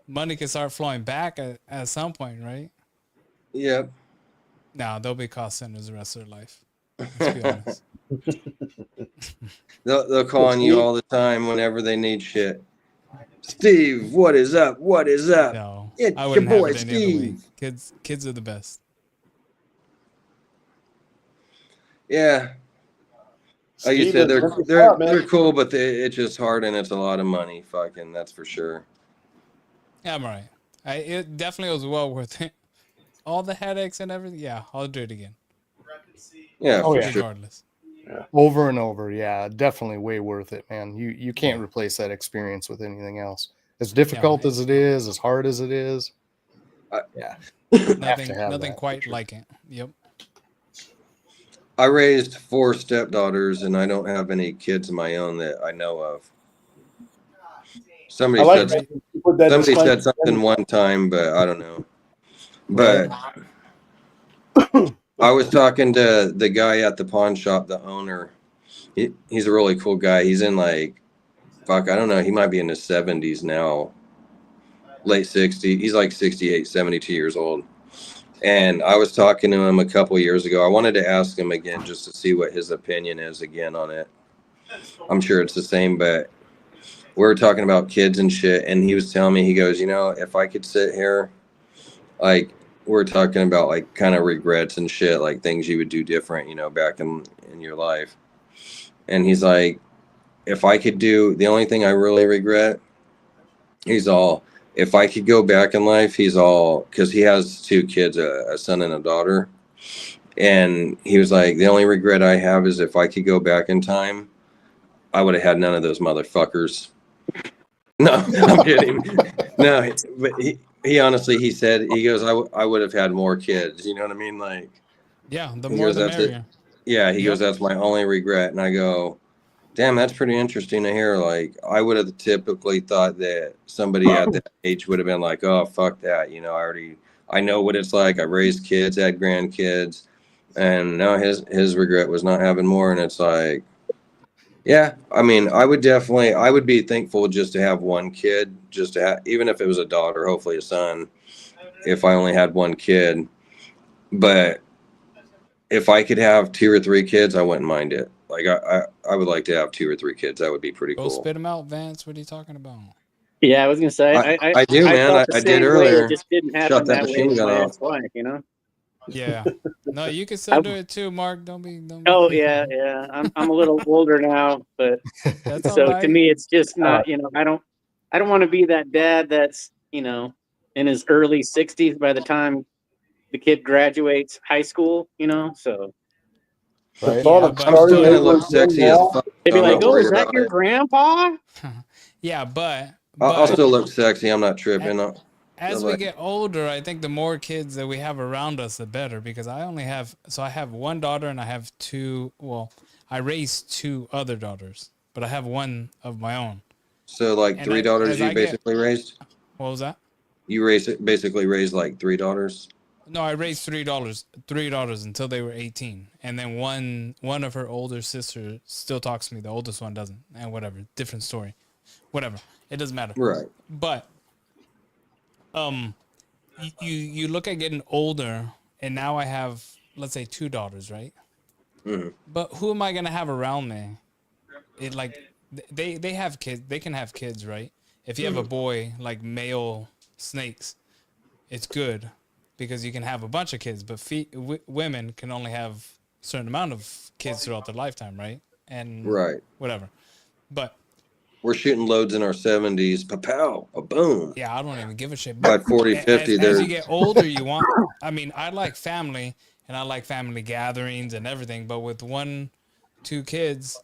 money could start flowing back at some point, right? Yep. No, they'll be cost centers the rest of their life. Let's be honest. They'll call on you all the time whenever they need shit. Steve, what is up? What is up? No, it's I your boy have it any other way. Steve. Kids are the best. Yeah. Like you said, they're cool, but it's just hard and it's a lot of money. Fucking, that's for sure. Yeah, I'm all right. It definitely was well worth it. All the headaches and everything. Yeah, I'll do it again. Yeah, for sure. Regardless. Yeah. Over and over. Yeah, definitely way worth it, man. You can't replace that experience with anything else. As difficult as it is, as hard as it is. Yeah. Nothing quite like it. Yep. I raised 4 stepdaughters, and I don't have any kids of my own that I know of. Somebody said something one time, but I don't know. But I was talking to the guy at the pawn shop, the owner. He's a really cool guy. He's in I don't know. He might be in his 70s now, late 60s. He's like 68, 72 years old. And I was talking to him a couple years ago. I wanted to ask him again just to see what his opinion is again on it. I'm sure it's the same, but we were talking about kids and shit. And he was telling me, he goes, if I could sit here, like, we're talking about like kind of regrets and shit, like things you would do different, back in your life. And he's like, if I could do, the only thing I really regret, if I could go back in life, because he has 2 kids, a son and a daughter. And he was like, the only regret I have is if I could go back in time, I would have had none of those motherfuckers. No, I'm kidding. No, but he honestly, he said, he goes, I would have had more kids. You know what I mean? Like, yeah, the more the merrier. Yeah, he goes, that's my only regret. And I go, damn, that's pretty interesting to hear. Like, I would have typically thought that somebody at that age would have been like, oh, fuck that. I know what it's like. I raised kids, had grandkids. And no, his regret was not having more. And it's like, yeah, I mean, I would be thankful just to have one kid, just to have, even if it was a daughter, hopefully a son, if I only had one kid. But if I could have 2 or 3 kids, I wouldn't mind it. Like I would like to have 2 or 3 kids. That would be pretty Go cool. spit them out, Vance. What are you talking about? Yeah, I was gonna say I do, man. felt the I did same way. earlier. It just didn't happen Shut that that way machine with gun my off. ex-wife, you know. Yeah. No, you can still do it too, Mark. Don't be. Oh yeah. I'm a little older now, but That's all so to right. me, it's just not. You know, I don't want to be that dad that's in his early 60s by the time the kid graduates high school. You know, so The Right. thought Yeah, of but- I'm still starting gonna over look again sexy as now, fuck. they'd be I'm like, not "Oh, worried is that about your it. grandpa?" Yeah, but I'll still look sexy. I'm not tripping. as like- we get older, I think the more kids that we have around us, the better. Because I have one daughter and I have two. Well, I raised 2 other daughters, but I have one of my own. So like And 3 daughters you basically raised? What was that? You basically raised like 3 daughters? No, I raised 3 daughters until they were 18, and then one of her older sisters still talks to me. The oldest one doesn't, and whatever, different story, whatever. It doesn't matter. Right. But you look at getting older, and now I have, let's say, 2 daughters, right? Mhm. But who am I gonna have around me? It like they have kids. They can have kids, right? If you have a boy, like male snakes, it's good because you can have a bunch of kids. But women can only have a certain amount of kids throughout their lifetime, right? And Right. whatever. But We're shooting loads in our 70s. Pa-pow, a boom. yeah, I don't even give a shit. By But 40, 50, as you get older, I mean, I like family and I like family gatherings and everything. But with 1, 2 kids,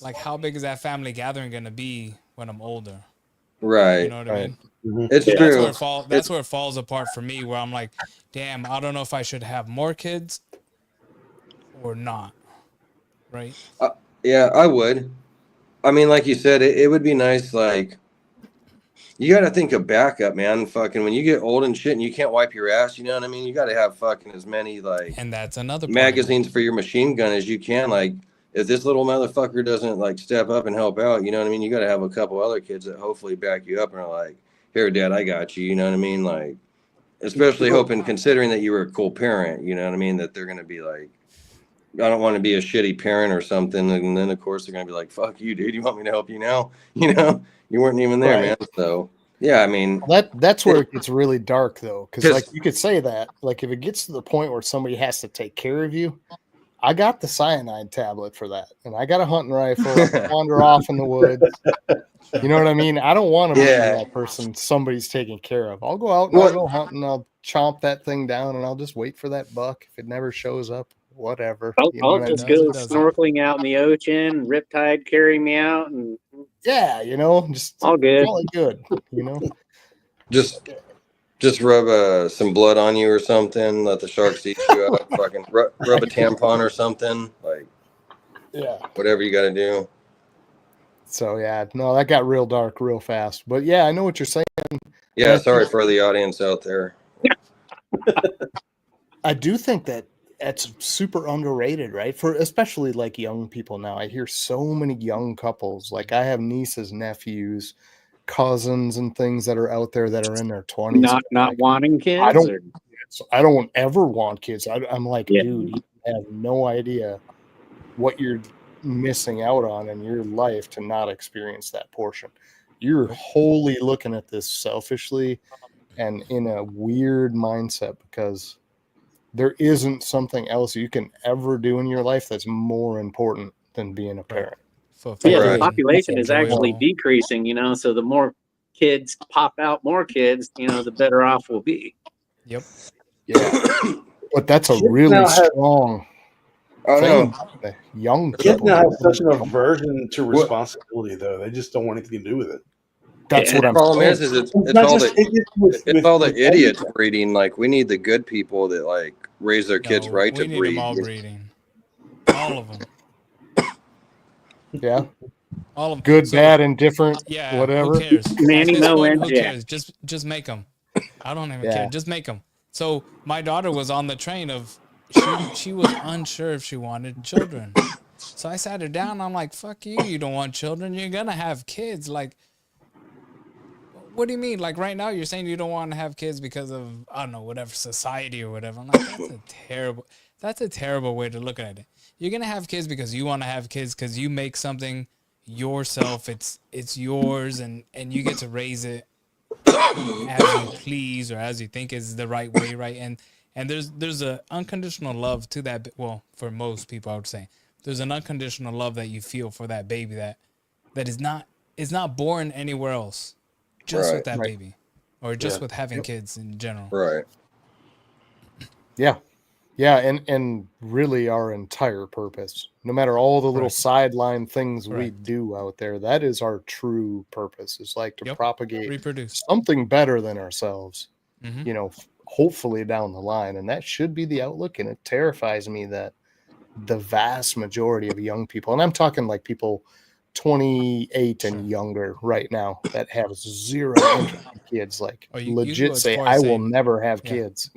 like how big is that family gathering going to be when I'm older? Right. You know what I mean? It's That's true. where it falls apart for me, where I'm like, damn, I don't know if I should have more kids or not. Right? Yeah, I would. I mean, like you said, it would be nice. Like, you got to think of backup, man. Fucking when you get old and shit and you can't wipe your ass, you know what I mean? You got to have fucking as many like And that's another part. magazines for your machine gun as you can. Like, if this little motherfucker doesn't like step up and help out, you know what I mean? You got to have a couple other kids that hopefully back you up and are like, here, Dad, I got you. You know what I mean? Like, especially hoping, considering that you were a cool parent, you know what I mean? That they're going to be like, I don't want to be a shitty parent or something. And then, of course, they're going to be like, fuck you, dude. You want me to help you now? You know, you weren't even there, man. So, yeah, I mean, That's where it gets really dark, though. Because, 'Cause- like, you could say that. Like, if it gets to the point where somebody has to take care of you, I got the cyanide tablet for that. And I got a hunting rifle. I can wander off in the woods. You know what I mean? I don't want to be that person somebody's taking care of. I'll go out and I'll go hunting. I'll chomp that thing down and I'll just wait for that buck. If it never shows up, whatever. You know I'll what I just mean? go snorkeling out in the ocean, Riptide carry me out, and Yeah, just all good. Call it good, you know. Just rub some blood on you or something. Let the sharks eat you up. Fucking rub a tampon or something. Like, Yeah. whatever you got to do. So yeah, no, that got real dark real fast. But yeah, I know what you're saying. Yeah, sorry for the audience out there. I do think that's super underrated, right? For especially like young people now. I hear so many young couples. Like I have nieces, nephews, cousins, and things that are out there that are in their 20s. Not wanting kids. I don't ever want kids. I'm like, Yeah. dude, you have no idea what you're missing out on in your life to not experience that portion. You're wholly looking at this selfishly and in a weird mindset because there isn't something else you can ever do in your life that's more important than being a parent. Yeah, Right. the population is actually decreasing, so the more kids pop out, more kids, the better off we'll be. Yep. Yeah. But that's a Kids really now have- strong Oh, thing. no. Young Kids people now have such an aversion to responsibility, though. They just don't want anything to do with it. That's The what I'm problem saying. is it's not all just the with all the everything. idiots breeding. Like, we need the good people that like raise their kids right we to need breed. them all breeding. All of them. Yeah. All of them. Good, bad, indifferent, Yeah. whatever. Who cares? Manny, At this Mo, point, and who Jack. cares? Just make them. I don't even Yeah. care. Just make them. So my daughter was on the train of she was unsure if she wanted children. So I sat her down. I'm like, fuck you. You don't want children. You're going to have kids. Like, what do you mean? Like right now you're saying you don't want to have kids because of, I don't know, whatever, society or whatever. I'm like, that's a terrible, That's a terrible way to look at it. You're gonna have kids because you want to have kids because you make something yourself. It's yours, and you get to raise it as you please or as you think is the right way, right? And there's a unconditional love to that. Well, for most people, I would say there's an unconditional love that you feel for that baby that is not born anywhere else, just with that baby, or just with having kids in general. Right. Yeah. Yeah, and really our entire purpose, no matter all the little sideline things we do out there, that is our true purpose. Is like to propagate reproduce something better than ourselves, Mm-hmm. Hopefully down the line. And that should be the outlook. And it terrifies me that the vast majority of young people, and I'm talking like people 28 and younger right now that have zero interest in kids, like you legit go as say, far I as will saying- never have yeah. kids,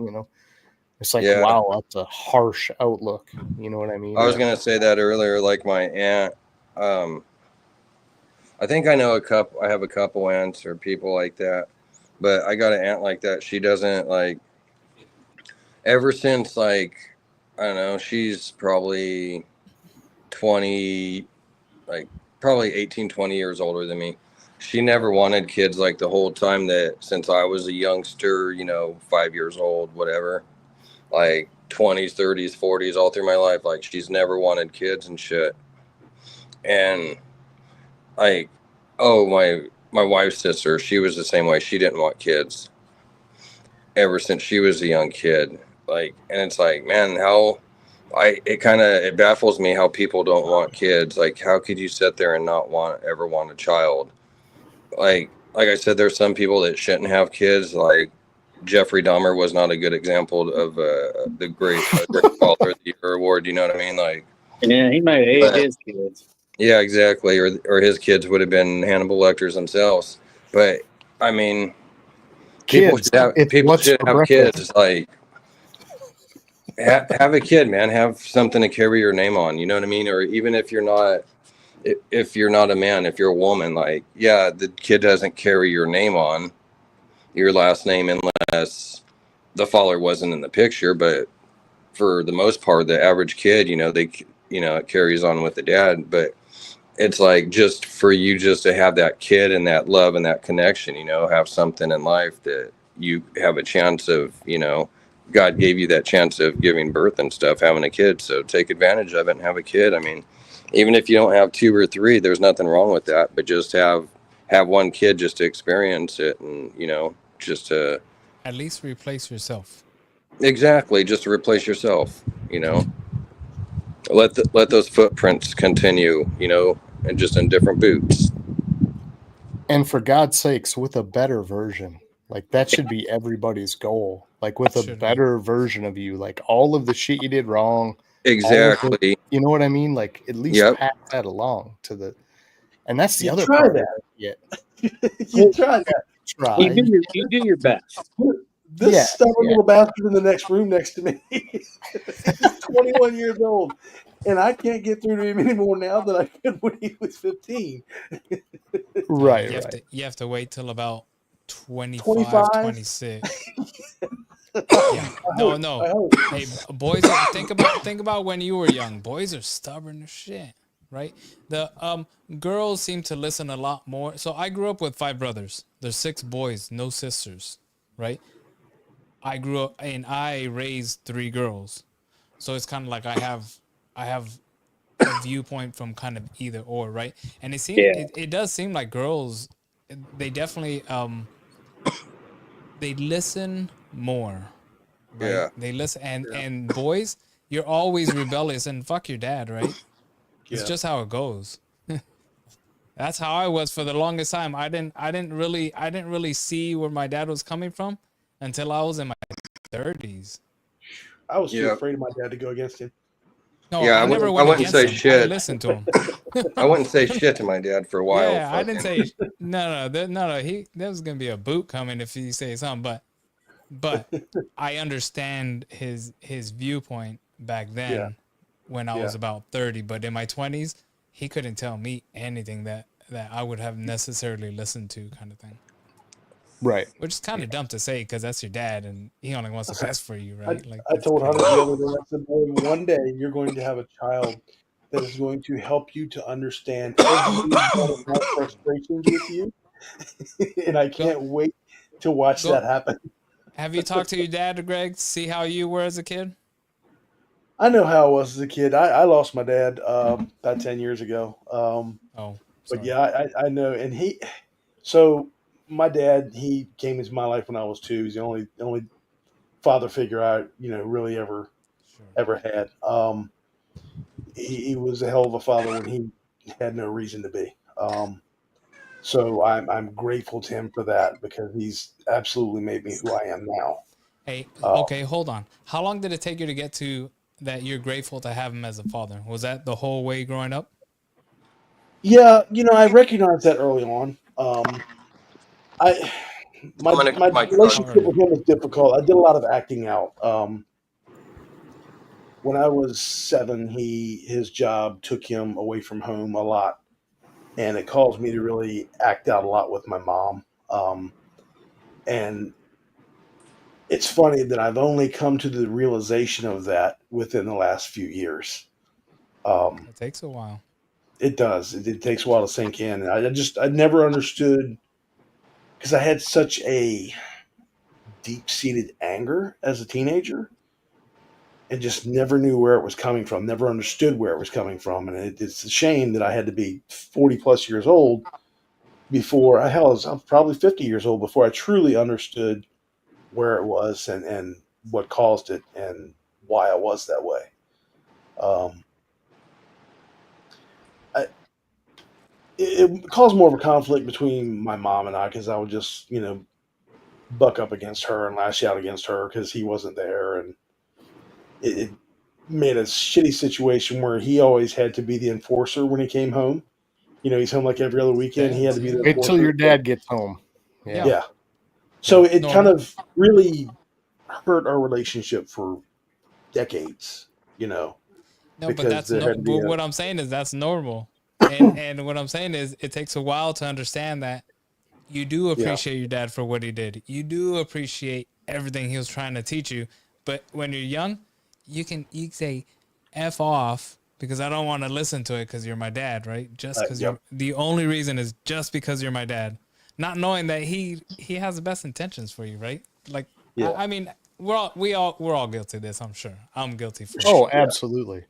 It's like, wow, that's a harsh outlook. You know what I mean? I was going to say that earlier, like my aunt. I think I know I have a couple aunts or people like that, but I got an aunt like that. She doesn't like, ever since like, I don't know, she's probably 20, like probably 18, 20 years older than me. She never wanted kids like the whole time that since I was a youngster, 5 years old, whatever, like 20s, 30s, 40s, all through my life. Like she's never wanted kids and shit. And like, oh, my wife's sister, she was the same way. She didn't want kids ever since she was a young kid. Like, and it's like, man, it baffles me how people don't want kids. Like, how could you sit there and not ever want a child? Like I said, there's some people that shouldn't have kids. Like Jeffrey Dahmer was not a good example of the great Father of the Year award. You know what I mean? Like, yeah, he might hate his kids. Yeah, exactly. Or his kids would have been Hannibal Lecters themselves. But I mean, people should have kids. Like, have a kid, man. Have something to carry your name on. You know what I mean? Or even if you're not a man, if you're a woman, like, yeah, the kid doesn't carry your name on your last name unless the father wasn't in the picture. But for the most part, the average kid, it carries on with the dad. But it's like just for you just to have that kid and that love and that connection, have something in life that you have a chance of, God gave you that chance of giving birth and stuff, having a kid. So take advantage of it and have a kid. I mean, even if you don't have 2 or 3, there's nothing wrong with that, but just have one kid just to experience it and, just to at least replace yourself. Exactly. Just to replace yourself, let those footprints continue, and just in different boots. And for God's sakes, with a better version. Like that should be everybody's goal. Like with a better version of you, like all of the shit you did wrong. Exactly. You know what I mean? Like at least pass that along to the, and that's the other try part. That. Yeah. You try that. Try. You do your best. This stubborn little bastard in the next room next to me is 21 years old, and I can't get through to him anymore now than I could when he was 15. Right. You have to wait till about 25, 26. Yeah. No. Hey, boys, think about when you were young. Boys are stubborn as shit, right? The girls seem to listen a lot more. So I grew up with 5 brothers. There's 6 boys, no sisters, right? I grew up and I raised 3 girls. So it's kind of like I have a viewpoint from kind of either or, right? And it does seem like girls, they definitely they listen more, right? Yeah. They listen, and boys, you're always rebellious and fuck your dad, right? It's just how it goes. That's how I was for the longest time. I didn't really see where my dad was coming from until I was in my 30s. I was too afraid of my dad to go against him. No, I never went against him. Shit. I listened to him. I wouldn't say shit to my dad for a while. Yeah, I didn't say no. There was gonna be a boot coming if he say something, but I understand his viewpoint back then when I was about 30. But in my 20s, he couldn't tell me anything that I would have necessarily listened to, kind of thing. Right. Which is kind of dumb to say because that's your dad and he only wants the best for you, right? Like I that's told Hunter crazy. the other day, I said, boy, one day you're going to have a child that is going to help you to understand every one of my frustrations with you. And I Go, can't wait to watch go. that happen. Have you talked to your dad, Greg, to see how you were as a kid? I know how I was as a kid. I lost my dad about 10 years ago. Oh, But sorry. yeah, I know. And so my dad, he came into my life when I was 2. He's the only father figure I, really Sure. ever had. He was a hell of a father when he had no reason to be. So I'm grateful to him for that because he's absolutely made me who I am now. Hey, Uh, okay, hold on. How long did it take you to get to that you're grateful to have him as a father? Was that the whole way growing up? yeah, I recognized that early on. I I'm my gonna my get my truck. How relationship early? with him was difficult. I did a lot of acting out. When I was 7, his job took him away from home a lot, and it caused me to really act out a lot with my mom. And it's funny that I've only come to the realization of that within the last few years. It takes a while. It does. It takes a while to sink in. And I never understood because I had such a deep seated anger as a teenager and just never knew where it was coming from, never understood where it was coming from. And it's a shame that I had to be 40 plus years old before I was probably 50 years old before I truly understood where it was and what caused it and why I was that way. Um, I, it caused more of a conflict between my mom and I because I would just, buck up against her and lash out against her because he wasn't there. And it made a shitty situation where he always had to be the enforcer when he came home. He's home like every other weekend. He had Dads, to be yeah. the Wait till enforcer. your dad gets home. Yeah. Yeah. Yeah. Yeah. So it kind Normal. of really hurt our relationship for decades, No, but because that's there no. had to be But a, what I'm saying is that's normal, and what I'm saying is it takes a while to understand that you do yeah, appreciate your dad for what he did. You do appreciate everything he was trying to teach you. But when you're young, you can say f off because I don't want to listen to it because you're my dad, right? Just because you're yep, the only reason is just because you're my dad, not knowing that he has the best intentions for you, right? Like yeah, I mean, we're all guilty of this. I'm sure I'm guilty for it. Oh, yeah, absolutely.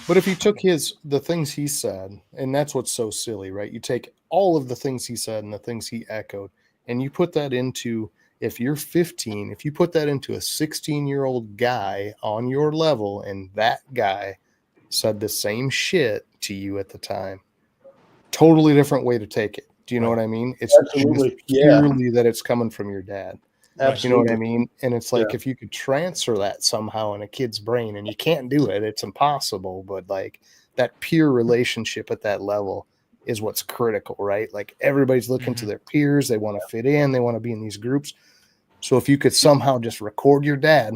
But if you took the things he said, and that's what's so silly, right? You take all of the things he said and the things he echoed, and you put that into, if you're 15, if you put that into a 16-year-old guy on your level, and that guy said the same shit to you at the time, totally different way to take it. Do you know Right. what I mean? It's just absolutely, yeah, purely that it's coming from your dad. Right. You know what I absolutely, mean? And it's yeah, like if you could transfer that somehow in a kid's brain, and you can't do it, it's impossible. But like that peer relationship at that level is what's critical, right? Like everybody's looking to Mm-hmm. their peers, they want to fit in, they want to be in these groups. So if you could somehow just record your dad,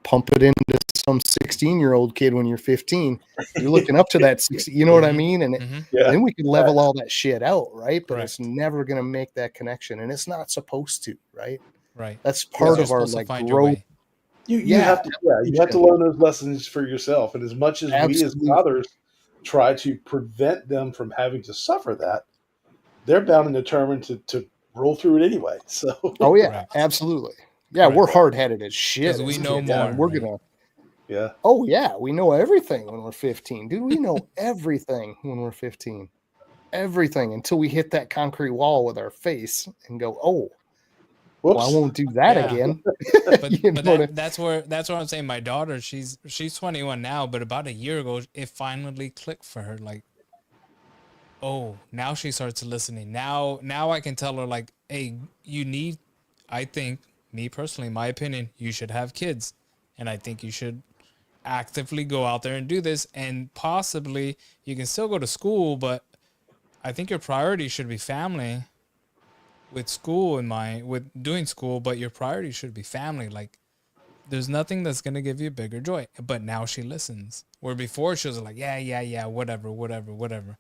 pump it into some 16-year-old kid when you're 15, you're looking up to that 60, you know what I Mm-hmm. mean? And Mm-hmm. yeah, then we can level all that shit out, right? But it's Correct. never going to make that connection, and it's not supposed to, right? Right. That's yeah. Because part you're of our supposed to like find your growth. way. You Yeah, have to, yeah, you have to evolution. learn those lessons for yourself. And as much as we as Absolutely. fathers try to prevent them from having to suffer that, they're bound and determined to roll through it anyway. So Oh yeah, Correct. absolutely. Yeah, we're Correct. hard-headed as shit Because we as know kids. I yeah, mean, more, we're right? gonna. yeah, Oh yeah, we know everything when we're 15, dude. We know everything when we're 15. Everything until we hit that concrete wall with our face and go, "Oh, well, I whoops, won't do that Yeah. again." But You know what I that's where I'm saying my daughter, she's 21 now, but about a year ago it finally clicked for her. Like, oh, now she starts listening. Now I can tell her like, hey, you need, I think, me personally, my opinion, you should have kids. And I think you should actively go out there and do this. And possibly you can still go to school, but I think your priority should be family with school in mind, with doing school, but your priority should be family. Like there's nothing that's gonna give you bigger joy. But now she listens. Where before she was like, yeah, whatever.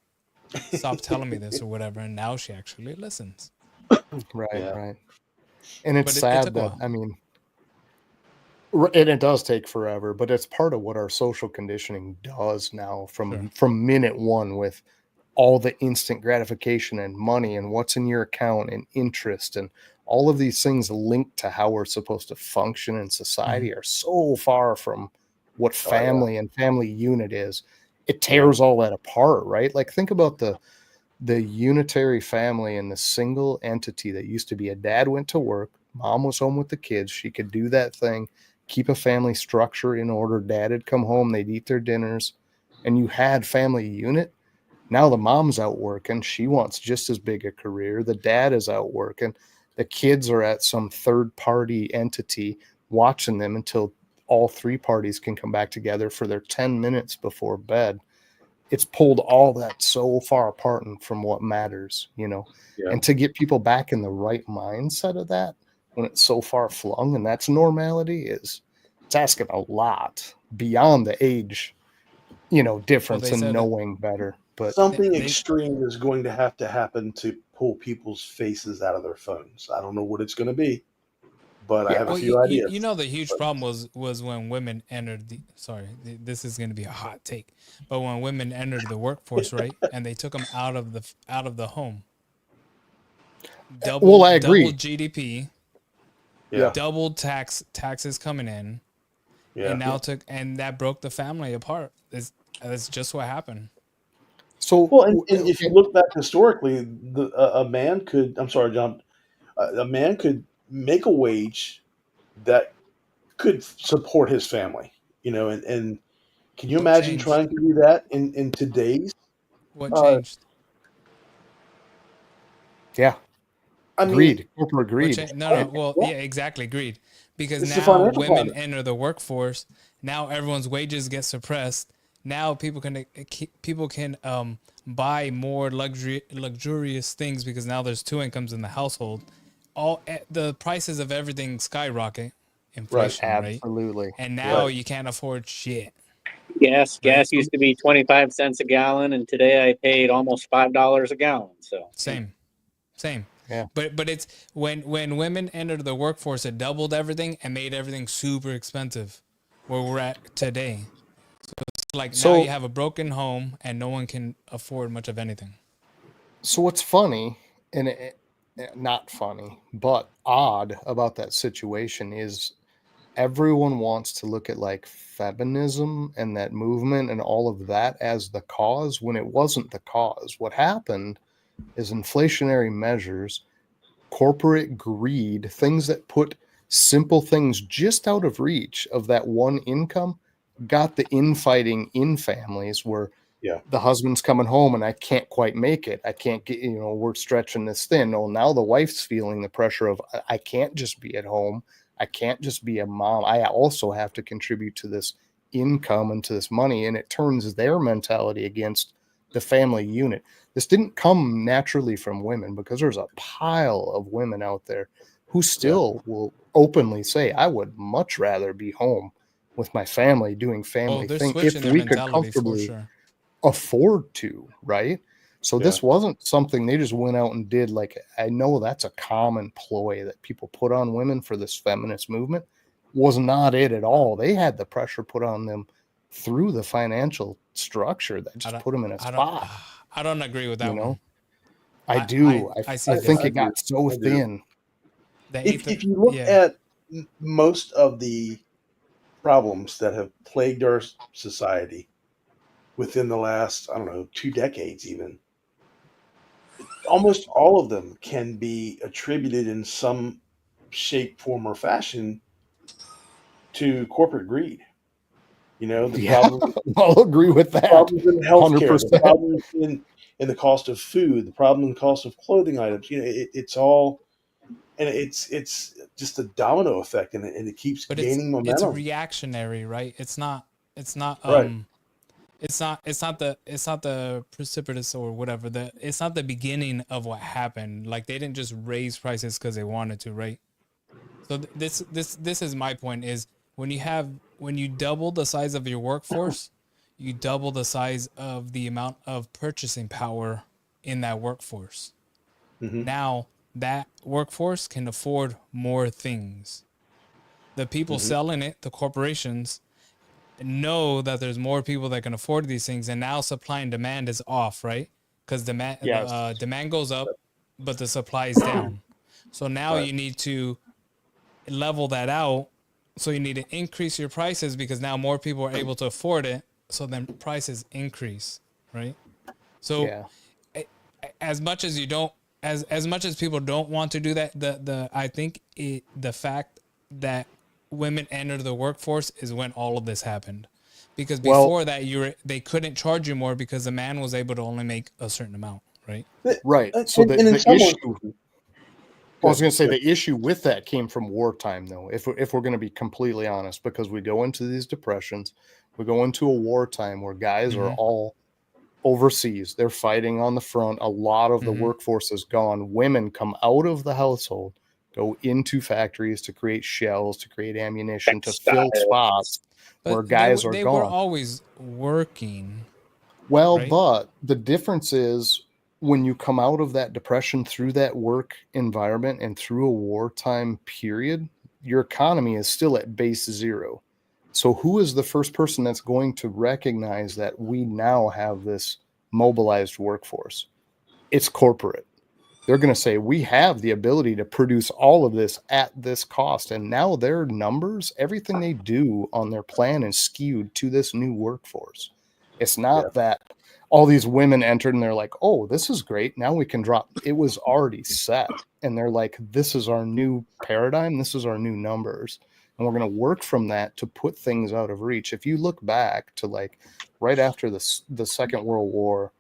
Stop telling me this or whatever. And now she actually listens. Right, yeah. right. And it's But it sad took a that, while. I mean, and it does take forever, but it's part of what our social conditioning does now from minute one, with all the instant gratification and money and what's in your account and interest and all of these things linked to how we're supposed to function in society are so far from what family and family unit is. It tears all that apart, right? Like, think about the unitary family and the single entity that used to be: a dad went to work, mom was home with the kids, she could do that thing, keep a family structure in order, dad would come home, they'd eat their dinners, and you had family unit. Now the mom's out working, she wants just as big a career, the dad is out working, the kids are at some third party entity watching them until all three parties can come back together for their 10 minutes before bed. It's pulled all that so far apart and from what matters, Yeah. and to get people back in the right mindset of that when it's so far flung and that's normality, it's asking a lot beyond the age, difference they and said knowing better. But Something they extreme is going to have to happen to pull people's faces out of their phones. I don't know what it's going to be, but I have a well, few you ideas. know the huge But problem was when women entered the this is going to be a hot take, but when women entered the workforce, right, and they took them out of the home, well, I double agree. GDP, yeah, double taxes coming in, yeah. and and that broke the family apart. That's just what happened. So Well, and if you look back historically, a man could. I'm sorry, John. A man could make a wage that could support his family. And can you What imagine changed? trying to do that in today's? What Uh, changed? yeah, I mean, greed, corporate What greed. changed? No. Well, yeah, yeah, exactly. Agreed. Because it's the now financial women climate. enter the workforce. Now everyone's wages get suppressed. Now people can buy more luxurious things because now there's two incomes in the household. The prices of everything skyrocket, Right. inflation, right? Absolutely. And now Right. you can't afford shit, right? Gas used to be 25 cents a gallon, and today I paid almost $5 a gallon. So Same. Yeah. But it's when women entered the workforce, it doubled everything and made everything super expensive. Where we're at today, like now you So have a broken home and no one can afford much of anything. so what's funny, and not funny, but odd about that situation is everyone wants to look at like feminism and that movement and all of that as the cause when it wasn't the cause. What happened is inflationary measures, corporate greed, things that put simple things just out of reach of that one income, got the infighting in families where Yeah. the husband's coming home and I can't quite make it. I can't get, we're stretching this thin. Oh, now the wife's feeling the pressure of I can't just be at home. I can't just be a mom. I also have to contribute to this income and to this money. And it turns their mentality against the family unit. This didn't come naturally from women because there's a pile of women out there who still will openly say, I would much rather be home with my family doing Oh, family they're thing switching if their we could mentality for comfortably sure. afford to, right? So Yeah. this wasn't something they just went out and did. Like, I know that's a common ploy that people put on women for this feminist movement. Was not it at all. They had the pressure put on them through the financial structure that I just don't put them in a I don't spot. I don't agree with You that know, one. I I do. I see I it think I it different. do. got so I do. thin. They ate If the you look yeah. at most of the problems that have plagued our society within the last, I don't know, 2 decades, even almost all of them can be attributed in some shape, form, or fashion to corporate greed. The Yeah, I'll agree with that. problems in 100%. healthcare, the problems in the cost of food, the problem in the cost of clothing items. It's all, and it's just a domino effect, and it keeps But gaining it's momentum. reactionary, right? It's not Right. it's not the precipitous or whatever. It's not the beginning of what happened. Like they didn't just raise prices because they wanted to, right? So this is my point is when you double the size of your workforce, you double the size of the amount of purchasing power in that workforce. Hmm. Now that workforce can afford more things. The people selling it, the corporations, know that there's more people that can afford these things, and now supply and demand is off, right? Because Yes. demand goes up, but the supply is down. So now you need to level that out. So you need to increase your prices because now more people are able to afford it. So then prices increase, right? So Yeah. as much as you don't, as much as people don't want to do that, I think the fact that women entered the workforce is when all of this happened. Because Well, before that, they couldn't charge you more because the man was able to only make a certain amount, right? right. And, So and in the some ways, issue, I was going to say the issue with that came from wartime, though. If we're going to be completely honest, because we go into these depressions, we go into a wartime where guys are all overseas. They're fighting on the front. A lot of the workforce is gone. Women come out of the household, go into factories to create shells, to create ammunition, to fill spots where But guys are they were gone. always working, Well, right? but the difference is when you come out of that depression through that work environment and through a wartime period, your economy is still at base zero. So, who is the first person that's going to recognize that we now have this mobilized workforce? It's corporate. They're going to say, we have the ability to produce all of this at this cost. And now their numbers, everything they do on their plan is skewed to this new workforce. It's not that all these women entered and they're like, oh, this is great. Now we can drop. It was already set. And they're like, this is our new paradigm. This is our new numbers. And we're going to work from that to put things out of reach. If you look back to like right after the Second World War,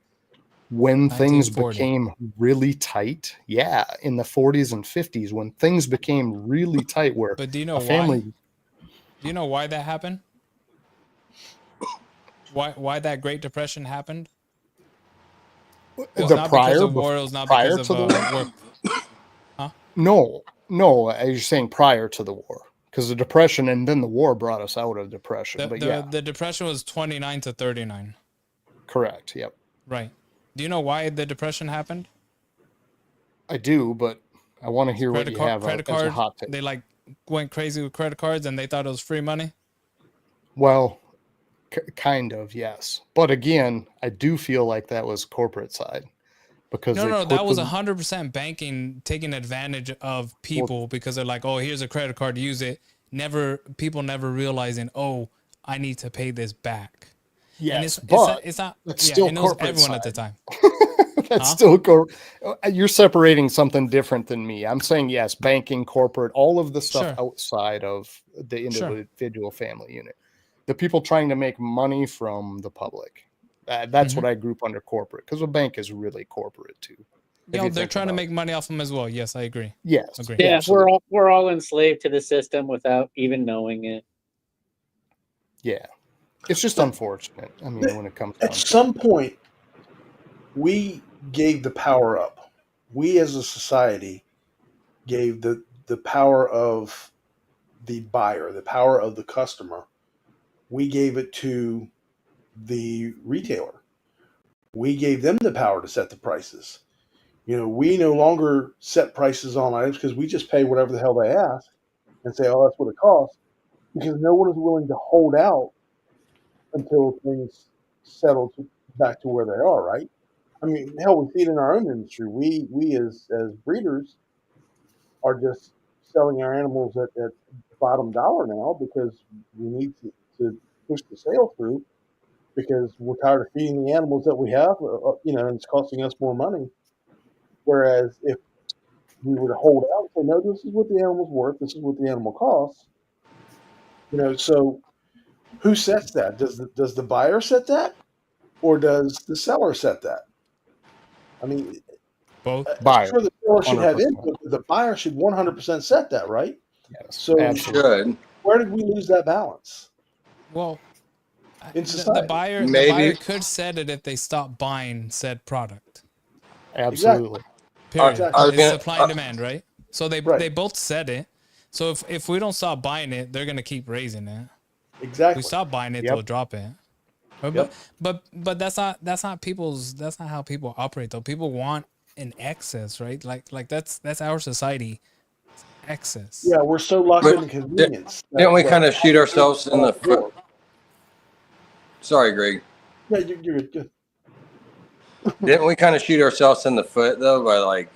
when things 1940. became really tight, in the 40s and 50s, when things became really tight, where But do you know a family, why? Do you know why that happened? Why that Great Depression happened? It was the not because prior of war. It was not prior because of to the war, work. Huh? no, you're saying prior to the war, because the depression and then the war brought us out of depression. But The depression was 29 to 39. correct. Yep, Right. Do you know why the depression happened? I do, but I want to hear what you have Credit as a card. hot take. They like went crazy with credit cards and they thought it was free money. Well, kind of, yes, but again, I do feel like that was corporate side. Because No, that was 100% banking taking advantage of people because they're like, oh, here's a credit card, use it. People never realizing, oh, I need to pay this back. yes, And but it's not, that's yeah, still and it was corporate everyone side. at the time. That's still you're separating something different than me. I'm saying yes, banking, corporate, all of the stuff Sure. outside of the individual family unit. The people trying to make money from the public. That's what I group under corporate, because a bank is really corporate too. Yeah, they're trying to make money off them as well. Yes, I agree. Yes. Agree. Yeah, absolutely. we're all enslaved to the system without even knowing it. Yeah. It's just unfortunate. I mean, when it comes down at to some point, we gave the power up. We as a society gave the power of the buyer, the power of the customer. We gave it to the retailer. We gave them the power to set the prices. We no longer set prices on items because we just pay whatever the hell they ask and say, oh, that's what it costs, because no one is willing to hold out until things settle back to where they are, right? I mean, hell, we see it in our own industry. We as breeders are just selling our animals at bottom dollar now because we need to push the sale through, because we're tired of feeding the animals that we have, and it's costing us more money. Whereas if we were to hold out and say, no, this is what the animal's worth, this is what the animal costs, so who sets that? Does the buyer set that, or does the seller set that? I mean, Both. buyer. sure, the seller should have 100%. input, but the buyer should 100% set that, right? Yes. So absolutely. Should. where did we lose that balance Well, in the society? buyer Maybe. could set it if they stop buying said product. Absolutely. Period. Exactly. I was It's gonna, supply and demand, right? So they Right. both said it. So if we don't stop buying it, they're gonna keep raising it. If Exactly. we stop buying it, Yep. they'll drop it. Yep. But that's not how people operate though. People want in excess, right? Like that's our society. Excess. Yeah, we're so locked But into convenience. didn't we that kind of shoot ourselves in the door. foot? Sorry, Greg. Yeah, you're good. Didn't we kind of shoot ourselves in the foot though by like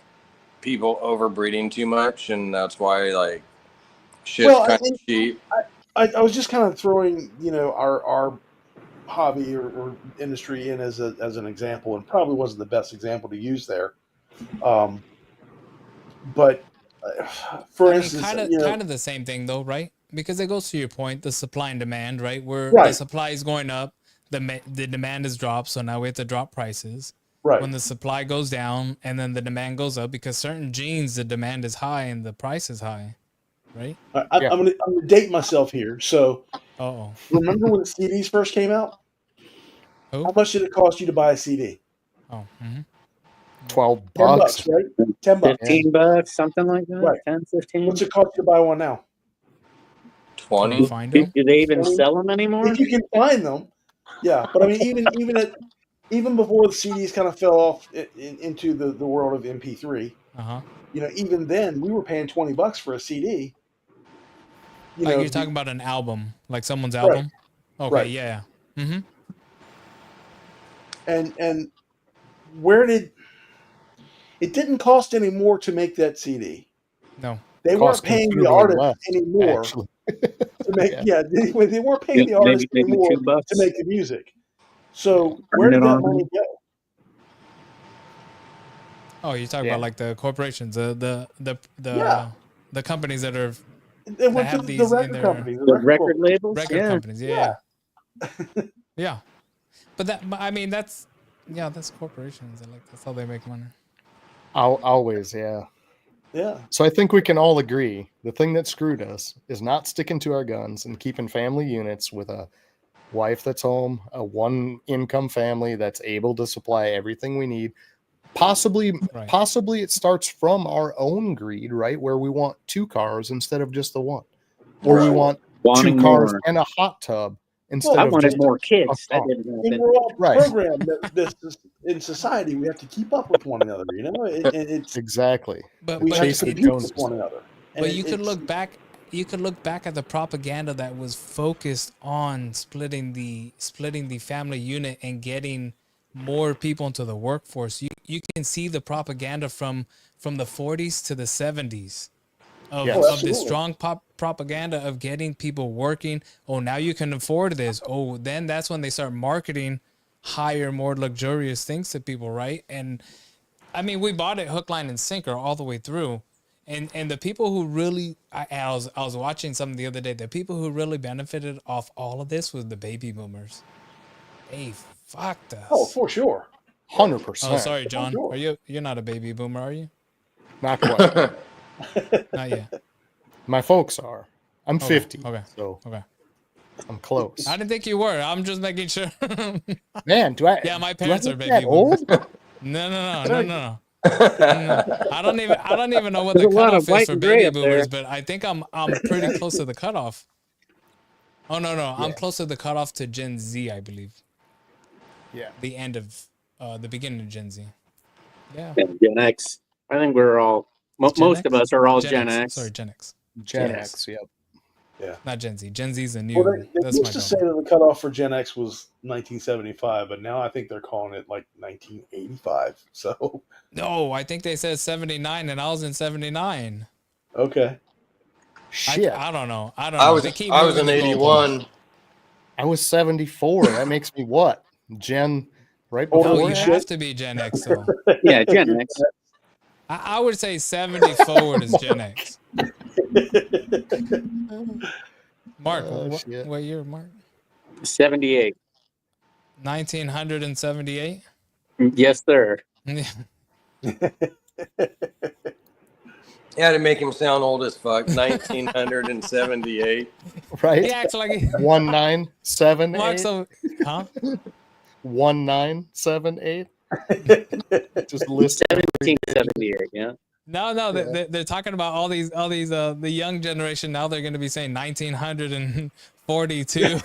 people overbreeding too much, and that's why like shit's Well, kind of cheap. I was just kind of throwing, our hobby or industry in as an example, and probably wasn't the best example to use there. But for instance, kind of the same thing though, right? Because it goes to your point, the supply and demand, right? Where Right. the supply is going up, the demand is dropped, so now we have to drop prices. Right. When the supply goes down and then the demand goes up, because certain genes the demand is high and the price is high, right? I'm gonna date myself here. So, Oh, remember when CDs first came out? Who? How much did it cost you to buy a CD? oh, 12 $10, bucks. right? $10. $15, something like that. Right. 10, 15. What's it cost you to buy one now? 20. Find Do, them. do they even sell them anymore? If you can find them, yeah. But I mean, even before the CDs kind of fell off into the world of MP3, even then we were paying $20 for a CD. You're talking about an album, like someone's album. Right. Okay, Right. yeah. Mm-hmm. And where did it didn't cost any more to make that CD? No, they weren't paying the artist anymore to make. Yeah, they weren't paying the artist anymore to make the music. So where did that money go? Oh, you're talking about like the corporations, the companies that are They went to the record companies, the record labels, companies. Yeah. Yeah. But I mean, that's corporations. That's how they make money. Always, yeah. Yeah. So I think we can all agree the thing that screwed us is not sticking to our guns and keeping family units with a wife that's home, a one income family that's able to supply everything we need. Possibly it starts from our own greed, right? Where we want 2 cars instead of just the one. Or we want 2 cars and a hot tub instead I of wanted just more kids. a That didn't happen. And we're all programmed that this is, in society we have to keep up with one another. It's exactly. But we have Chase to the compete Joneses. with one another. But you could look back. You could look back at the propaganda that was focused on splitting the family unit and getting more people into the workforce. You can see the propaganda from the 40s to the 70s of this strong propaganda of getting people working. Oh, now you can afford this. Oh, then that's when they start marketing higher, more luxurious things to people, right? And I mean, we bought it hook, line, and sinker all the way through. And the people who really, I was watching something the other day. The people who really benefited off all of this was the baby boomers. They fucked us. Oh, for sure, 100%. Oh, sorry, John. Sure. You're not a baby boomer, are you? Not quite. Not yet. My folks are. I'm 50. Okay. So okay. I'm close. I didn't think you were. I'm just making sure. Man, do I? Yeah, my parents are baby that boomers. old? No. I don't even know what the cutoff is for baby boomers, but I think I'm pretty close to the cutoff. Oh no, I'm close to the cutoff to Gen Z, I believe. Yeah. The end of the beginning of Gen Z. Yeah. Gen X. I think we're all most of us are all Gen X. Sorry, Gen X. Gen X, yep. Yeah. Not Gen Z. Gen Z is a new. Well, they used to say that the cutoff for Gen X was 1975, but now I think they're calling it like 1985. So. No, I think they said 79, and I was in 79. Okay. Shit. I don't know. I was in 81. I was 74. That makes me what? Gen right before? No, you have to be Gen X, though. Yeah, Gen X. I would say 70 forward is Gen X. Mark, what year, Mark? 78. 1978? Yes, sir. Yeah, to make him sound old as fuck. 1978. Right? He acts like 1978. Mark's so, huh? 1978. Just list 1778. Yeah. No, they're talking about all these the young generation. Now they're going to be saying 1942.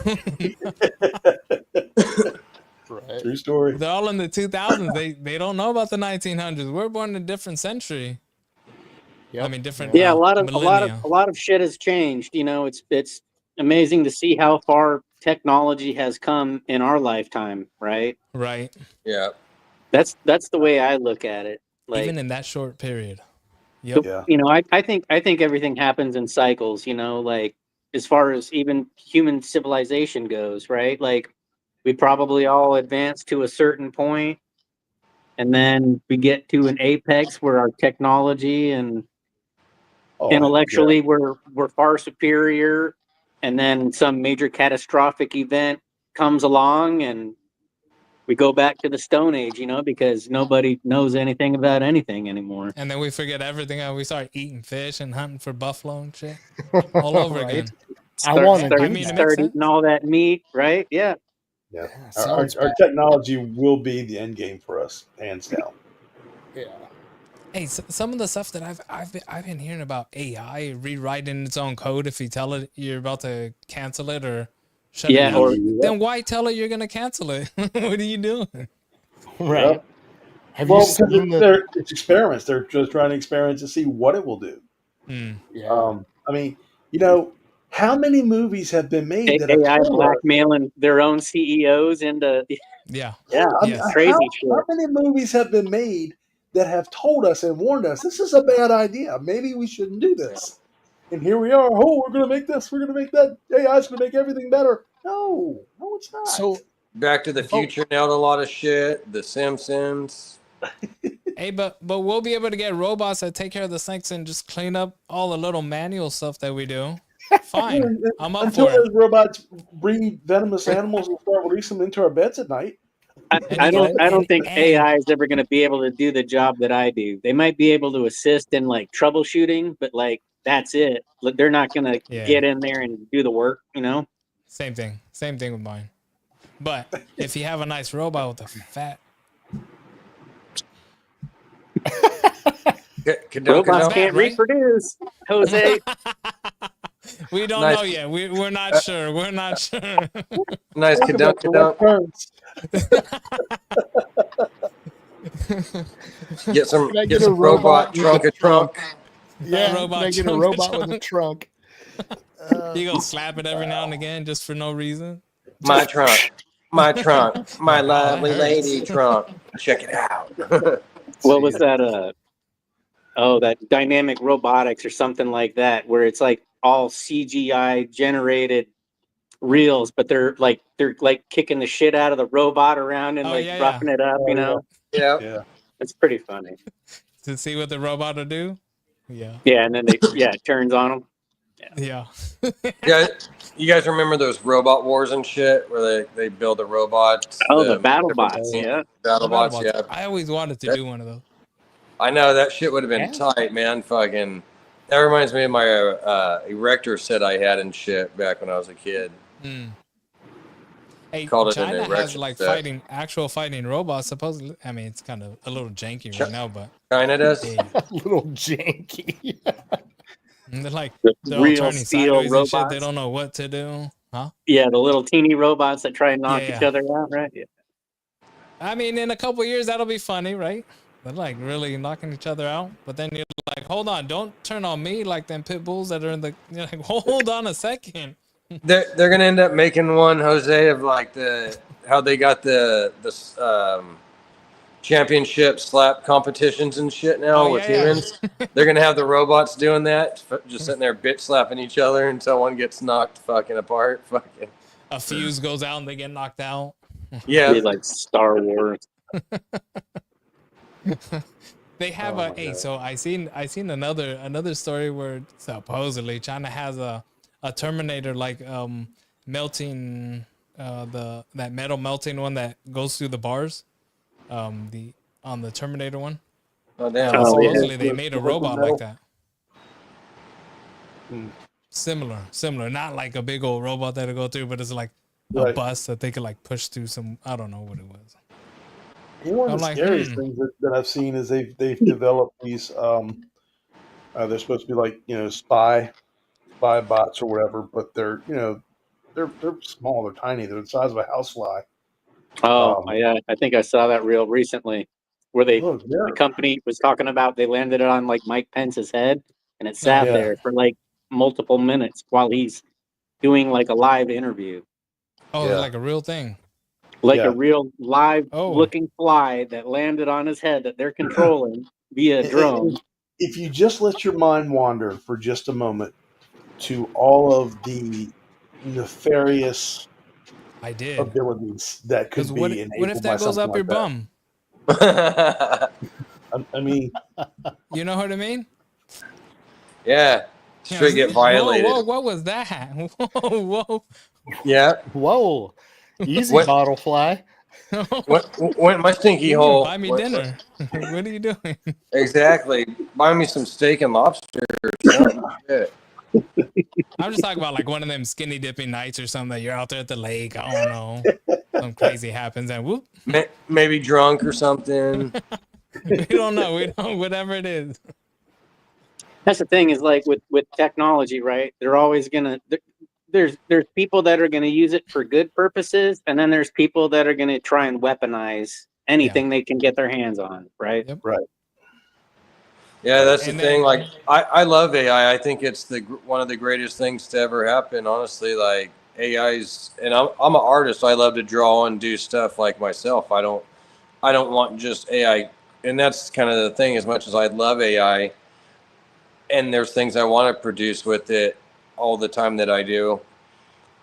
Right. Right. True story. They're all in the 2000s. They don't know about the 1900s. We're born in a different century. Yep. I mean, different. Yeah, millennia. a lot of shit has changed. You know, it's amazing to see how far technology has come in our lifetime, right? Right. Yeah. That's the way I look at it. Like, Even in that short period. Yep. Yeah. you know, I think everything happens in cycles, you know, like as far as even human civilization goes, right? Like we probably all advance to a certain point, and then we get to an apex where our technology and Oh, intellectually we're far superior, and then some major catastrophic event comes along and we go back to the Stone Age, you know, because nobody knows anything about anything anymore. And then we forget everything and we start eating fish and hunting for buffalo and shit all over Right. again. I want to Start, I do mean, it that. makes start eating sense. all that meat, right? Yeah. Yeah. Yeah, Our sounds bad. technology will be the end game for us, hands down. Yeah. Hey, some of the stuff that I've been hearing about AI rewriting its own code if you tell it you're about to cancel it or shut it Yeah, down, or then why tell it you're gonna cancel it? What are you doing? Right. Yep. Have Well, you because seen the? it's experiments. They're just trying to experiment to see what it will do. Yeah. I mean, you know, how many movies have been made that have AI told us? blackmailing their own CEOs into Yeah. yeah, I mean, Yes. crazy shit. how many movies have been made that have told us and warned us this is a bad idea? Maybe we shouldn't do this. And here we are. Oh, we're going to make this. We're going to make that. AI's going to make everything better. No, it's not. So Back to the Future nailed a lot of shit. The Simpsons. Hey, but we'll be able to get robots that take care of the snakes and just clean up all the little manual stuff that we do. Fine. I'm up Until for it. those robots breed venomous animals and start releasing them into our beds at night. I don't think AI is ever going to be able to do the job that I do. They might be able to assist in like troubleshooting, but like that's it. They're not going to get in there and do the work, you know? Same thing with mine. But if you have a nice robot with a fat robots can't reproduce, Jose. We don't know yet. We're not sure. We're not sure. Nice kadunk. Get some robot trunk a trunk. Yeah, robot can I get a trunk, robot with a trunk? You go slap it every now and again just for no reason. My trunk, my lovely lady trunk. Check it out. What was that? That dynamic robotics or something like that, where it's like all CGI generated reels, but they're like kicking the shit out of the robot around and roughing it up, you know? Yeah. It's pretty funny. To see what the robot will do. Yeah. Yeah, and then it turns on them. Yeah. Yeah. You guys remember those robot wars and shit where they build a robot? Oh, the battle bots. Yeah. Battle bots. Yeah. I always wanted to do one of those. I know that shit would have been tight, man. Fucking. That reminds me of my erector set I had and shit back when I was a kid. Hey, Called it China an has erection like set. actual fighting robots. Supposedly, I mean, it's kind of a little janky right now, but China does. Yeah. A little janky. And they're like The they're all real turning steel sideways and shit. robots. They don't know what to do, huh? Yeah, the little teeny robots that try and knock Yeah, each yeah. other out, right? Yeah. I mean, in a couple years, that'll be funny, right? They're like really knocking each other out. But then you're like, hold on, don't turn on me like them pit bulls that are in the. You're like, hold on a second. They're gonna end up making one, Jose, of like how they got the championship slap competitions and shit now with humans. They're gonna have the robots doing that, just sitting there bitch slapping each other until one gets knocked fucking apart. Fucking. A fuse goes out and they get knocked out. Yeah. Be like Star Wars. They have so I seen another story where supposedly China has a Terminator like melting that metal melting one that goes through the bars. On the Terminator one. Oh damn. Supposedly they made a robot like that. Similar, not like a big old robot that'll go through, but it's like a bus that they could like push through some. I don't know what it was. One of the scariest things that I've seen is they've developed these. They're supposed to be like spy bots or whatever, but they're they're small, they're tiny, they're the size of a housefly, Oh, yeah. I think I saw that reel recently where Look, the company was talking about they landed it on like Mike Pence's head and it sat Yeah. there for like multiple minutes while he's doing like a live interview. Oh, Yeah. like a real thing. Like Yeah. a real live Oh. looking fly that landed on his head that they're controlling via drone. If you just let your mind wander for just a moment to all of the nefarious I did. abilities that could Because be what if enabled by that goes something up like your that. bum? I mean, You know what I mean? Yeah. Straight get violated. Whoa, what was that? Whoa. Yeah. Whoa, easy What- bottle fly. Went my stinky You hole. buy me dinner. What are you doing? Exactly. Buy me some steak and lobster or something. Shit. I'm just talking about like one of them skinny dipping nights or something that you're out there at the lake. I don't know. Something crazy happens and whoop. Maybe drunk or something. We don't know. We don't, whatever it is. That's the thing is like with technology, right? They're always gonna there's people that are gonna use it for good purposes, and then there's people that are gonna try and weaponize anything they can get their hands on, right? Yep. right. Yeah, that's And the then- thing. Like, I love AI. I think it's one of the greatest things to ever happen. Honestly, like AI's, and I'm an artist. I love to draw and do stuff like myself. I don't want just AI, and that's kind of the thing. As much as I love AI, and there's things I want to produce with it all the time that I do,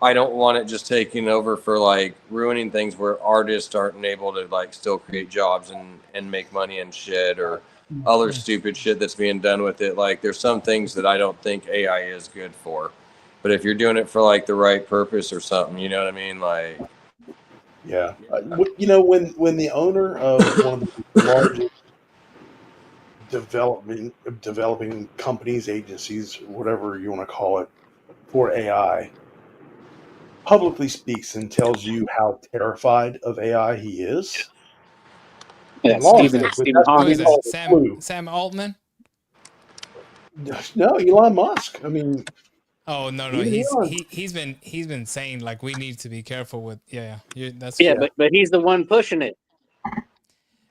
I don't want it just taking over for like ruining things where artists aren't able to like still create jobs and make money and shit, or other stupid shit that's being done with it. Like there's some things that I don't think AI is good for, but if you're doing it for like the right purpose or something, you know what I mean? Like, Yeah. You know, when the owner of one of the largest developing companies, agencies, whatever you want to call it, for AI, publicly speaks and tells you how terrified of AI he is. Yeah, In law, Stephen that's what Who we is call that? the flu. Sam Altman? No, Elon Musk. I mean, Oh no, Even Elon. he's been saying like we need to be careful with that's Yeah, true. but he's the one pushing it.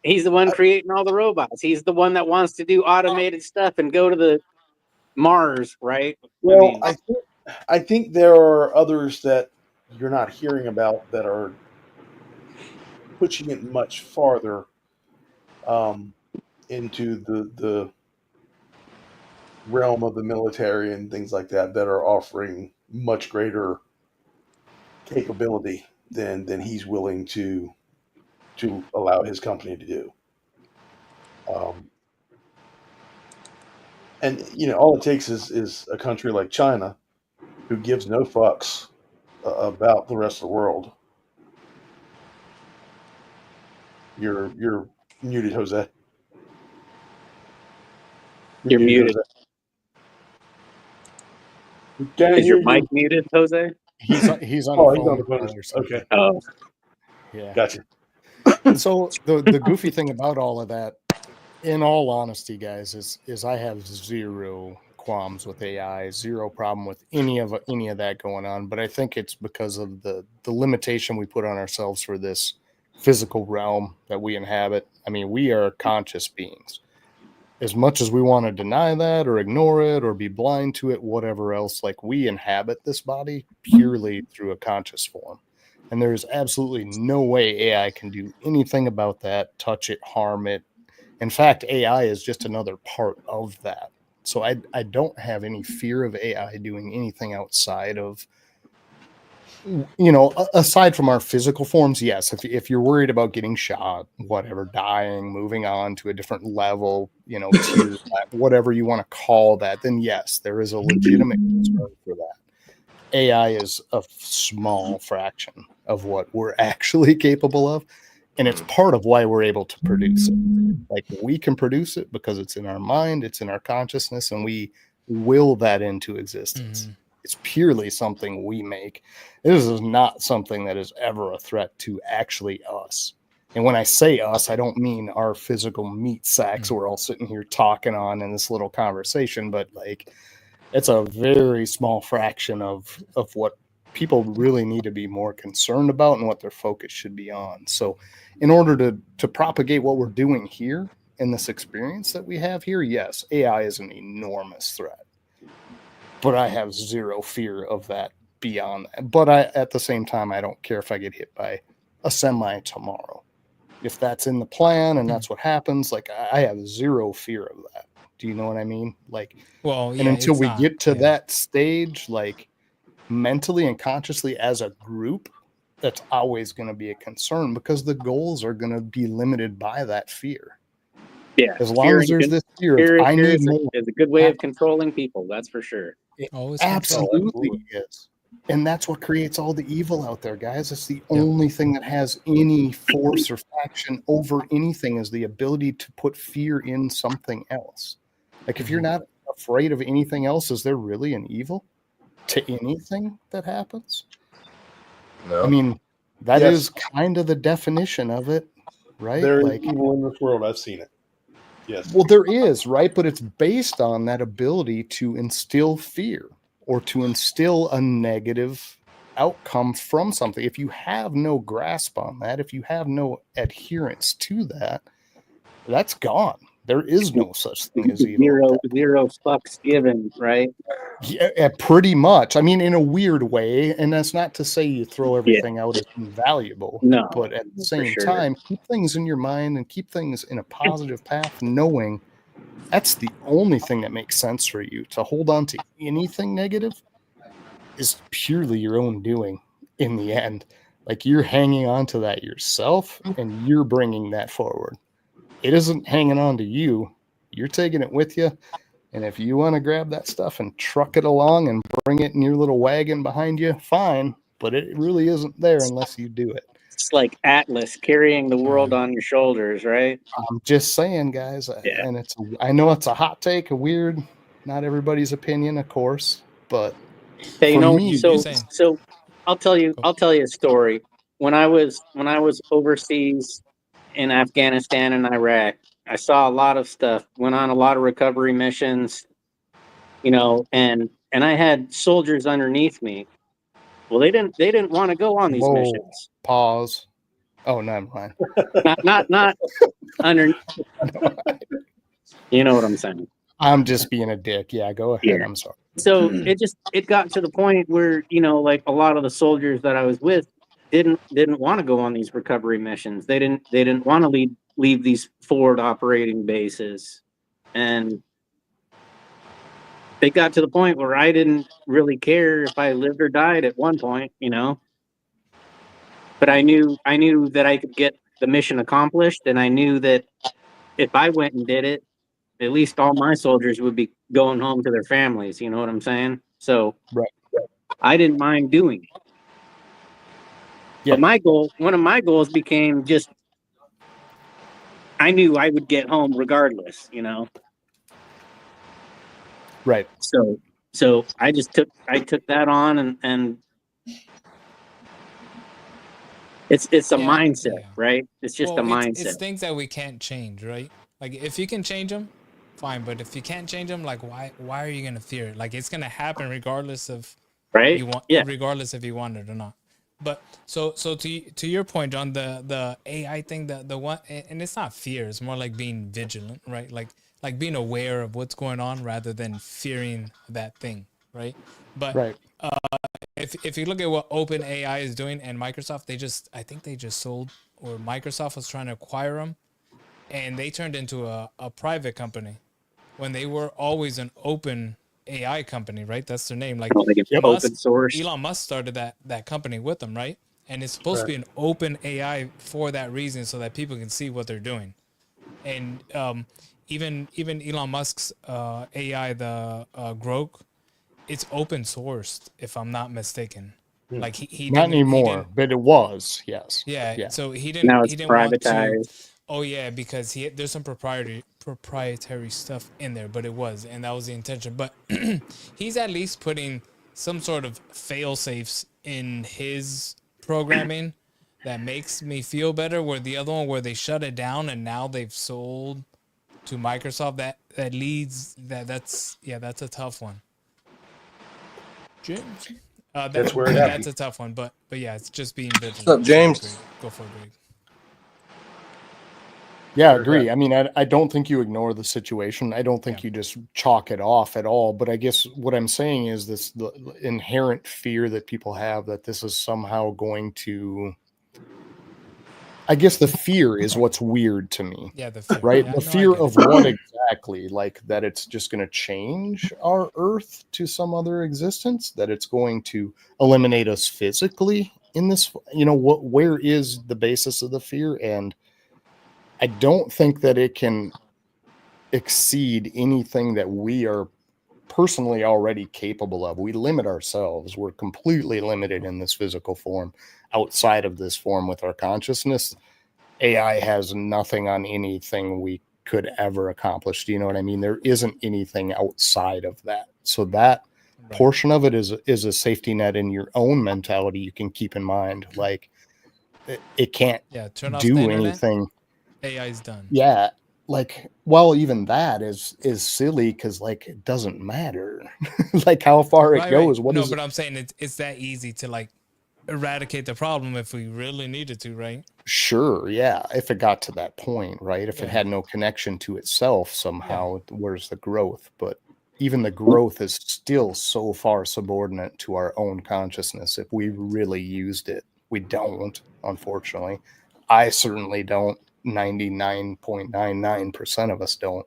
He's the one creating all the robots. He's the one that wants to do automated stuff and go to the Mars, right? well, I think there are others that you're not hearing about that are pushing it much farther into the realm of the military and things like that are offering much greater capability than he's willing to allow his company to do. And you know, all it takes is a country like China who gives no fucks about the rest of the world. You're muted, Jose. You're muted. Jose. We can't Is your hear mic you. muted, Jose? He's on He's the on phone the phone. or something. Okay, Oh, Yeah. gotcha. So the goofy thing about all of that, in all honesty, guys, is I have zero qualms with AI, zero problem with any of that going on. But I think it's because of the limitation we put on ourselves for this physical realm that we inhabit. I mean, we are conscious beings. As much as we want to deny that or ignore it or be blind to it, whatever else, like we inhabit this body purely through a conscious form. And there's absolutely no way AI can do anything about that, touch it, harm it. In fact, AI is just another part of that. So I don't have any fear of AI doing anything outside of, you know, aside from our physical forms. Yes, if you're worried about getting shot, whatever, dying, moving on to a different level, you know, tier, whatever you want to call that, then yes, there is a legitimate concern for that. AI is a small fraction of what we're actually capable of. And it's part of why we're able to produce it. Like we can produce it because it's in our mind, it's in our consciousness, and we will that into existence. It's purely something we make. This is not something that is ever a threat to actually us. And when I say us, I don't mean our physical meat sacks we're all sitting here talking on in this little conversation, but like it's a very small fraction of what people really need to be more concerned about and what their focus should be on. So in order to propagate what we're doing here in this experience that we have here, yes, AI is an enormous threat. But I have zero fear of that beyond that. But at the same time, I don't care if I get hit by a semi tomorrow. If that's in the plan and that's what happens, like I have zero fear of that. Do you know what I mean? Like, Well, yeah, and until it's we not, get to yeah. that stage, like mentally and consciously as a group, that's always going to be a concern because the goals are going to be limited by that fear. Yeah, As long as there's this fear of I need more, is a good way of controlling people. That's for sure. it Always control. absolutely is. And that's what creates all the evil out there, guys. It's the only thing that has any force or faction over anything is the ability to put fear in something else. Like if you're not afraid of anything else, is there really an evil to anything that happens? No. I mean, that Yes. is kind of the definition of it, right? There is Like, evil in this world. I've seen it. Yes. well, there is, right? But it's based on that ability to instill fear or to instill a negative outcome from something. If you have no grasp on that, if you have no adherence to that, that's gone. There is no such thing as evil. Zero fucks given, right? Yeah, pretty much. I mean, in a weird way, and that's not to say you throw everything out as invaluable. No, But at the for same sure. time, keep things in your mind and keep things in a positive path, knowing that's the only thing that makes sense for you. To hold on to anything negative is purely your own doing in the end. Like you're hanging on to that yourself and you're bringing that forward. It isn't hanging on to you. You're taking it with you. And if you want to grab that stuff and truck it along and bring it in your little wagon behind you, fine. But it really isn't there unless you do it. It's like Atlas carrying the world on your shoulders, right? I'm just saying, guys. Yeah. And I know it's a hot take, a weird, not everybody's opinion, of course, but Hey, you for know, me, so I'll tell you a story. When I was overseas in Afghanistan and Iraq, I saw a lot of stuff, went on a lot of recovery missions, you know, and I had soldiers underneath me. Well, they didn't want to go on these whoa, missions. pause. Oh, never mind. Not under. You know what I'm saying? I'm just being a dick. Yeah, go ahead. Yeah. I'm sorry. So it got to the point where, you know, like a lot of the soldiers that I was with didn't want to go on these recovery missions. They didn't want to leave these forward operating bases, and they got to the point where I didn't really care if I lived or died at one point, you know. But I knew that I could get the mission accomplished, and I knew that if I went and did it, at least all my soldiers would be going home to their families. You know what I'm saying? So Right. I didn't mind doing it. Yeah. But one of my goals became just, I knew I would get home regardless, you know? Right. So I just took that on, and it's a mindset, right? It's just a mindset. It's things that we can't change, right? Like if you can change them, fine. But if you can't change them, like why are you gonna fear it? Like it's gonna happen regardless of right? Regardless if you want it or not. But so to your point, John, the AI thing, the one, and it's not fear. It's more like being vigilant, right? Like being aware of what's going on rather than fearing that thing, right? But right. If you look at what OpenAI is doing and Microsoft, I think they just sold, or Microsoft was trying to acquire them, and they turned into a private company when they were always an open AI company, right? That's their name. Like open source. Elon Musk started that company with them, right? And it's supposed to be an open AI for that reason, so that people can see what they're doing. And even Elon Musk's AI, the Grok, it's open sourced, if I'm not mistaken. Like he not didn't, anymore, but it was, yes. Yeah. So he didn't. Now it's he didn't privatized. Want to. Oh yeah, because there's some proprietary stuff in there, but it was, and that was the intention. But he's at least putting some sort of fail safes in his programming that makes me feel better. Where the other one, where they shut it down and now they've sold to Microsoft, that leads that's a tough one. James. That's where it that's happened. a tough one, but yeah, it's just being vigilant. What's up, James? Greg. Go for it, Greg. Yeah, I Where it agree. happened. I mean, I don't think you ignore the situation. I don't think Yeah. you just chalk it off at all. But I guess what I'm saying is the inherent fear that people have that this is somehow going to. I guess the fear is what's weird to me, Yeah, the fear. right? Yeah, The no, I fear get of it. what exactly? Like that it's just going to change our Earth to some other existence, that it's going to eliminate us physically in this. Where is the basis of the fear? And I don't think that it can exceed anything that we are personally already capable of. We limit ourselves. We're completely limited in this physical form. Outside of this form with our consciousness, AI has nothing on anything we could ever accomplish. Do you know what I mean? There isn't anything outside of that. So that Right. portion of it is a safety net in your own mentality you can keep in mind. Like it can't Yeah, turn off the do internet. anything. AI's done. Yeah, like, well, even that is silly because like it doesn't matter like how far it Right. goes. What No, is but it? I'm saying it's that easy to like eradicate the problem if we really needed to, right? Sure, yeah, if it got to that point, right? If it Yeah. had no connection to itself somehow, where's the growth? But even the growth is still so far subordinate to our own consciousness if we really used it. We don't, unfortunately. I certainly don't. 99.99% of us don't.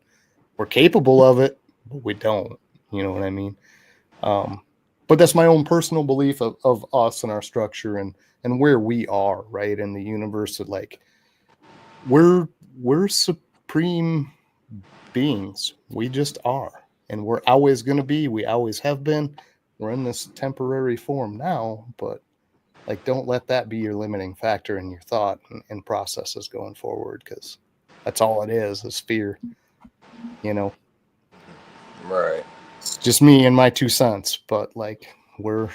We're capable of it, but we don't. You know what I mean? But that's my own personal belief of us and our structure and where we are, right, in the universe. That like we're supreme beings. We just are, and we're always going to be. We always have been. We're in this temporary form now, but like don't let that be your limiting factor in your thought and processes going forward, because that's all it is fear. Right. It's just me and my 2 cents, but like we're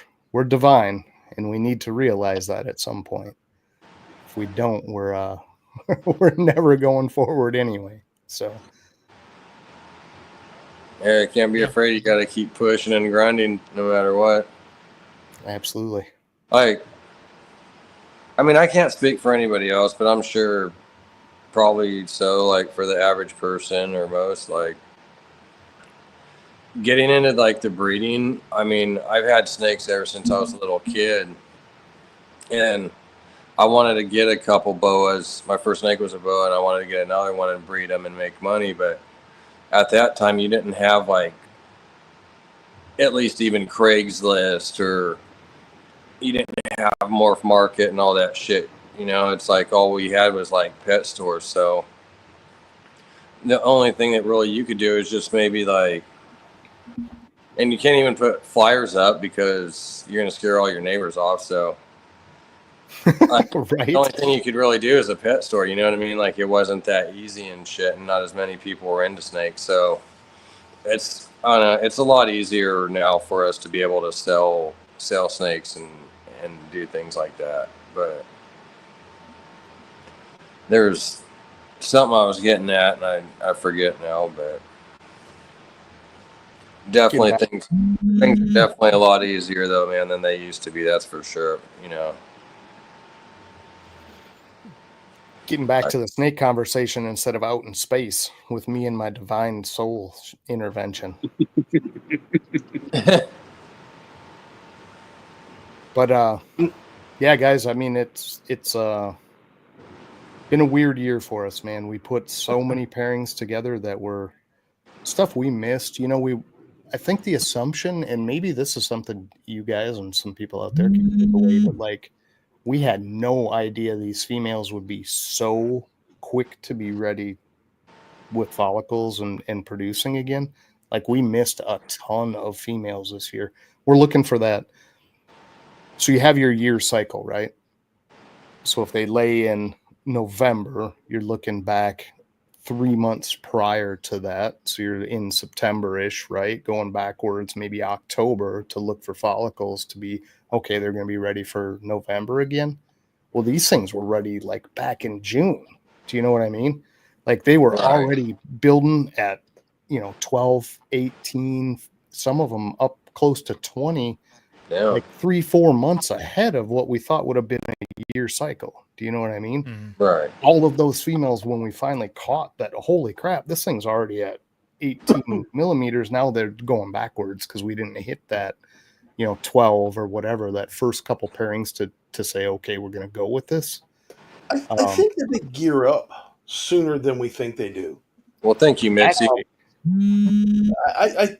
divine and we need to realize that at some point. If we don't, we're we're never going forward anyway. So Yeah, you can't be afraid. You got to keep pushing and grinding no matter what. absolutely. I mean, I can't speak for anybody else, but I'm sure probably so, like for the average person or most, like getting into like the breeding. I mean, I've had snakes ever since I was a little kid, and I wanted to get a couple boas. My first snake was a boa, and I wanted to get another one and breed them and make money. But at that time, you didn't have like at least even Craigslist, or you didn't have Morph Market and all that shit. It's like all we had was like pet stores. So the only thing that really you could do is just maybe like, and you can't even put flyers up because you're going to scare all your neighbors off. So right. The only thing you could really do is a pet store. You know what I mean? Like it wasn't that easy and shit, and not as many people were into snakes. So it's, I don't know, it's a lot easier now for us to be able to sell snakes and do things like that. But there's something I was getting at, and I forget now. But definitely things are definitely a lot easier though, man, than they used to be. That's for sure. Getting back to the snake conversation instead of out in space with me and my divine soul intervention. But yeah, guys, I mean it's been a weird year for us, man. We put so many pairings together that were stuff we missed. I think the assumption, and maybe this is something you guys and some people out there can take away, but like we had no idea these females would be so quick to be ready with follicles and producing again. Like we missed a ton of females this year. We're looking for that. So you have your year cycle, right? So if they lay in November, you're looking back 3 months prior to that. So you're in September-ish, right? Going backwards, maybe October, to look for follicles to be, okay, they're going to be ready for November again. Well, these things were ready like back in June. Do you know what I mean? Like they were already building at, 12, 18, some of them up close to 20 Yeah. like 3-4 months ahead of what we thought would have been a year cycle. Do you know what I mean? Mhm. Right. All of those females, when we finally caught that, holy crap, this thing's already at 18 millimeters. Now they're going backwards because we didn't hit that, 12 or whatever, that first couple pairings to say, okay, we're going to go with this. I think that they gear up sooner than we think they do. Well, thank you, Mitzi.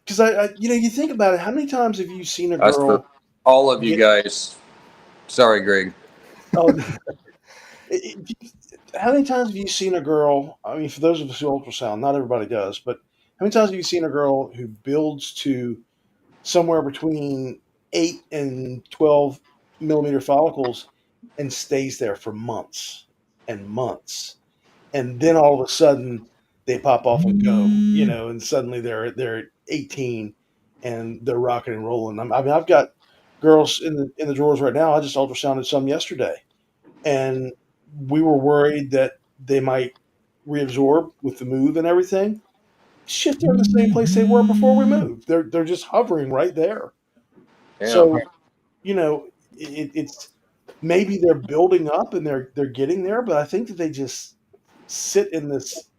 Because you think about it. How many times have you seen a That's for girl? all of you guys. Sorry, Greg. Oh, how many times have you seen a girl? I mean, for those of us who ultrasound, not everybody does, but how many times have you seen a girl who builds to somewhere between 8 and 12 millimeter follicles and stays there for months and months, and then all of a sudden they pop off and go, and suddenly they're 18 and they're rocking and rolling. I mean, I've got girls in the drawers right now. I just ultrasounded some yesterday, and we were worried that they might reabsorb with the move and everything. Shit, they're in the same place they were before we moved. They're just hovering right there. Yeah. So, it's maybe they're building up and they're getting there, but I think that they just sit in this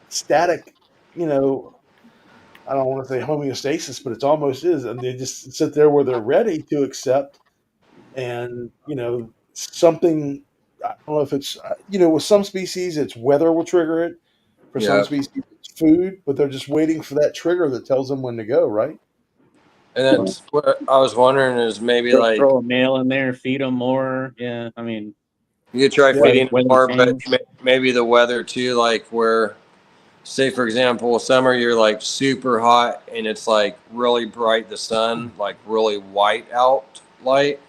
static, I don't want to say homeostasis, but it's almost is, and they just sit there where they're ready to accept, and something. I don't know if it's with some species it's weather will trigger it. For some Yeah. species it's food, but they're just waiting for that trigger that tells them when to go. Right. And that's what I was wondering is maybe Throw, like throw a male in there, feed them more. Yeah, I mean, you could try Yeah. feeding weather more, but change. maybe the weather too, like where, say for example, summer you're like super hot and it's like really bright, the sun, like really white out light.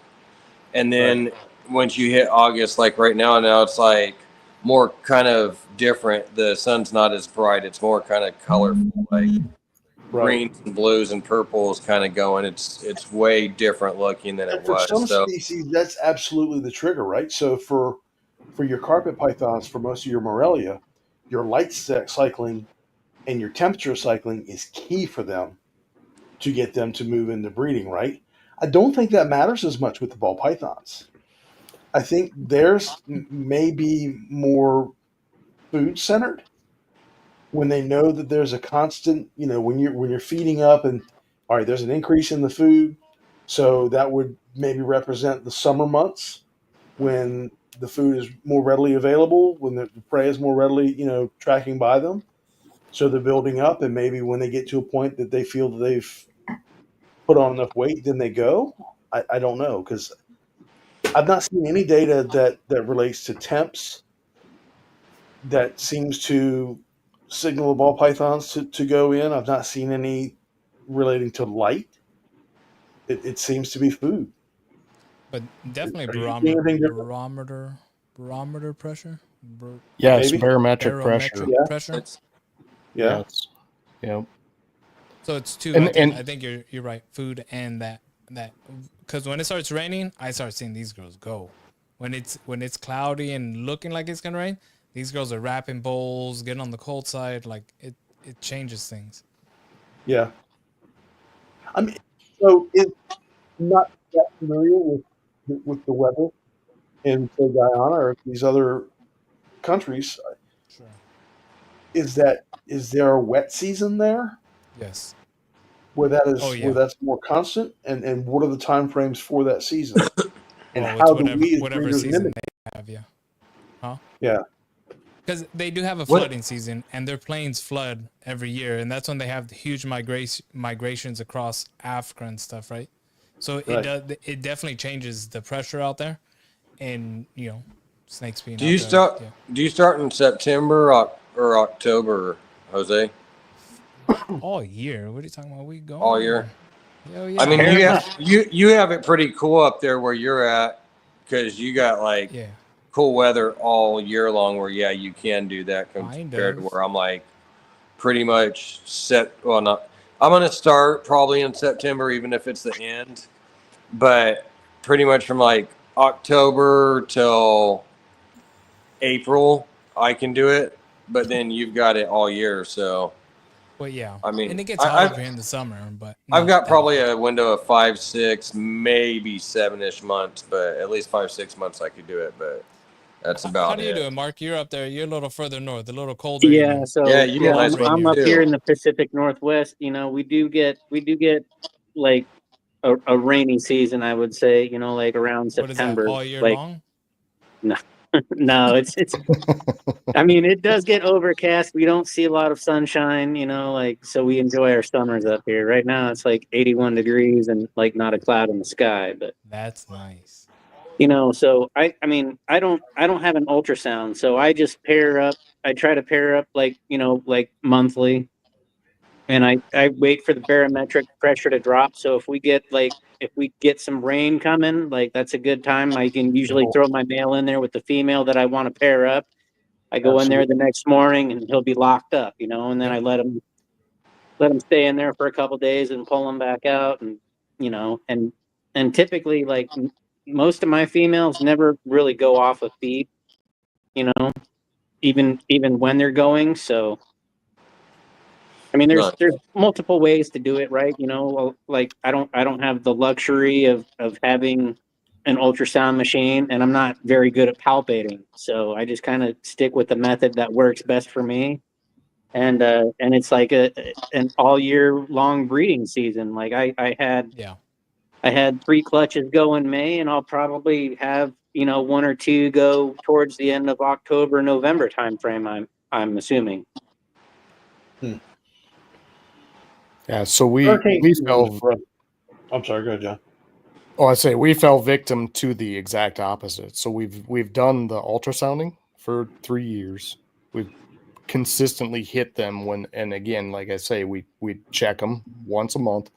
And then once you hit August, like right now it's like more kind of different. The sun's not as bright. It's more kind of colorful, like greens and blues and purples kind of going. It's way different looking than it And for some was. So species, that's absolutely the trigger, right? So for your carpet pythons, for most of your Morelia, your light cycling and your temperature cycling is key for them to get them to move into breeding, right? I don't think that matters as much with the ball pythons. I think theirs may be more food centered when they know that there's a constant, when you're feeding up and all right, there's an increase in the food, so that would maybe represent the summer months when the food is more readily available, when the prey is more readily, tracking by them. So they're building up, and maybe when they get to a point that they feel that they've put on enough weight, then they go. I don't know, because I've not seen any data that relates to temps that seems to signal the ball pythons to go in. I've not seen any relating to light. It seems to be food. But definitely Are you seeing anything different? barometer pressure. Yes, Maybe. barometric pressure. Yeah. pressure. Yeah. Yes. Yep. So it's two. And- I think you're right. Food and that because when it starts raining, I start seeing these girls go. When it's cloudy and looking like it's gonna rain, these girls are wrapping bowls, getting on the cold side. Like it changes things. Yeah. I mean, so it's not that familiar with the weather in say Guyana or these other countries. Sure. Is there a wet season there Yes. where that is Oh, yeah. where that's more constant, and what are the time frames for that season? And Well, how it's do we as whatever breeders season mimic? they have, yeah. Huh? Yeah. Because they do have a What- flooding season, and their plains flood every year, and that's when they have the huge migrations across Africa and stuff, right? So Right. it definitely changes the pressure out there, and snakes being. do out you there, start? yeah. Do you start in September or October, Jose? all year? What are you talking about? We go All year? Oh, yeah. I mean, you have it pretty cool up there where you're at because you got like yeah. cool weather all year long. Where you can do that Kind compared to of. where I'm like pretty much set. Well, not. I'm gonna start probably in September, even if it's the end. But pretty much from like October till April, I can do it. But then you've got it all year, so Well, yeah. I mean, and it gets hotter here in the summer, but I've not got that probably hot. a window of 5, 6, maybe 7-ish months, but at least 5, 6 months I could do it. But that's How about do you do it. it, Mark? You're up there. You're a little further north, a little colder Yeah, even. so Yeah, you get nice I'm weather up here too. in the Pacific Northwest. You know, we do get like a rainy season, I would say. You know, like around What is that, September. all year Like long? no, no, it's. I mean, it does get overcast. We don't see a lot of sunshine. You know, like so we enjoy our summers up here. Right now, it's like 81 degrees and like not a cloud in the sky. But That's nice. you know, so I mean, I don't have an ultrasound, so I just pair up. I try to pair up like like monthly, and I wait for the barometric pressure to drop. So if we get some rain coming, like that's a good time. I can usually throw my male in there with the female that I want to pair up. I go in there the next morning and he'll be locked up, and then Yep. I let him stay in there for a couple days and pull him back out, and and typically like most of my females never really go off a feed, you know, even when they're going. So I mean, Nice. there's multiple ways to do it, right? Like I don't have the luxury of having an ultrasound machine, and I'm not very good at palpating, so I just kind of stick with the method that works best for me. And it's like an all year long breeding season. Like Yeah. I had 3 clutches go in May, and I'll probably have 1 or 2 go towards the end of October, November timeframe. I'm assuming. Yeah, so we Hurricane fell. season for us. I'm sorry, go ahead, John. Oh, I say we fell victim to the exact opposite. So we've done the ultrasounding for 3 years. We've consistently hit them and again, like I say, we check them once a month,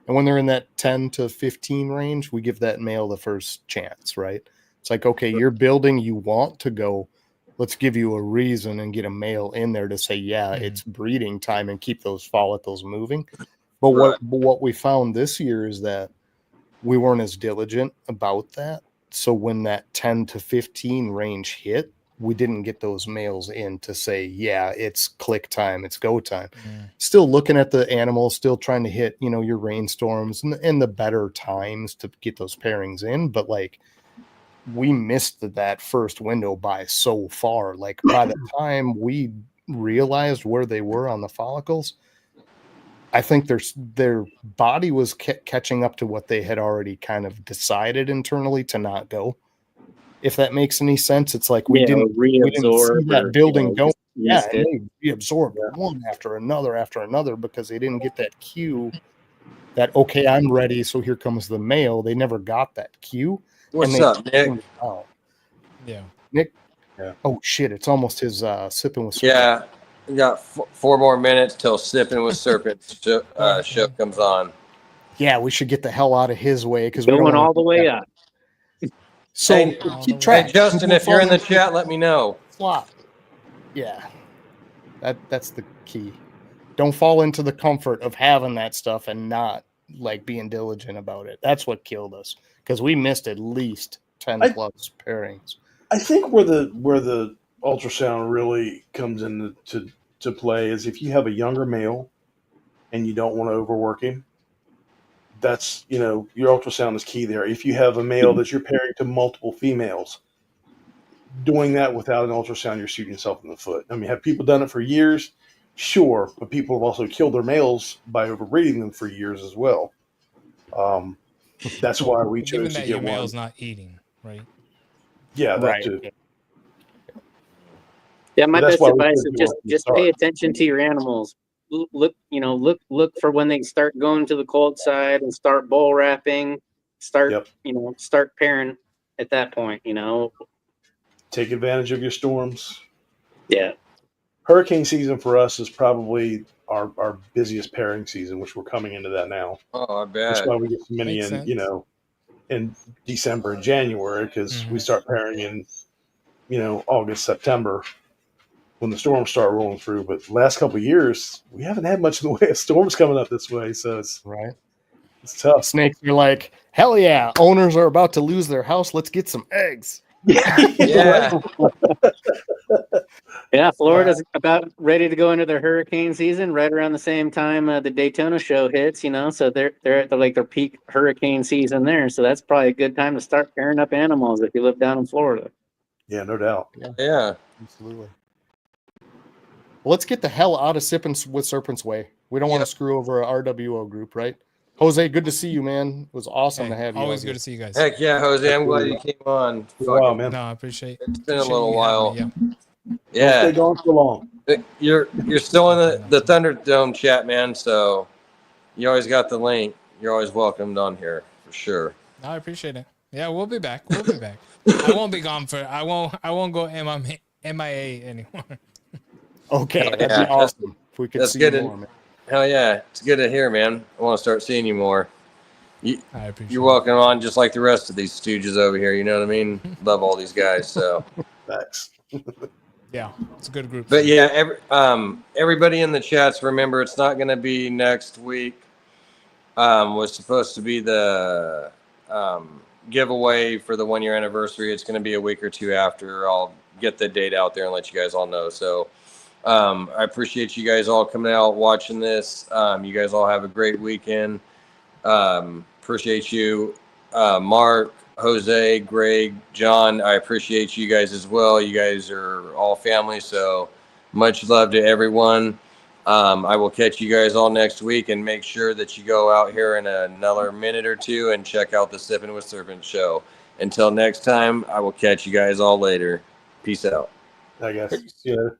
and when they're in that 10 to 15 range, we give that male the first chance. Right? It's like, okay, you're building, you want to go. Let's give you a reason and get a male in there to say, yeah, it's breeding time, and keep those follicles moving. But what we found this year is that we weren't as diligent about that. So when that 10 to 15 range hit, we didn't get those males in to say, yeah, it's click time, it's go time. Still looking at the animals, still trying to hit, your rainstorms and the better times to get those pairings in. But like, we missed that first window by so far. Like, by the time we realized where they were on the follicles, I think their body was catching up to what they had already kind of decided internally to not go. If that makes any sense, it's like we didn't see that building go. Yeah, and they reabsorbed one after another because they didn't get that cue that, okay, I'm ready, so here comes the male. They never got that cue. What's up, Nick? Oh, Yeah. Nick. Yeah. Oh shit! It's almost his sipping with. Yeah, we got 4 more minutes till Sipping with Serpents show comes on. Yeah, we should get the hell out of his way because we going all the way up. So hey, keep track. Hey, Justin, if you're in the chat, let me know. Slot. Yeah, that's the key. Don't fall into the comfort of having that stuff and not like being diligent about it. That's what killed us, because we missed at least 10 plus pairings. I think where the ultrasound really comes into to play is if you have a younger male and you don't want to overwork him. That's your ultrasound is key there. If you have a male that you're pairing to multiple females, doing that without an ultrasound, you're shooting yourself in the foot. I mean, have people done it for years? Sure, but people have also killed their males by overbreeding them for years as well. That's why we chose to get your one. male's not eating, right? Yeah, that too. Yeah, my best advice is just pay attention to your animals. Look for when they start going to the cold side and start bull wrapping. Start pairing at that point. Take advantage of your storms. Yeah. Hurricane season for us is probably our busiest pairing season, which we're coming into that now. Oh, I bet. That's why we get so many in December and January, because we start pairing in August, September, when the storms start rolling through. But the last couple of years, we haven't had much in the way of storms coming up this way, so it's tough. Snakes are like, hell yeah, owners are about to lose their house. Let's get some eggs. Yeah. Yeah, Florida's about ready to go into their hurricane season right around the same time the Daytona show hits, so they're at their peak hurricane season there. So that's probably a good time to start pairing up animals if you live down in Florida. Yeah, no doubt. Yeah. Absolutely. Well, let's get the hell out of Sipping with Serpent's Way. We don't want to screw over our RWO group, right? Jose, good to see you, man. It was awesome to have you. Always good to see you guys. Heck yeah, Jose. I'm glad you came on. Wow, man. No, I appreciate. It's been a appreciate little you having while. me, yeah. Don't stay Yeah. gone so long. You're still in the Thunderdome chat, man. So you always got the link. You're always welcomed on here for sure. No, I appreciate it. Yeah, we'll be back. We'll be back. I won't be gone for. I won't go MIA anymore. Okay, Hell that'd yeah. be awesome if we could That's see good. you more, man. Hell yeah, it's good to hear, man. I want to start seeing you more. I appreciate You're welcome on, just like the rest of these stooges over here. You know what I mean? Love all these guys. So Thanks. Yeah, it's a good group. But yeah, everybody in the chats, remember, it's not going to be next week. Was supposed to be the giveaway for the 1 year anniversary. It's going to be a week or two after. I'll get the date out there and let you guys all know. So I appreciate you guys all coming out, watching this. You guys all have a great weekend. Appreciate you, Mark, Jose, Greg, John. I appreciate you guys as well. You guys are all family, so much love to everyone. I will catch you guys all next week, and make sure that you go out here in another minute or two and check out the Sipping with Serpent show. Until next time, I will catch you guys all later. Peace out. I guess. Yeah. See you.